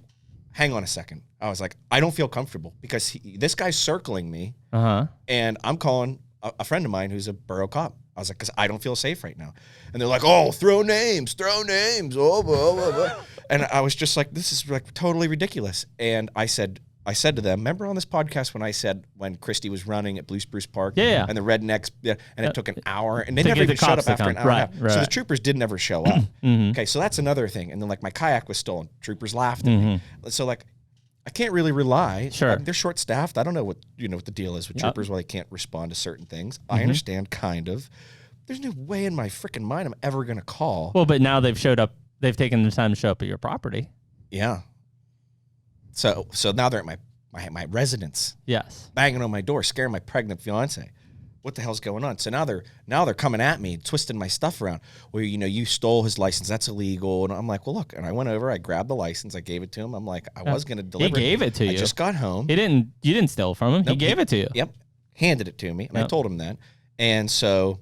hang on a second. I was like, I don't feel comfortable because this guy's circling me. And I'm calling a friend of mine who's a borough cop. I was like, because I don't feel safe right now. And they're like, oh, throw names. Oh, blah, blah, blah. And I was just like, this is like totally ridiculous. And I said to them, remember on this podcast when I said when Christy was running at Blue Spruce Park? Yeah. And the rednecks, and it took an hour. And they never even showed up after an hour and a half. Right. So the troopers didn't ever show up. Okay, so that's another thing. And then like my kayak was stolen. Troopers laughed at me. So like, I can't really rely. Sure. They're short-staffed. I don't know what the deal is with troopers why they can't respond to certain things. I understand, kind of. There's no way in my freaking mind I'm ever going to call. Well, but now they've showed up. They've taken the time to show up at your property. Yeah. So now they're at my residence. Yes. Banging on my door, scaring my pregnant fiance. What the hell's going on? So now they're coming at me, twisting my stuff around. Well, you stole his license. That's illegal. And I'm like, well, look. And I went over. I grabbed the license. I gave it to him. I'm like, I was going to deliver. He gave it to you. I just got home. You didn't steal from him. He gave it to you. Yep. Handed it to me. And I told him that. And so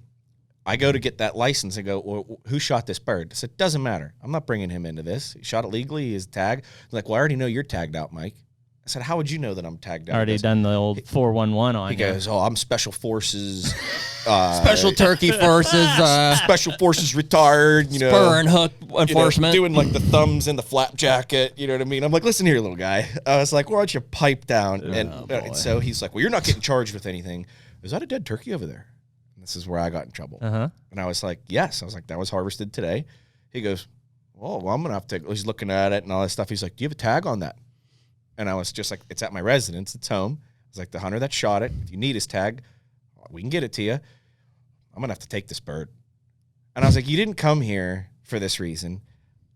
I go to get that license and go, well, who shot this bird? I said, doesn't matter. I'm not bringing him into this. He shot it legally. He is tagged. He's like, well, I already know you're tagged out, Mike. I said, how would you know that I'm tagged out? Already done the old 411 on you. He goes, oh, I'm Special Forces. Special Turkey Forces. Special Forces retired, Spur and hook enforcement. Doing like the thumbs in the flap jacket, you know what I mean? I'm like, listen here, little guy. I was like, why don't you pipe down? And so he's like, well, you're not getting charged with anything. Is that a dead turkey over there? And this is where I got in trouble. And I was like, yes. I was like, that was harvested today. He goes, well, I'm going to have to. He's looking at it and all this stuff. He's like, do you have a tag on that? And I was just like, it's at my residence. It's home. I was like, the hunter that shot it, if you need his tag, we can get it to you. I'm going to have to take this bird. And I was like, you didn't come here for this reason.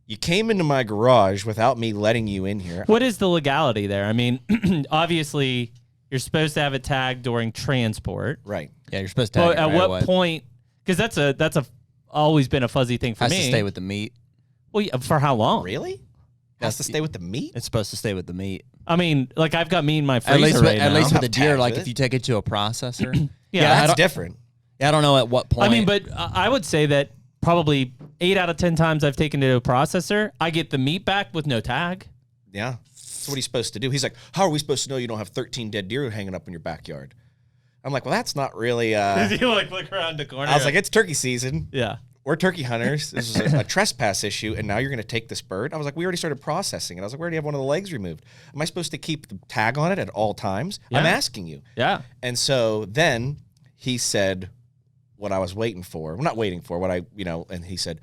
You came into my garage without me letting you in here. What is the legality there? I mean, obviously, you're supposed to have a tag during transport. Right. Yeah, you're supposed to tag it at right what away. point? Because that's always been a fuzzy thing for Has me. to stay with the meat. Well, yeah, for how long? Really? Has to stay with the meat? It's supposed to stay with the meat. I mean, like I've got meat in my At freezer least, right at now. least with a Have deer, tags like with if it? you take it to a processor. That's different. I don't know at what point. I mean, but I would say that probably 8 out of 10 times I've taken it to a processor, I get the meat back with no tag. Yeah. That's what he's supposed to do. He's like, how are we supposed to know you don't have 13 dead deer hanging up in your backyard? I'm like, well, that's not really. You like look around the corner. I was like, it's turkey season. yeah. We're turkey hunters. This is a trespass issue, and now you're going to take this bird? I was like, we already started processing it. I was like, we already have one of the legs removed. Am I supposed to keep the tag on it at all times? Yeah. I'm asking you. Yeah. And so then he said what I was waiting for. Well, not waiting for, what I, and he said,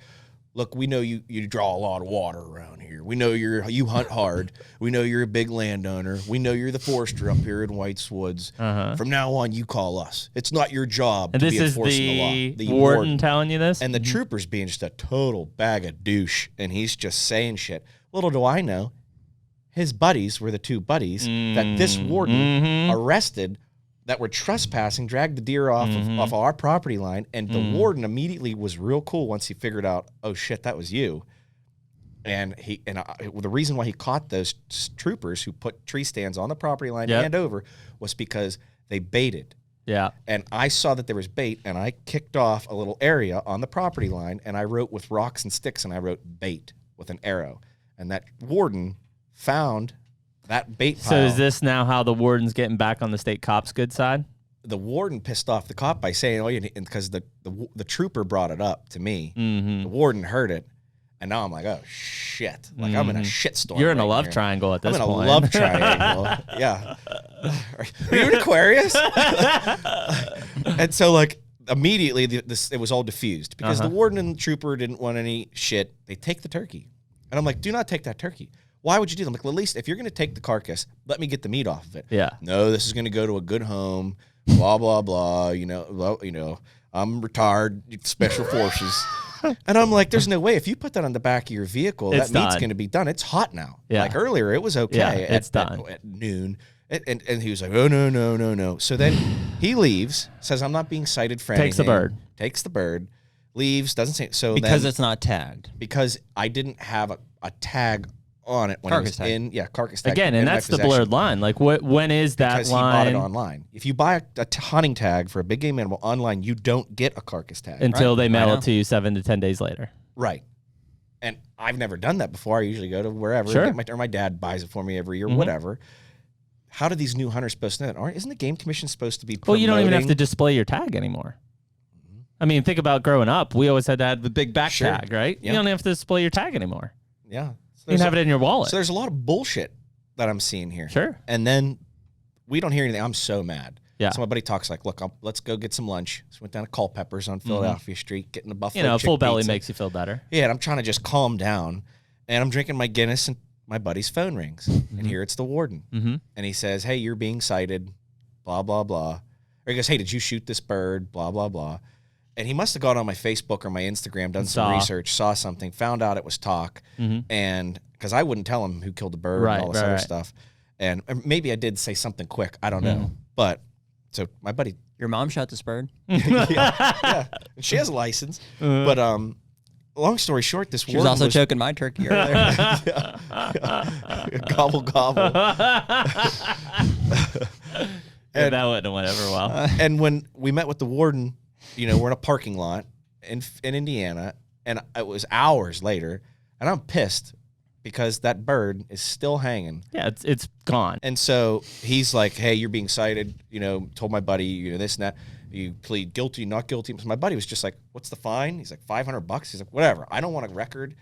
look, we know you draw a lot of water around here. We know you hunt hard. We know you're a big landowner. We know you're the forester up here in White's Woods. From now on, you call us. It's not your job And to this be is enforcing the law. the warden telling you this? And the trooper's being just a total bag of douche, and he's just saying shit. Little do I know, his buddies were the two buddies that this warden arrested that were trespassing, dragged the deer off our property line, and the warden immediately was real cool once he figured out, oh shit, that was you. And the reason why he caught those troopers who put tree stands on the property line and over was because they baited. Yeah. And I saw that there was bait, and I kicked off a little area on the property line, and I wrote with rocks and sticks, and I wrote bait with an arrow. And that warden found that bait pile. So is this now how the warden's getting back on the state cop's good side? The warden pissed off the cop by saying, "Oh, because the trooper brought it up to me. The warden heard it, and now I'm like, oh shit! Like I'm in a shitstorm. You're in a right love here. triangle at this I'm in point. a love triangle. Yeah. Are you an Aquarius? And so like immediately it was all diffused because the warden and the trooper didn't want any shit. They take the turkey, and I'm like, do not take that turkey. Why would you do that? I'm like, well, at least if you're going to take the carcass, let me get the meat off of it. Yeah. No, this is going to go to a good home, blah, blah, blah. I'm retired, special forces. And I'm like, there's no way. If you put that on the back of your vehicle, It's that meat's done. going to be done. It's hot now. Yeah. Like earlier, it was okay Yeah, it's done. at noon. And he was like, oh, no. So then he leaves, says, I'm not being cited for anything. Takes the bird, leaves, doesn't say. So Because then, it's not tagged. because I didn't have a tag on it when Carcass it was tag. carcass tag. Again, and that's the blurred line. Like, when is that Because line? he bought it online. If you buy a hunting tag for a big game animal online, you don't get a carcass tag. Until they I mail know. it to you 7 to 10 days later. Right. And I've never done that before. I usually go to wherever, Sure. or my dad buys it for me every year, whatever. How do these new hunters supposed to know that? Isn't the Game Commission supposed to be Well, you don't even have to promoting- display your tag anymore. I mean, think about growing up. We always had to have the big back Sure. tag, right? Yeah. You don't have to display your tag anymore. Yeah. So You can have it in your wallet. So there's a lot of bullshit that I'm seeing here. Sure. And then we don't hear anything. I'm so mad. Yeah. So my buddy talks like, look, let's go get some lunch. So went down to Culpeppers on Philadelphia Street, getting a buffalo You know, chick full belly pizza. makes you feel better. Yeah, and I'm trying to just calm down. And I'm drinking my Guinness, and my buddy's phone rings. And here it's the warden. Mm-hmm. And he says, hey, you're being cited, blah, blah, blah. Or he goes, hey, did you shoot this bird, blah, blah, blah. And he must have gone on my Facebook or my Instagram, done some research, saw something, found out it was talk. And because I wouldn't tell him who killed the bird and all this other stuff. And maybe I did say something quick. I don't know. But so my buddy. Your mom shot this bird? yeah. She has a license. But long story short, this She was also choking my turkey earlier. Gobble, gobble. That wouldn't have went over well. And when we met with the warden, you know, we're in a parking lot in Indiana, and it was hours later, and I'm pissed because that bird is still hanging. Yeah, it's gone. And so he's like, hey, you're being cited, you know, told my buddy, you know, this and that. You plead guilty, not guilty. So my buddy was just like, what's the fine? He's like, $500. He's like, whatever. I don't want a record.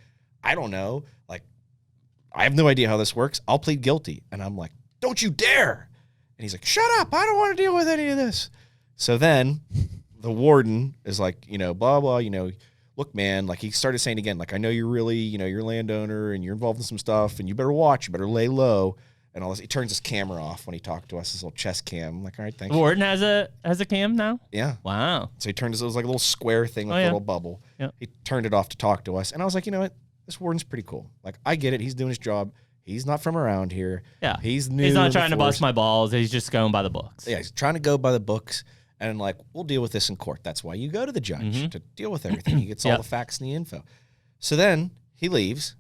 I don't know. Like, I have no idea how this works. I'll plead guilty. And I'm like, don't you dare. And he's like, shut up. I don't want to deal with any of this. So then the warden is like, you know, blah, blah, you know, look, man, like he started saying again, like, I know you're really, you know, you're a landowner and you're involved in some stuff and you better watch, you better lay low and all this. He turns his camera off when he talked to us, his little chest cam. I'm like, all right, thanks. Warden has a cam now? Yeah. Wow. So he turned his, it was like a little square thing with a little bubble. Yeah. He turned it off to talk to us. And I was like, you know what? This warden's pretty cool. Like, I get it. He's doing his job. He's not from around here. Yeah. He's new. He's not to the trying to force. bust my balls. He's just going by the books. Yeah, he's trying to go by the books. And like, we'll deal with this in court. That's why you go to the judge to deal with everything. He gets all the facts and the info. So then he leaves,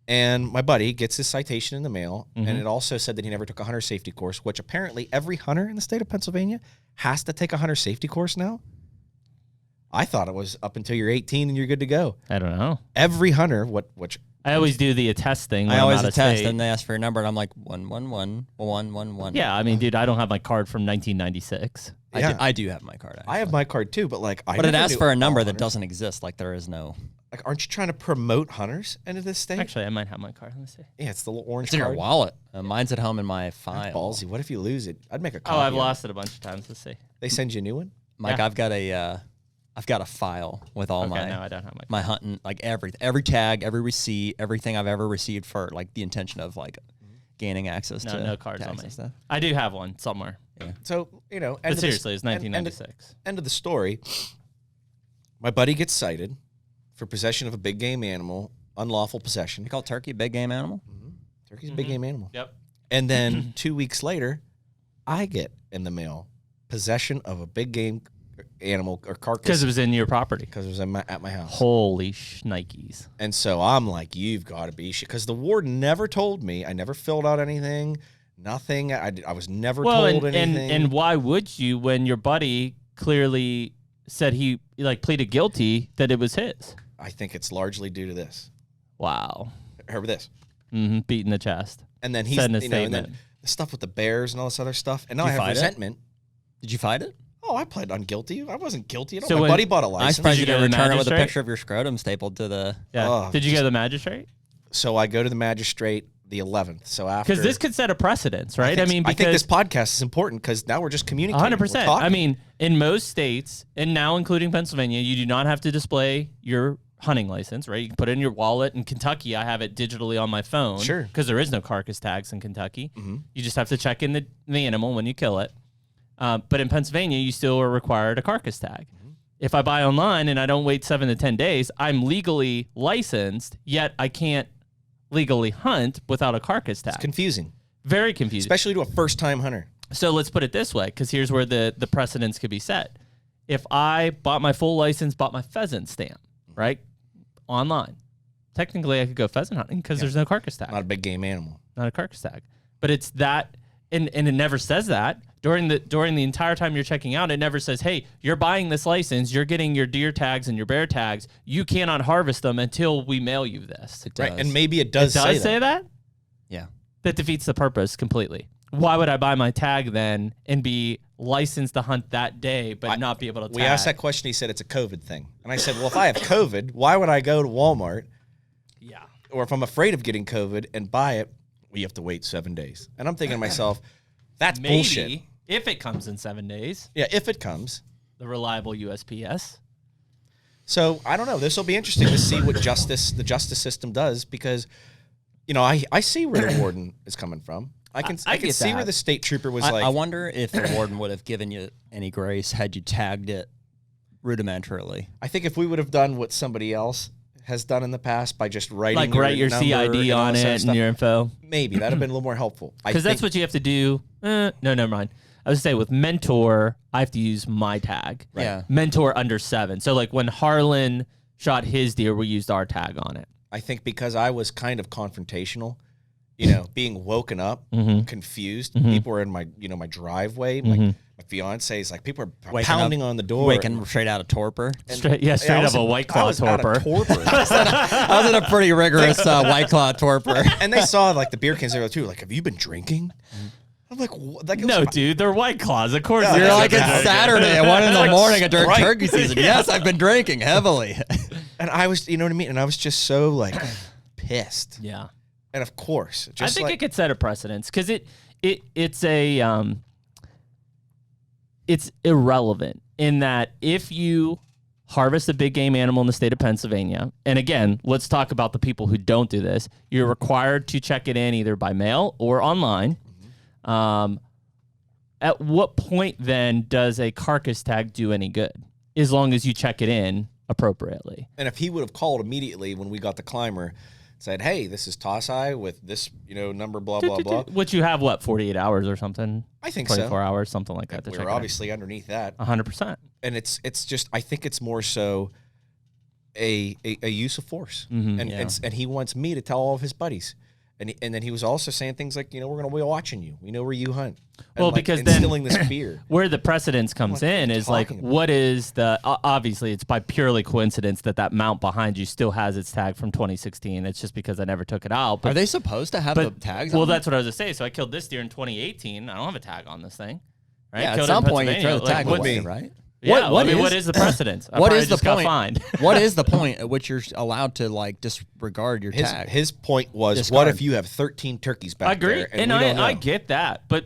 and my buddy gets his citation in the mail. And it also said that he never took a hunter safety course, which apparently every hunter in the state of Pennsylvania has to take a hunter safety course now. I thought it was up until you're 18 and you're good to go. I don't know. Every hunter, which I always do the attest thing. When I I'm always out of attest, state. and they ask for a number, and I'm like 111. Yeah, I mean, dude, I don't have my card from 1996. Yeah. I do have my card. Actually. I have my card too, but like, but it never asks knew for a all number that hunters. doesn't exist. Like there is no. Like, aren't you trying to promote hunters into this state? Actually, I might have my card. Let me see. Yeah, it's the little orange It's in your card. wallet. Mine's at home in my file. Ballsy. What if you lose it? I'd make a copy. Oh, I've of it. lost it a bunch of times. Let's see. They send you a new one? Mike, Yeah. I've got a file with all Okay, no, I don't have my my hunting, like every tag, every receipt, everything I've ever received for like the intention of like gaining access to no cards on tags me. and stuff. I do have one somewhere. So, you know, But seriously, it's 1996. End of the story. My buddy gets cited for possession of a big game animal, unlawful possession. You call turkey a big game animal? Turkey's a big game animal. Yep. And then 2 weeks later, I get in the mail possession of a big game animal or carcass Because it was in your property. because it was at my house. Holy shnikes. And so I'm like, you've got to be shit. Because the warden never told me. I never filled out anything, nothing. I was never told anything. And why would you when your buddy clearly said he like pleaded guilty that it was his? I think it's largely due to this. Wow. Remember this. Beating the chest. And then he's, Said in a you know, and then statement. the stuff with the bears and all this other stuff. And now Did I you have fight it? resentment. Did you fight it? Oh, I pled on guilty. I wasn't guilty at all. So My when- buddy bought a I'm license. surprised you you go didn't to the return it with a magistrate? picture of your scrotum stapled to the. Yeah. Oh, Did you go to the magistrate? So I go to the magistrate the 11th. So after. Because this could set a precedence, right? I mean, think because this podcast is important because now we're just communicating. 100%. We're talking. I mean, in most states, and now including Pennsylvania, you do not have to display your hunting license, right? You can put it in your wallet. In Kentucky, I have it digitally on my phone. Sure. Because there is no carcass tags in Kentucky. You just have to check in the animal when you kill it. But in Pennsylvania, you still are required a carcass tag. If I buy online and I don't wait 7 to 10 days, I'm legally licensed, yet I can't legally hunt without a carcass tag. It's confusing. Very confusing. Especially to a first-time hunter. So let's put it this way, because here's where the precedence could be set. If I bought my full license, bought my pheasant stamp, right, online, technically I could go pheasant hunting because there's no carcass tag. Not a big game animal. Not a carcass tag. But it's that, and it never says that. During the entire time you're checking out, it never says, hey, you're buying this license, you're getting your deer tags and your bear tags, you cannot harvest them until we mail you this. It does. Right, and maybe it does say that? Yeah. That defeats the purpose completely. Why would I buy my tag then and be licensed to hunt that day but not be able to tag? We asked that question, he said it's a COVID thing. And I said, well, if I have COVID, why would I go to Walmart? Yeah. Or if I'm afraid of getting COVID and buy it, well, you have to wait 7 days. And I'm thinking to myself, that's Maybe, bullshit. if it comes in 7 days. Yeah, if it comes. The reliable USPS. So I don't know. This will be interesting to see what the justice system does, because, you know, I see where the warden is coming from. I can get see that. where the state trooper was I wonder if the warden would have given you any grace had you tagged it rudimentarily. I think if we would have done what somebody else has done in the past by just writing Like write your number CID and all on that sort of it stuff, and your info. maybe that'd have been a little more helpful. Because that's what you have to do. No, never mind. I was saying with Mentor, I have to use my tag. Right. Yeah. Mentor under 7. So like when Harlan shot his deer, we used our tag on it. I think because I was kind of confrontational, you know, being woken up, confused. People were in my driveway. My fiance is like, people are pounding on the door. Waking straight out of torpor. Straight up a White Claw torpor. I was in a pretty rigorous White Claw torpor. And they saw like the beer cans there too. Like, have you been drinking? I'm like, what? Like, No, dude, they're White Claws. Of course. Yeah, You're they're like, it's not. Saturday at 1 in the morning during right. turkey season. Yes, I've been drinking heavily. And I was, you know what I mean? And I was just so like pissed. Yeah. And of course, I just think like, it could set a precedence because it's irrelevant in that if you harvest a big game animal in the state of Pennsylvania, and again, let's talk about the people who don't do this. You're required to check it in either by mail or online. At what point then does a carcass tag do any good? As long as you check it in appropriately. and if he would have called immediately when we got the climber, said, hey, this is Tossai with this, you know, number, blah, blah, blah. Which you have, 48 hours or something? I think 24 so. hours, something like that. To We check were it in. obviously underneath that. 100%. And it's just, I think it's more so a use of force. Mhm. And he wants me to tell all of his buddies. And then he was also saying things like, you know, we're going to be watching you. We know where you hunt. And Well, like because then instilling this fear. where the precedence comes What are in you is like, talking about? what is the, obviously it's by purely coincidence that mount behind you still has its tag from 2016. It's just because I never took it out. But, Are they supposed to have the tags well, on? that's what I was going to say. So I killed this deer in 2018. I don't have a tag on this thing. Right? Yeah, at Killed it in some point you Pennsylvania. throw the tag Like, away, what- right? Yeah, What I mean, is- what is the precedence? I What probably is the just got point? fined. What is the point at which you're allowed to like disregard your tag? His point was, Discard. what if you have 13 turkeys back I agree, there? and we don't know? I get that, but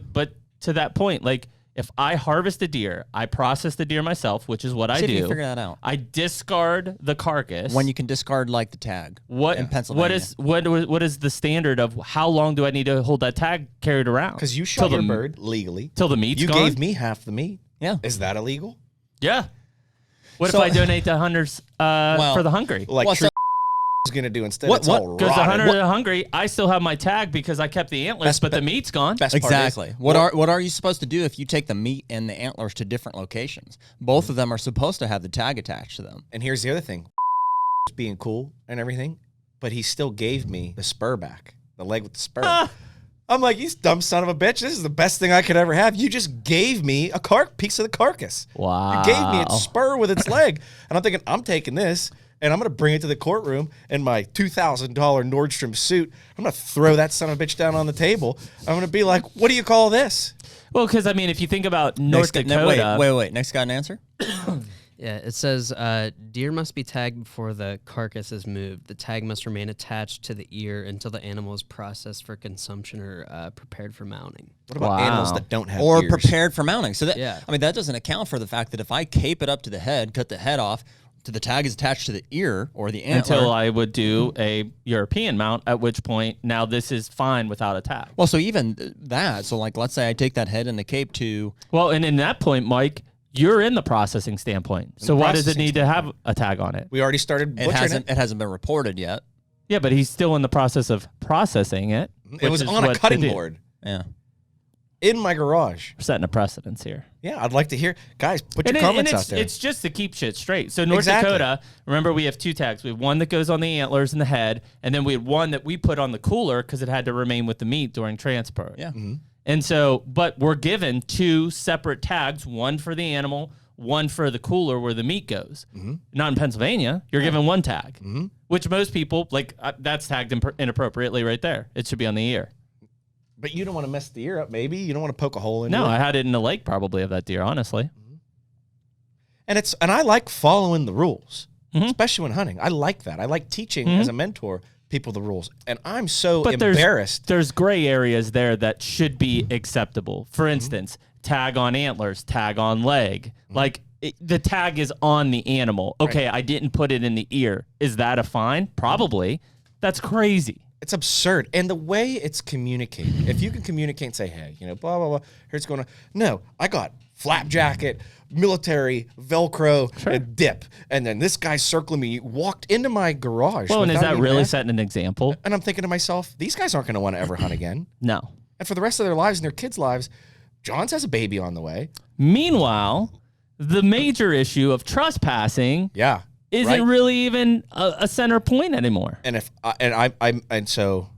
to that point, like if I harvest a deer, I process the deer myself, which is what I See if you do. figure that out. I discard the carcass. When you can discard like the tag. what in Pennsylvania. what is the standard of how long do I need to hold that tag carried around? Because you shot Till your the- bird legally. till the meat's You gone? gave me half the meat. Yeah. Is that illegal? Yeah. What So- if I donate to hunters for the hungry? Like Well, True is going to do instead. What- It's what- all Because the rotten. hunter the hungry, I still have my tag because I kept the antlers, but the meat's gone. Best part is, Exactly. What are you supposed to do if you take the meat and the antlers to different locations? Both of them are supposed to have the tag attached to them. and here's the other thing. Being cool and everything, but he still gave me the spur back, the leg with the spur. I'm like, you dumb son of a bitch. This is the best thing I could ever have. You just gave me a piece of the carcass. Wow. You gave me its spur with its leg. And I'm thinking, I'm taking this and I'm going to bring it to the courtroom in my $2,000 Nordstrom suit. I'm going to throw that son of a bitch down on the table. I'm going to be like, what do you call this? Well, because I mean, if you think about North Dakota, Wait. Next guy an answer? Yeah, it says deer must be tagged before the carcass is moved. The tag must remain attached to the ear until the animal is processed for consumption or prepared for mounting. What about Wow. animals that don't have Or ears? prepared for mounting. So that Yeah. I mean that doesn't account for the fact that if I cape it up to the head, cut the head off, to the tag is attached to the ear or the antler. until I would do a European mount, at which point now this is fine without a tag. Well, so even that, so like let's say I take that head and the cape to Well, and in that point, Mike, you're in the processing standpoint. So why does it need to have a tag on it? We already started butchering it. It hasn't been reported yet. Yeah, but he's still in the process of processing it. It was on a cutting board. Yeah. In my garage. We're setting a precedence here. Yeah, I'd like to hear. Guys, put your comments out there. It's just to keep shit straight. So North Dakota, remember we have 2 tags. We have one that goes on the antlers and the head, and then we had one that we put on the cooler because it had to remain with the meat during transport. Yeah. Mm-hmm. And so, but we're given 2 separate tags, one for the animal, one for the cooler where the meat goes. Mm-hmm. Not in Pennsylvania. You're given 1 tag, which most people, that's tagged inappropriately right there. It should be on the ear. But you don't want to mess the ear up, maybe? You don't want to poke a hole in it? No, I had it in the lake probably of that deer, honestly. And I like following the rules, especially when hunting. I like that. I like teaching as a mentor people the rules. And I'm so embarrassed. There's gray areas there that should be acceptable. For instance, tag on antlers, tag on leg. Like the tag is on the animal. Okay, I didn't put it in the ear. Is that a fine? Probably. That's crazy. It's absurd. And the way it's communicated, if you can communicate and say, hey, blah, blah, blah, here's going on. No, I got flap jacket, military, Velcro, a dip. And then this guy circling me walked into my garage. Well, and is that really setting an example? And I'm thinking to myself, these guys aren't going to want to ever hunt again. No. And for the rest of their lives and their kids' lives, Johns has a baby on the way. Meanwhile, the major issue of trespassing isn't really even a center point anymore. And so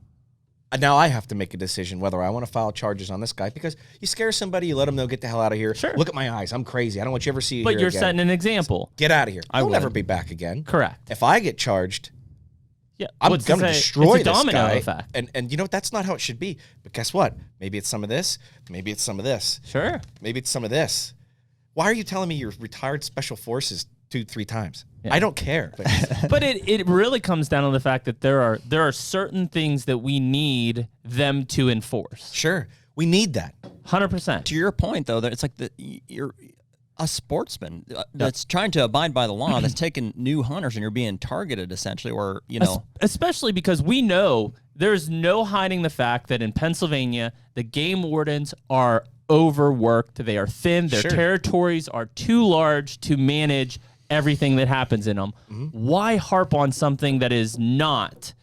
now I have to make a decision whether I want to file charges on this guy, because you scare somebody, you let them know, get the hell out of here. Sure. Look at my eyes. I'm crazy. I don't want you ever see you But here you're again. setting an example. Get out of here. I'll never be back again. Correct. If I get charged, I'm going to it's destroy a this domino guy. effect. And that's not how it should be. But guess what? Maybe it's some of this. Maybe it's some of this. Sure. Maybe it's some of this. Why are you telling me you're retired special forces 2-3 times? I don't care. But it really comes down to the fact that there are certain things that we need them to enforce. Sure. We need that. 100%. To your point, though, that it's like you're a sportsman that's trying to abide by the law, that's taking new hunters, and you're being targeted essentially, or especially because we know there's no hiding the fact that in Pennsylvania the game wardens are overworked. They are thin. Their territories are too large to manage everything that happens in them. Why harp on something that is not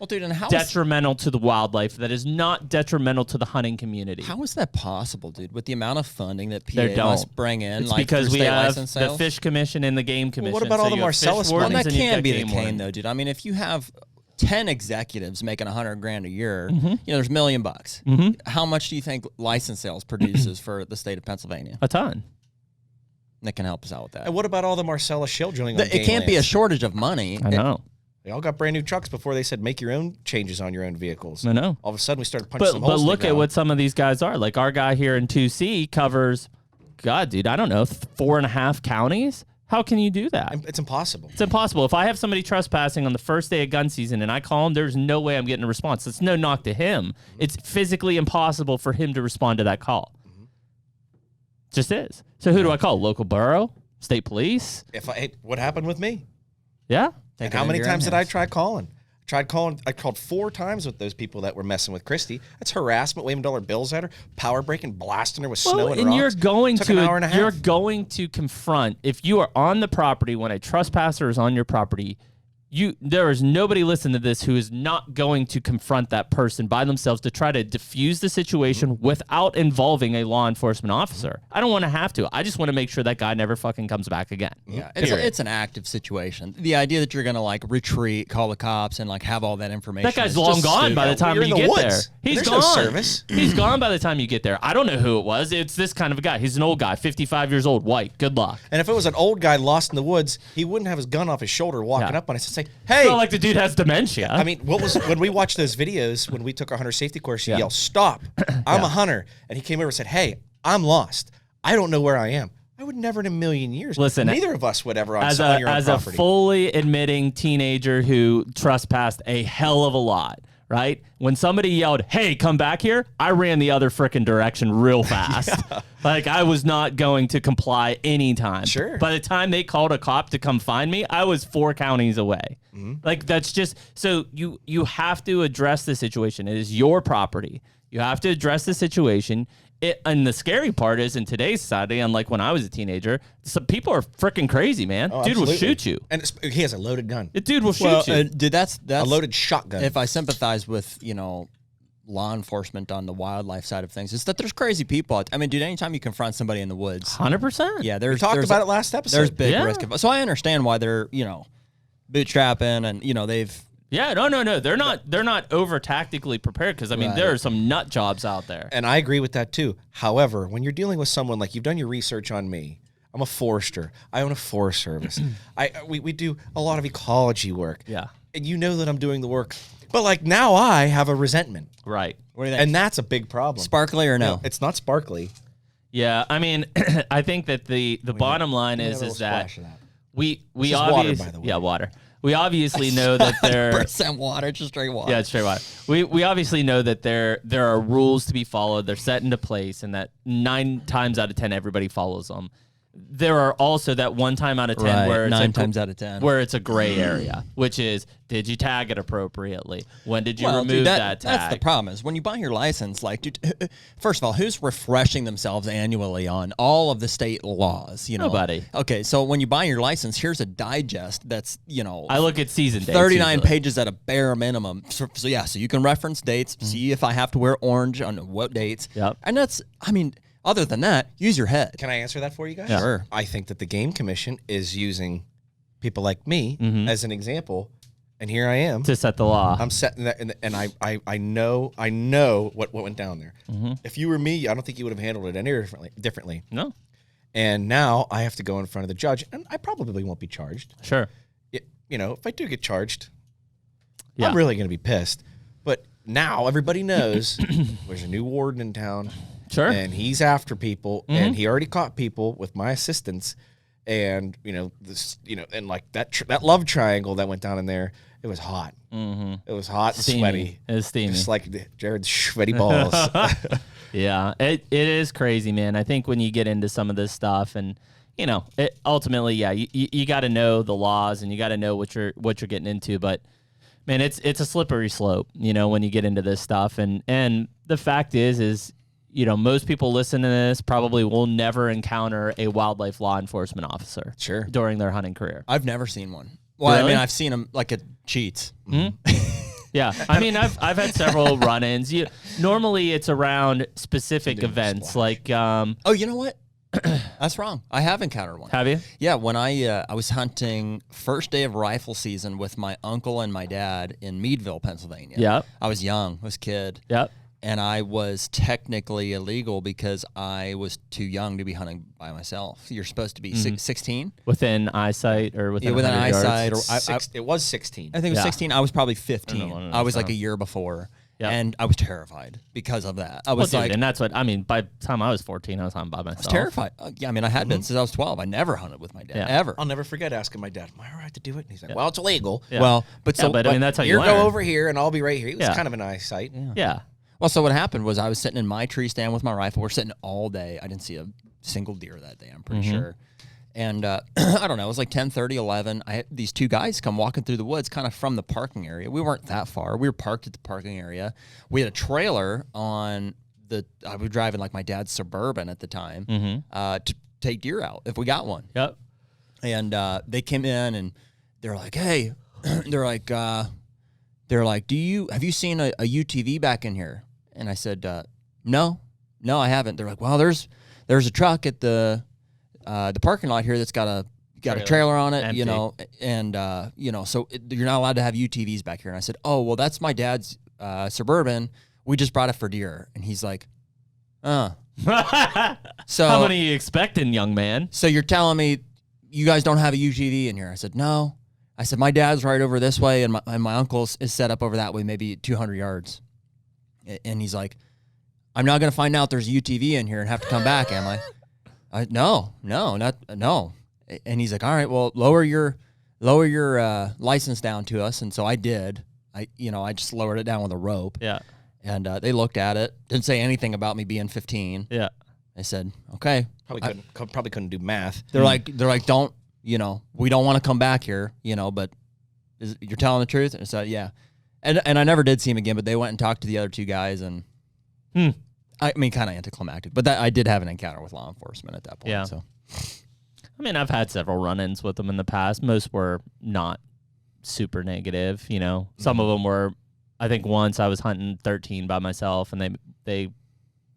detrimental to the wildlife, that is not detrimental to the hunting community? How is that possible, dude? With the amount of funding that PA must bring in, it's because we have the Fish Commission and the Game Commission. Well, what about all the Marcellus money? Well, that can be the cane, though, dude. I mean, if you have 10 executives making $100,000 a year, there's $1 million bucks. How much do you think license sales produces for the state of Pennsylvania? A ton. That can help us out with that. And what about all the Marcellus shale drilling? It can't be a shortage of money. I know. They all got brand new trucks before they said make your own changes on your own vehicles. I know. All of a sudden we started punching some holes. But look at what some of these guys are. Like our guy here in 2C covers, God, dude, I don't know, 4.5 counties. How can you do that? It's impossible. It's impossible. If I have somebody trespassing on the first day of gun season and I call him, there's no way I'm getting a response. It's no knock to him. It's physically impossible for him to respond to that call. Just is. So who do I call? Local borough? State police? What happened with me? Yeah. And how many times did I try calling? I called 4 times with those people that were messing with Christy. That's harassment, waving dollar bills at her, power breaking, blasting her with snow and rocks. You're going Took an hour and a half. You're going to confront, if you are on the property when a trespasser is on your property, there is nobody listening to this who is not going to confront that person by themselves to try to diffuse the situation without involving a law enforcement officer. I don't want to have to. I just want to make sure that guy never fucking comes back again. Yeah, it's an active situation. The idea that you're going to retreat, call the cops, and have all that information. That guy's long gone by the time you get there. He's gone. No service. He's gone by the time you get there. I don't know who it was. It's this kind of a guy. He's an old guy, 55 years old, white. Good luck. And if it was an old guy lost in the woods, he wouldn't have his gun off his shoulder walking up on us and say, hey. It's not like the dude has dementia. I mean, when we watched those videos, when we took our hunter safety course, he yelled, stop, I'm a hunter. And he came over and said, hey, I'm lost. I don't know where I am. I would never in a million years. Listen, neither of us would ever on your own as property. A fully admitting teenager who trespassed a hell of a lot, right? When somebody yelled, hey, come back here, I ran the other frickin' direction real fast. I was not going to comply anytime. Sure. By the time they called a cop to come find me, I was 4 counties away. That's just, so you have to address the situation. It is your property. You have to address the situation. And the scary part is in today's society, unlike when I was a teenager, some people are freaking crazy, man. Oh, Dude absolutely. will shoot you. And he has a loaded gun. The dude will shoot you. Dude, that's A loaded shotgun. if I sympathize with, law enforcement on the wildlife side of things, is that there's crazy people. I mean, dude, anytime you confront somebody in the woods, 100%. yeah, we there's talked there's about it last episode. There's big Yeah. risk of. So I understand why they're bootstrapping and they've. Yeah, no. They're not over tactically prepared because, I mean, Right. there are some nut jobs out there. And I agree with that too. However, when you're dealing with someone like you've done your research on me, I'm a forester. I own a forest service. We do a lot of ecology work. Yeah. And you know that I'm doing the work. But like now I have a resentment. Right. What do you think? And that's a big problem. Sparkly or no? It's not sparkly. Yeah, I mean, I think that the bottom line is that we is water, obviously by the way. yeah, water. We obviously know that there percent water, just straight water. yeah, it's straight water. We obviously know that there are rules to be followed. They're set into place, and that 9 times out of 10 everybody follows them. There are also that 1 time out of 10 Right, where it's 9 times out of 10. where it's a gray area, which is, did you tag it appropriately? When did you remove dude, that tag? That's the problem is when you buy your license, like, dude, first of all, who's refreshing themselves annually on all of the state laws? Nobody. Okay, so when you buy your license, here's a digest that's, I look at season dates. 39 usually. pages at a bare minimum. So you can reference dates, see if I have to wear orange on what dates. Yep. And that's, I mean, other than that, use your head. Can I answer that for you guys? Yeah. Sure. I think that the Game Commission is using people like me as an example. And here I am. to set the law. I'm setting that, and I know what went down there. If you were me, I don't think you would have handled it any differently. No, And now I have to go in front of the judge, and I probably won't be charged. sure. If I do get charged, Yeah. I'm really going to be pissed. But now everybody knows there's a new warden in town. Sure. And he's after people, and he already caught people with my assistance. And and like that love triangle that went down in there, it was hot. It was hot and Steamy. sweaty. It was steamy. Just like Jared's sweaty balls. Yeah, it is crazy, man. I think when you get into some of this stuff, and ultimately, yeah, you got to know the laws and you got to know what you're getting into. But man, it's a slippery slope, when you get into this stuff. And the fact is most people listen to this probably will never encounter a wildlife law enforcement officer Sure. during their hunting career. I've never seen one. Well, I Really? mean, I've seen them like at cheats. Yeah, I mean, I've had several run-ins. Normally, it's around specific events, like Oh, you know what? That's wrong. I have encountered one. have you? Yeah, when I was hunting first day of rifle season with my uncle and my dad in Meadville, Pennsylvania. Yep. I was young, I was a kid. Yep. And I was technically illegal because I was too young to be hunting by myself. You're supposed to be 16? Within eyesight or within, Within 100 yards? eyesight. It was 16. I think it was Yeah. 16. I was probably 15. No, I was like so- a year before. Yep. And I was terrified because of that. I Well, was dude, like, and that's what I mean. By the time I was 14, I was hunting by myself. I was terrified. Yeah, I mean, I had been since I was 12. I never hunted with my dad, Yeah. ever. I'll never forget asking my dad, "Am I all right to do it?" And he's like, "Well, it's illegal. Yeah. Well, but Yeah, so but I mean, that's how you You learn. go over here, and I'll be right here." He was Yeah. kind of an eyesight. Yeah. Well, so what happened was I was sitting in my tree stand with my rifle. We're sitting all day. I didn't see a single deer that day, I'm pretty sure. And I don't know, it was like 10:30, 11. I had these 2 guys come walking through the woods kind of from the parking area. We weren't that far. We were parked at the parking area. We had a trailer on I was driving like my dad's Suburban at the time to take deer out if we got one. Yep. And they came in and they're like, "Hey," they're like, have you seen a UTV back in here? And I said, no, I haven't. They're like, well, there's a truck at the parking lot here that's got a trailer on it, Empty. and so you're not allowed to have UTVs back here. And I said, oh, well, that's my dad's Suburban. We just brought it for deer. And he's like, so How many are you expecting, young man? So you're telling me you guys don't have a UTV in here? I said, no. I said, my dad's right over this way, and my uncle's is set up over that way, maybe 200 yards. And he's like, I'm not going to find out there's a UTV in here and have to come back, am I? No. And he's like, all right, well, lower your license down to us. And so I did. I just lowered it down with a rope. Yeah. And they looked at it, didn't say anything about me being 15. Yeah. They said, okay. Probably couldn't do math. They're like, don't, we don't want to come back here, but you're telling the truth? And I said, yeah. And I never did see him again, but they went and talked to the other 2 guys, and I mean, kind of anticlimactic, but I did have an encounter with law enforcement at that point. Yeah. So, I mean, I've had several run-ins with them in the past. Most were not super negative, you know. Some of them were, I think once I was hunting 13 by myself, and they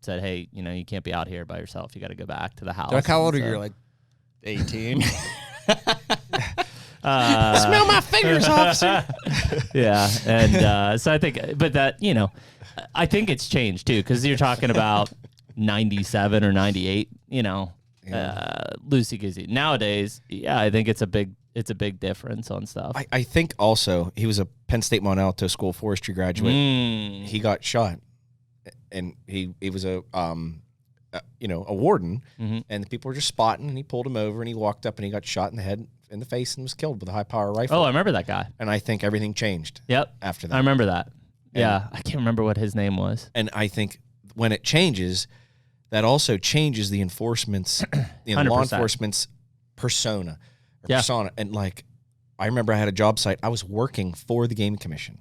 said, hey, you know, you can't be out here by yourself. You got to go back to the house. like, how old are you? You're like 18. Smell my fingers, officer. Yeah. And so I think, but that, you know, I think it's changed too, because you're talking about 97 or 98, you know, loosey-goosey. Nowadays, yeah, I think it's a big difference on stuff. I think also he was a Penn State Mont Alto School forestry graduate. He got shot, and he was a warden, and the people were just spotting, and he pulled him over, and he walked up, and he got shot in the head, in the face, and was killed with a high-power rifle. Oh, I remember that guy. And I think everything changed. Yep. After that, I remember that. Yeah, I can't remember what his name was. And I think when it changes, that also changes the enforcement's, law enforcement's persona. Persona. And like, I remember I had a job site. I was working for the Game Commission.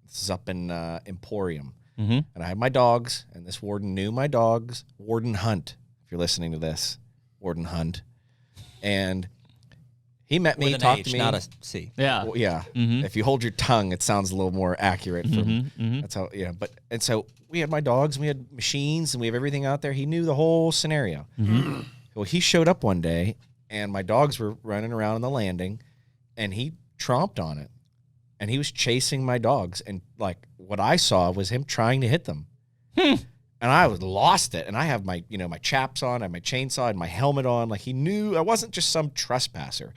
This is up in Emporium. And I had my dogs, and this warden knew my dogs. Warden Hunt, if you're listening to this, Warden Hunt. And he met me, talked to me. Not a C. Yeah. Well, yeah. If you hold your tongue, it sounds a little more accurate. That's how, yeah. And so we had my dogs, we had machines, and we have everything out there. He knew the whole scenario. Well, he showed up one day, and my dogs were running around on the landing, and he tromped on it. And he was chasing my dogs. And like what I saw was him trying to hit them. And I was lost it. And I have my, my chaps on, I have my chainsaw and my helmet on. Like he knew I wasn't just some trespasser.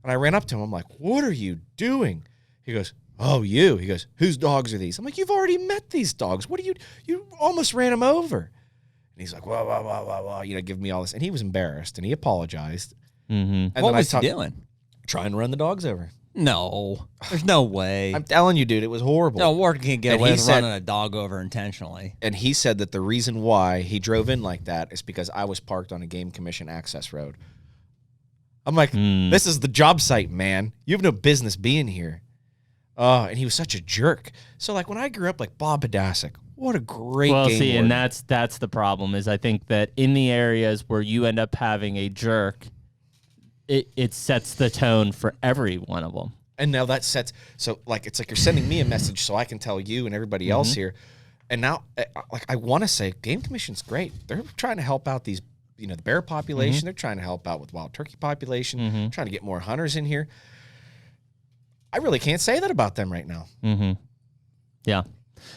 And I ran up to him. I'm like, what are you doing? He goes, oh, you. He goes, whose dogs are these? I'm like, you've already met these dogs. What are you almost ran them over. And he's like, whoa, give me all this. And he was embarrassed, and he apologized. And what was he doing? Trying to run the dogs over. No, there's no way. I'm telling you, dude, it was horrible. No, Warden can't get away with running a dog over intentionally. And he said that the reason why he drove in like that is because I was parked on a Game Commission access road. I'm like, this is the job site, man. You have no business being here. And he was such a jerk. So, like, when I grew up, like, Bob Hadasic, what a great game Well, see, warden. and that's the problem, is I think that in the areas where you end up having a jerk, it sets the tone for every one of them. And now that sets, so, like, it's like you're sending me a message so I can tell you and everybody else here. And now, like, I want to say Game Commission's great. They're trying to help out these, the bear population. They're trying to help out with wild turkey population, trying to get more hunters in here. I really can't say that about them right now. Yeah.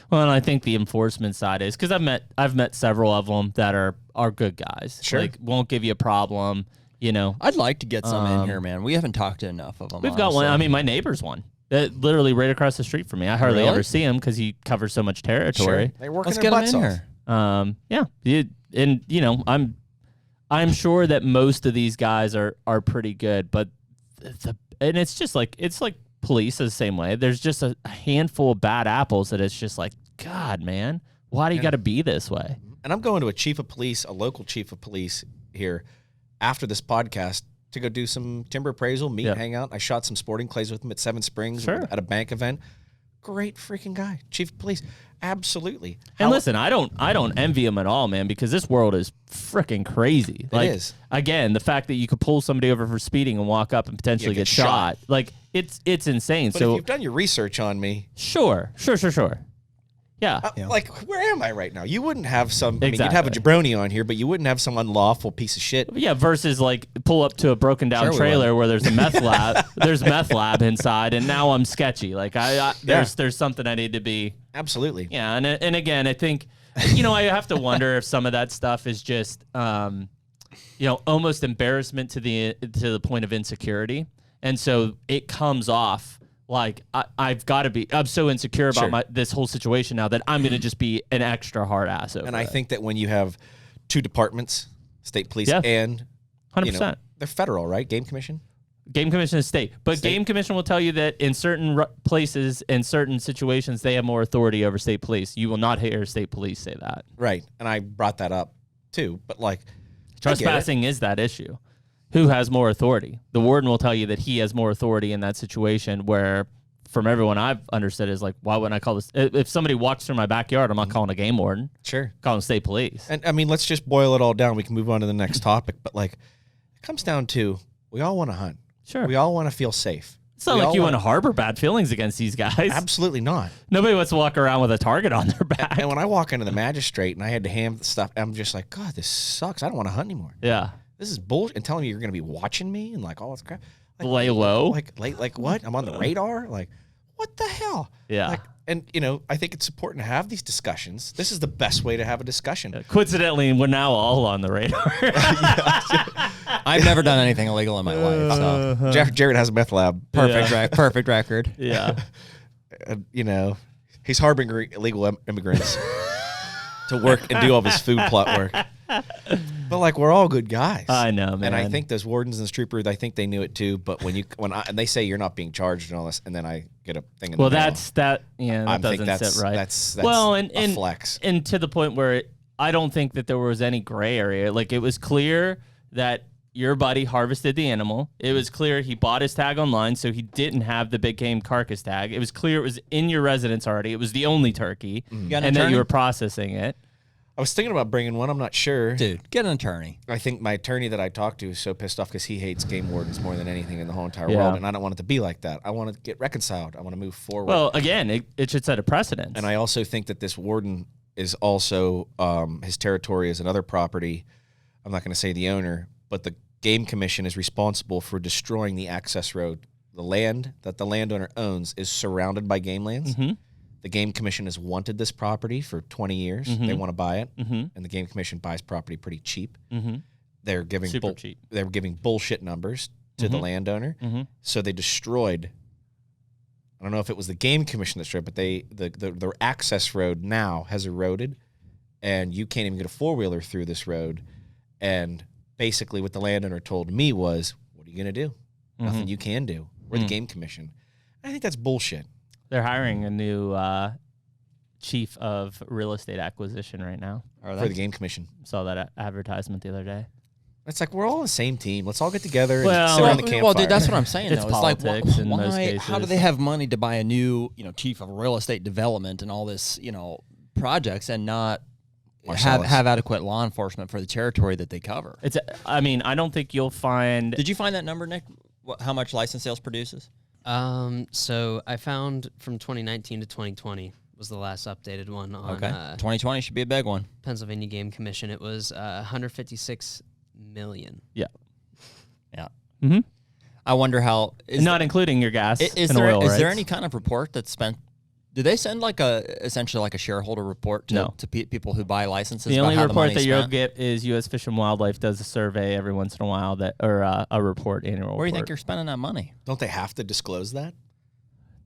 Well, and I think the enforcement side is, because I've met several of them that are good guys. Sure. Like, won't give you a problem, I'd like to get some in here, man. We haven't talked to enough of them. We've got one. I mean, my neighbor's one. Literally right across the street from me. I hardly ever see him because he covers so much territory. They're working Let's their get butts them in off. Yeah. I'm sure that most of these guys are pretty good, but and it's just like, it's like police is the same way. There's just a handful of bad apples that it's just like, God, man, why do you got to be this way? And I'm going to a local chief of police here after this podcast to go do some timber appraisal, hang out. I shot some sporting clays with him at Seven Springs at a bank event. Great freaking guy, chief of police. Absolutely. And listen, I don't envy him at all, man, because this world is freaking crazy. It is. Again, the fact that you could pull somebody over for speeding and walk up and potentially get shot. Like, it's insane. But so if you've done your research on me. Sure. Yeah. Like, where am I right now? You wouldn't have some, Exactly. you'd have a jabroni on here, but you wouldn't have some unlawful piece of shit. Yeah, versus like pull up to a broken down trailer where there's a meth lab, there's meth lab inside, and now I'm sketchy. Like there's something I need to be. Absolutely. Yeah, and again, I think, I have to wonder if some of that stuff is just, almost embarrassment to the point of insecurity, and so it comes off like I'm so insecure about this whole situation now that I'm going to just be an extra hard ass over And I it. think that when you have two departments, state police and 100%. They're federal, right? Game Commission? Game Commission is state. But Game Commission will tell you that in certain places and certain situations, they have more authority over state police. You will not hear state police say that. Right. And I brought that up too. But like, trespassing is that issue. Who has more authority? The warden will tell you that he has more authority in that situation, where from everyone I've understood is like, why wouldn't I call this? If somebody walks through my backyard, I'm not calling a game warden. Sure. Calling state police. And I mean, let's just boil it all down. We can move on to the next topic. But like, it comes down to we all want to hunt. Sure. We all want to feel safe. It's not like you want to harbor bad feelings against these guys. Absolutely not. Nobody wants to walk around with a target on their back. And when I walk into the magistrate and I had to hand the stuff, I'm just like, God, this sucks. I don't want to hunt anymore. Yeah. This is bullshit. And telling me you're going to be watching me and like all this crap. Like, lay low. Like what? I'm on the radar? Like, what the hell? Yeah. Like, and, you know, I think it's important to have these discussions. This is the best way to have a discussion. Coincidentally, we're now all on the radar. I've never done anything illegal in my life, so Jared has a meth lab. perfect record. Yeah. You know, he's harboring illegal immigrants to work and do all this food plot work. But like, we're all good guys. I know, man. And I think those wardens and troopers, I think they knew it too. But and they say you're not being charged and all this, and then I get a thing in the mail. That doesn't sit right. That's well, a flex. And to the point where I don't think that there was any gray area. Like, it was clear that your buddy harvested the animal. It was clear he bought his tag online, so he didn't have the big game carcass tag. It was clear it was in your residence already. It was the only turkey, and that you were processing it. I was thinking about bringing one. I'm not sure. Dude, get an attorney. I think my attorney that I talked to is so pissed off because he hates game wardens more than anything in the whole entire world, and I don't want it to be like that. I want to get reconciled. I want to move forward. Well, again, it should set a precedent. And I also think that this warden is also his territory is another property. I'm not going to say the owner, but the Game Commission is responsible for destroying the access road. The land that the landowner owns is surrounded by game lands. Mm-hmm. The Game Commission has wanted this property for 20 years. Mm-hmm. They want to buy it, Mm-hmm. and the Game Commission buys property pretty cheap. Mm-hmm. They're giving Super cheap. They're giving bullshit numbers to the landowner. Mm-hmm. So they destroyed. I don't know if it was the Game Commission that destroyed, but their access road now has eroded, and you can't even get a 4-wheeler through this road. And basically, what the landowner told me was, "What are you going to do? Nothing you can do. We're the Game Commission." I think that's bullshit. They're hiring a new chief of real estate acquisition right now. For the Game Commission. Saw that advertisement the other day. It's like, we're all on the same team. Let's all get together and Well, sit around the campfire. Well, dude, that's what I'm saying. It's though. It's like, politics in most why? How do cases. they have money to buy a new, chief of real estate development and all this, projects and not have adequate law enforcement for the territory that they cover? I mean, I don't think you'll find. Did you find that number, Nick? How much license sales produces? So I found from 2019 to 2020 was the last updated one on 2020 should be a big one. Pennsylvania Game Commission. It was 156 million. Yeah. Mm-hmm. I wonder how. Not including your gas Is and there oil rights. there any kind of report that's spent? Do they send essentially like a shareholder report to people who buy licenses? The about only how report the that you'll spent? get is U.S. Fish and Wildlife does a survey every once in a while a report, annual Where do you think report. you're spending that money? Don't they have to disclose that?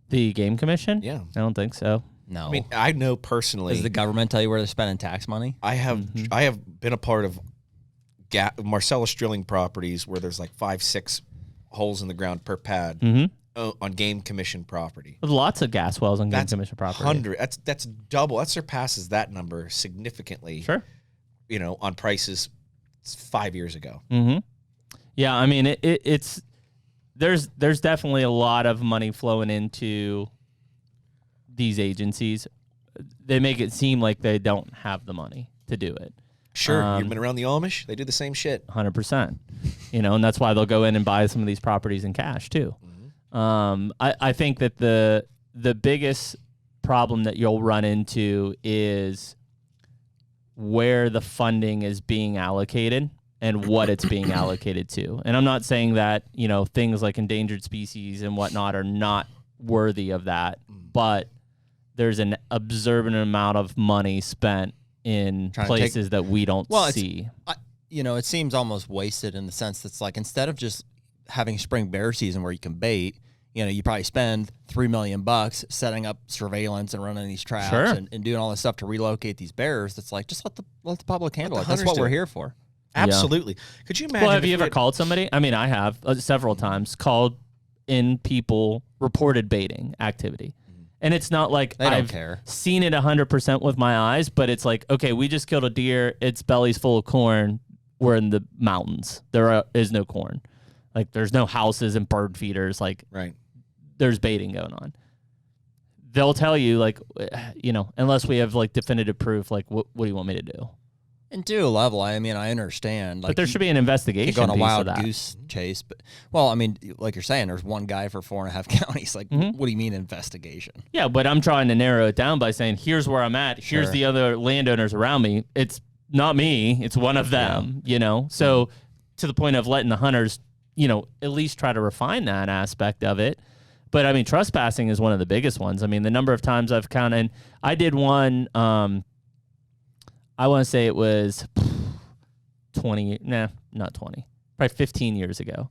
The Game Commission? Yeah. I don't think so. No. I mean, I know personally. Does the government tell you where they're spending tax money? I have been a part of Marcellus drilling properties where there's like 5-6 holes in the ground per pad on Game Commission property. There's lots of gas wells on Game Commission property. 100. That's double. That surpasses that number significantly. Sure. On prices 5 years ago. Mm-hmm. Yeah, I mean it's there's definitely a lot of money flowing into these agencies. They make it seem like they don't have the money to do it. Sure, you've been around the Amish. They do the same shit. 100%. And that's why they'll go in and buy some of these properties in cash too. Mm-hmm. I think that the biggest problem that you'll run into is where the funding is being allocated and what it's being allocated to. And I'm not saying that, things like endangered species and whatnot are not worthy of that, but there's an observant amount of money spent in places that we don't see. It seems almost wasted in the sense that's like, instead of just having spring bear season where you can bait, you probably spend $3 million setting up surveillance and running these traps and doing all this stuff to relocate these bears. That's like, just let the public handle it. That's what we're here for. Absolutely. Yeah. Could you imagine? Well, have you ever called somebody? I mean, I have several times called in people reported baiting activity. And it's not like I've seen it 100% with my eyes, but it's like, okay, we just killed a deer. Its belly's full of corn. We're in the mountains. There is no corn. Like, there's no houses and bird feeders. Like, right. There's baiting going on. they'll tell you like, unless we have like definitive proof, like what do you want me to do? And to a level, I mean, I understand. Like, but there should be an investigation. Go on a piece wild of that. goose chase, but I mean, like you're saying, there's one guy for 4.5 counties. Like, what do you mean investigation? Yeah, but I'm trying to narrow it down by saying, here's where I'm at. Here's Sure. the other landowners around me. It's not me. It's one of them. So to the point of letting the hunters, at least try to refine that aspect of it. But I mean, trespassing is one of the biggest ones. I mean, the number of times I've counted. I did one. I want to say it was 20, not 20, probably 15 years ago.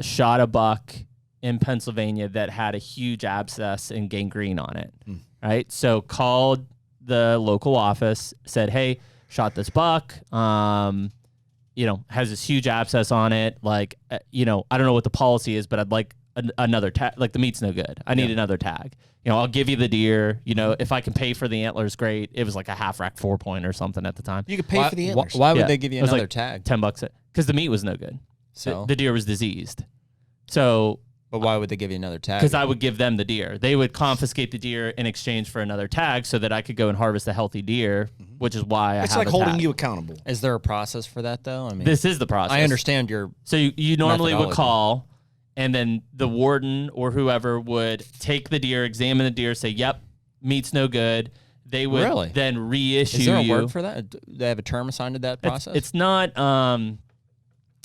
Shot a buck in Pennsylvania that had a huge abscess and gangrene on it, right? So called the local office, said, hey, shot this buck, has this huge abscess on it. Like, I don't know what the policy is, but I'd like another tag. Like, the meat's no good. I need another tag. I'll give you the deer. If I can pay for the antlers, great. It was like a half rack 4-point or something at the time. You could pay for the antlers. Why would they give you It was another like tag? $10 because the meat was no good. So the deer was diseased. So, but why would they give you another tag? because I would give them the deer. They would confiscate the deer in exchange for another tag so that I could go and harvest a healthy deer, which is why I It's have like a holding tag. you accountable. Is there a process for that though? I mean, This is the process. I understand your. So you normally would methodology. call, and then the warden or whoever would take the deer, examine the deer, say, yep, meat's no good. They would Really? then reissue Is there a you. word for that? Do they have a term assigned to that process? It's not...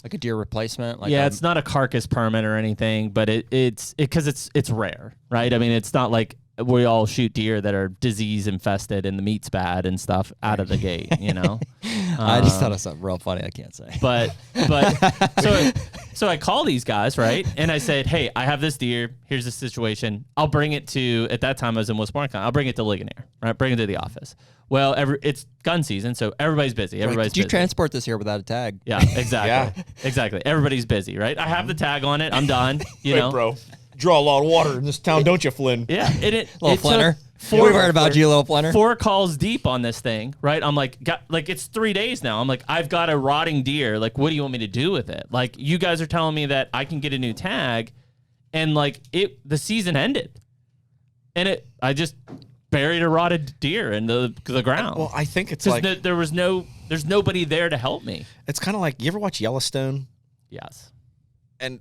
like a deer replacement. Like it's not a carcass permit or anything, but it's because it's rare, right? I mean, it's not like we all shoot deer that are disease infested and the meat's bad and stuff out of the gate, I just thought of something real funny. I can't say. But so I call these guys, right? And I said, hey, I have this deer. Here's the situation. I'll bring it to, at that time I was in Westmoreland, I'll bring it to Ligonier, right? Bring it to the office. Well, it's gun season, so everybody's busy. Everybody's Did you busy. transport this here without a tag? Yeah, exactly. Exactly. Everybody's busy, right? I have the tag on it. I'm done, know. Bro, draw a lot of water in this town, don't you, Flynn? Yeah, Little Flinner. took We heard about you, little Flinner. 4 calls deep on this thing, right? I'm like, it's 3 days now. I'm like, I've got a rotting deer. Like, what do you want me to do with it? Like, you guys are telling me that I can get a new tag, and like the season ended, and I just buried a rotted deer in the ground. Well, I think it's like there's nobody there to help me. it's kind of like, you ever watch Yellowstone? Yes. And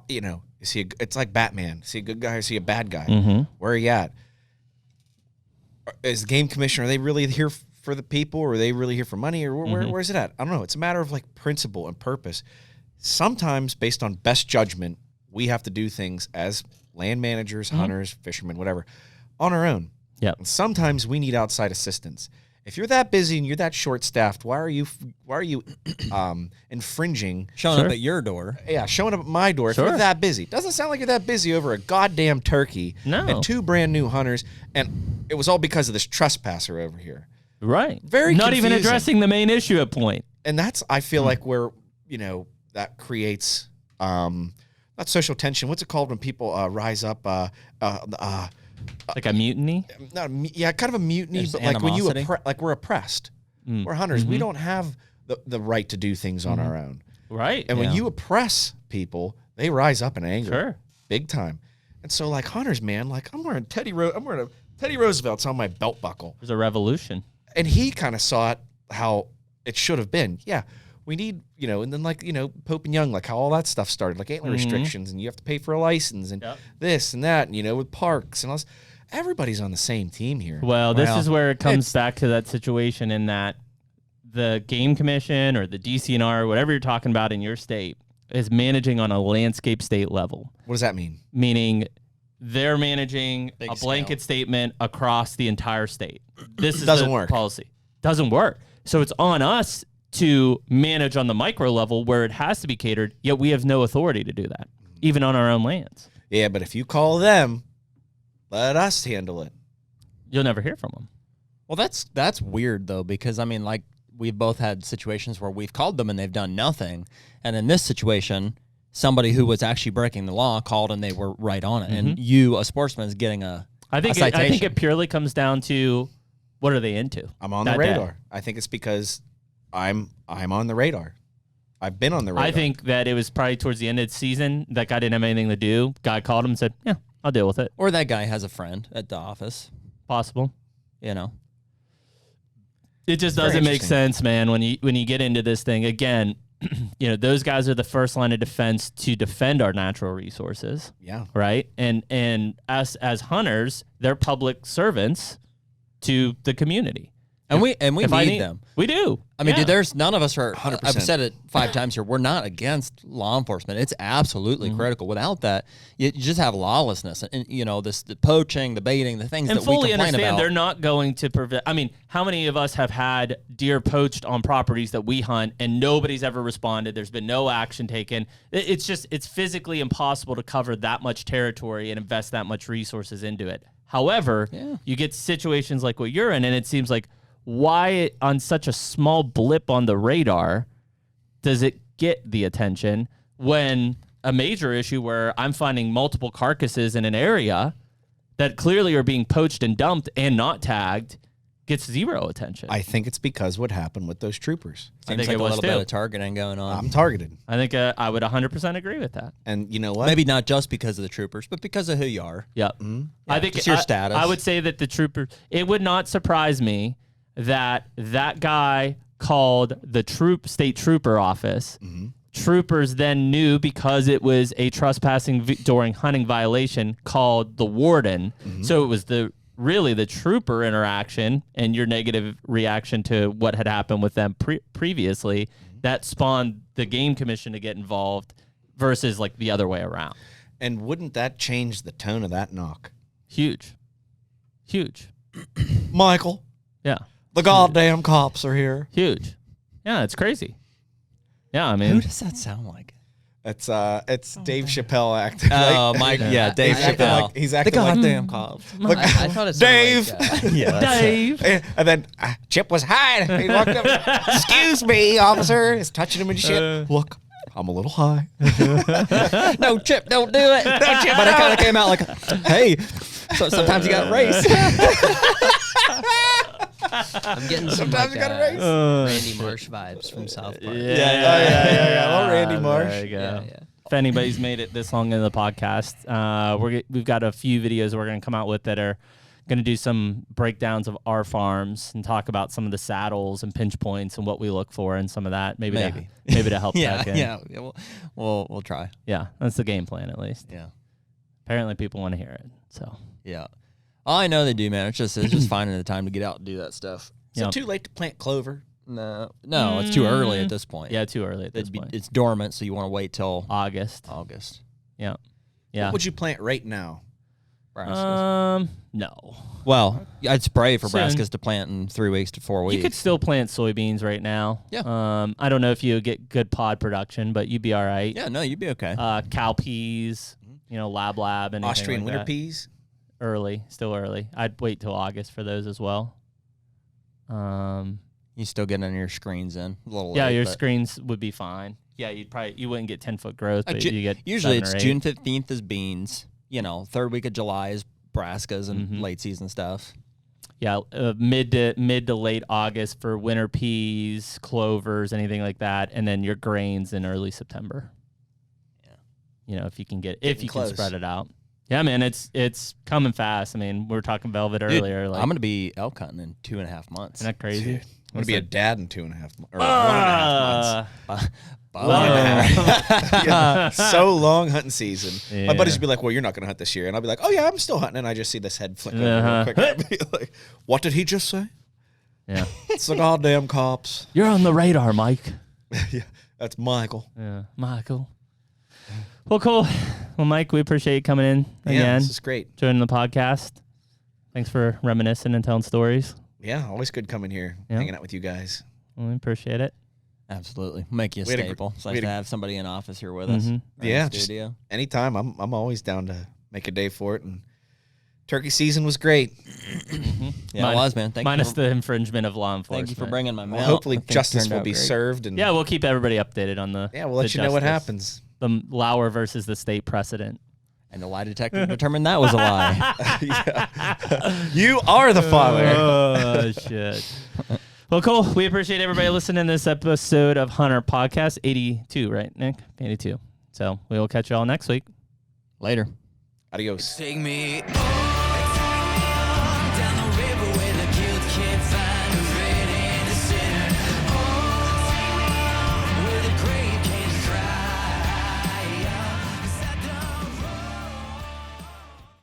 it's like Batman. See a good guy or see a bad guy? Mm-hmm. Where are you at? Is the game commissioner, are they really here for the people, or are they really here for money, or where's it at? I don't know. It's a matter of like principle and purpose. Sometimes, based on best judgment, we have to do things as land managers, hunters, fishermen, whatever, on our own. Yeah. And sometimes we need outside assistance. If you're that busy and you're that short-staffed, why are you infringing? Showing up at your door. Yeah, showing up at my door if Sure. you're that busy. Doesn't sound like you're that busy over a goddamn turkey No. and 2 brand new hunters, and it was all because of this trespasser over here. Right. Very Not even confusing. addressing the main issue at point. And that's, I feel like, where, that creates not social tension. What's it called when people rise up? Like a mutiny? Kind of a mutiny, There's but like when you animosity? we're oppressed. We're hunters. We don't have the right to do things on our own. Right. And when you oppress people, they rise up in anger. Sure. Big time. And so, like, hunters, man, like, I'm wearing a Teddy Roosevelt's on my belt buckle. There's a revolution. And he kind of saw it how it should have been. Yeah, we need, and then, like, Pope and Young, like how all that stuff started, like antler restrictions, and you have to pay for a license, and this and that, and, with parks and all this. Everybody's on the same team here. Well, this is where it comes back to that situation in that the Game Commission or the DCNR, or whatever you're talking about in your state, is managing on a landscape state level. What does that mean? Meaning they're managing Big a blanket scale. statement across the entire state. This is Doesn't the work. policy. Doesn't work. So it's on us to manage on the micro level where it has to be catered, yet we have no authority to do that, even on our own lands. Yeah, but if you call them, let us handle it. You'll never hear from them. Well, that's weird though, because I mean, like, we've both had situations where we've called them and they've done nothing, and in this situation, somebody who was actually breaking the law called and they were right on it, and you, a sportsman, is getting a citation. I think it purely comes down to what are they into. I'm on the that radar. day. I think it's because I'm on the radar. I've been on the radar. I think that it was probably towards the end of the season. That guy didn't have anything to do. Guy called him and said, yeah, I'll deal with it. Or that guy has a friend at the office. Possible. You know. It just Very doesn't make interesting. sense, man. When you get into this thing again, those guys are the first line of defense to defend our natural resources. Yeah. Right. And us as hunters, they're public servants to the community. And we If I need them. We do. I mean, Yeah. dude, there's none of us are. 100%. I've said it 5 times here. We're not against law enforcement. It's absolutely critical. Without that, you just have lawlessness, and the poaching, the baiting, the things and that we fully complain understand about. they're not going to prevent. I mean, how many of us have had deer poached on properties that we hunt and nobody's ever responded? There's been no action taken. It's physically impossible to cover that much territory and invest that much resources into it. However, you get situations like what you're in, and it seems like, why on such a small blip on the radar does it get the attention when a major issue where I'm finding multiple carcasses in an area that clearly are being poached and dumped and not tagged gets zero attention? I think it's because what happened with those troopers. Seems think like it a was little too. bit of targeting going on. I'm targeted. I think I would 100% agree with that. And you know what? Maybe not just because of the troopers, but because of who you are. Yep. I think just your status. I would say that the trooper. It would not surprise me that guy called the state trooper office. Troopers then knew, because it was a trespassing during hunting violation, called the warden. So it was really the trooper interaction and your negative reaction to what had happened with them previously that spawned the game commission to get involved versus like the other way around. And wouldn't that change the tone of that knock? Huge. Michael, Yeah. the goddamn cops are here. Huge. Yeah, it's crazy. Yeah, I Who mean, does that sound like? It's Dave Chappelle acting. Oh, like, Mike. Yeah, Dave he's acting Chappelle. like he's acting like Goddamn cops. Look, I thought it Dave. sounded like, Yeah, that's it. Dave. and then Chip was hiding. He walked up. Excuse me, officer. He's touching him and shit. Look, I'm a little high. No, Chip, don't do it. No, Chip. But it kind of came out like, hey, so sometimes you got to race. I'm getting some Sometimes like, you gotta race. Randy Marsh vibes from South Park. yeah. Well, Randy Marsh. There you go. Yeah. If anybody's made it this long into the podcast, we've got a few videos we're going to come out with that are going to do some breakdowns of our farms and talk about some of the saddles and pinch points and what we look for and some of that. Maybe to help Tech in. Yeah. We'll try. Yeah, that's the game plan at least. Yeah. Apparently people want to hear it. So Yeah. Oh, I know they do, man. It's just finding the time to get out and do that stuff. Is it Yep. too late to plant clover? No, it's too early at this point. yeah, too early at this point. It's dormant, so you want to wait till August. August. Yeah. Yeah. What would you plant right now? No. Well, I'd spray for Soon. brassicas to plant in 3 weeks to 4 weeks. You could still plant soybeans right now. Yeah. I don't know if you get good pod production, but you'd be all right. Yeah, no, you'd be okay. Cowpeas, lab, and Austrian like winter that. peas? Still early. I'd wait till August for those as well. You still getting your screens in a little Yeah, late, your but- screens would be fine. Yeah, you wouldn't get 10-foot growth, but you get usually 7 or it's 8. June 15th is beans. Third week of July is brassicas and Mhm. late season stuff. Yeah, mid to late August for winter peas, clovers, anything like that, and then your grains in early September. Yeah. If you can Getting close. spread it out. Yeah, man, it's coming fast. I mean, we were talking velvet Dude, earlier. Like, I'm gonna be elk hunting in 2.5 months. isn't that crazy? Dude, I'm going to be a dad in 2.5 months. Or 1.5 months. Yeah, so long hunting season. My buddies would be like, well, you're not going to hunt this year. And I'll be like, oh, yeah, I'm still hunting. And I just see this head flick over real quick. I'd be like, what did he just say? Yeah. It's the goddamn cops. You're on the radar, Mike. Yeah, that's Michael. Yeah, Michael. Well, cool. Well, Mike, we appreciate you coming in Yeah, again, this is great. joining the podcast. Thanks for reminiscing and telling stories. Yeah, always good coming here, Yeah. hanging out with you guys. Well, we appreciate it. Absolutely, make you a We had a staple. It's we nice had to a- have somebody in office here with us. Mhm. or in Yeah, the just- studio. Anytime, I'm always down to make a day for it. And turkey season was great. Yeah, it was, man. Thank minus you. the infringement of law enforcement. Thank you for bringing my mail. Well, hopefully I think it justice turned will out be great. served. And Yeah, we'll keep everybody updated on the. we'll let the you know what justice. happens. The Lauer versus the state precedent. And the lie detector determined that was a lie. You are the father. Oh, shit. Well, cool. We appreciate everybody listening to this episode of HUNTR Podcast 82, right, Nick? 82. So we will catch you all next week. Later. Adios. Take me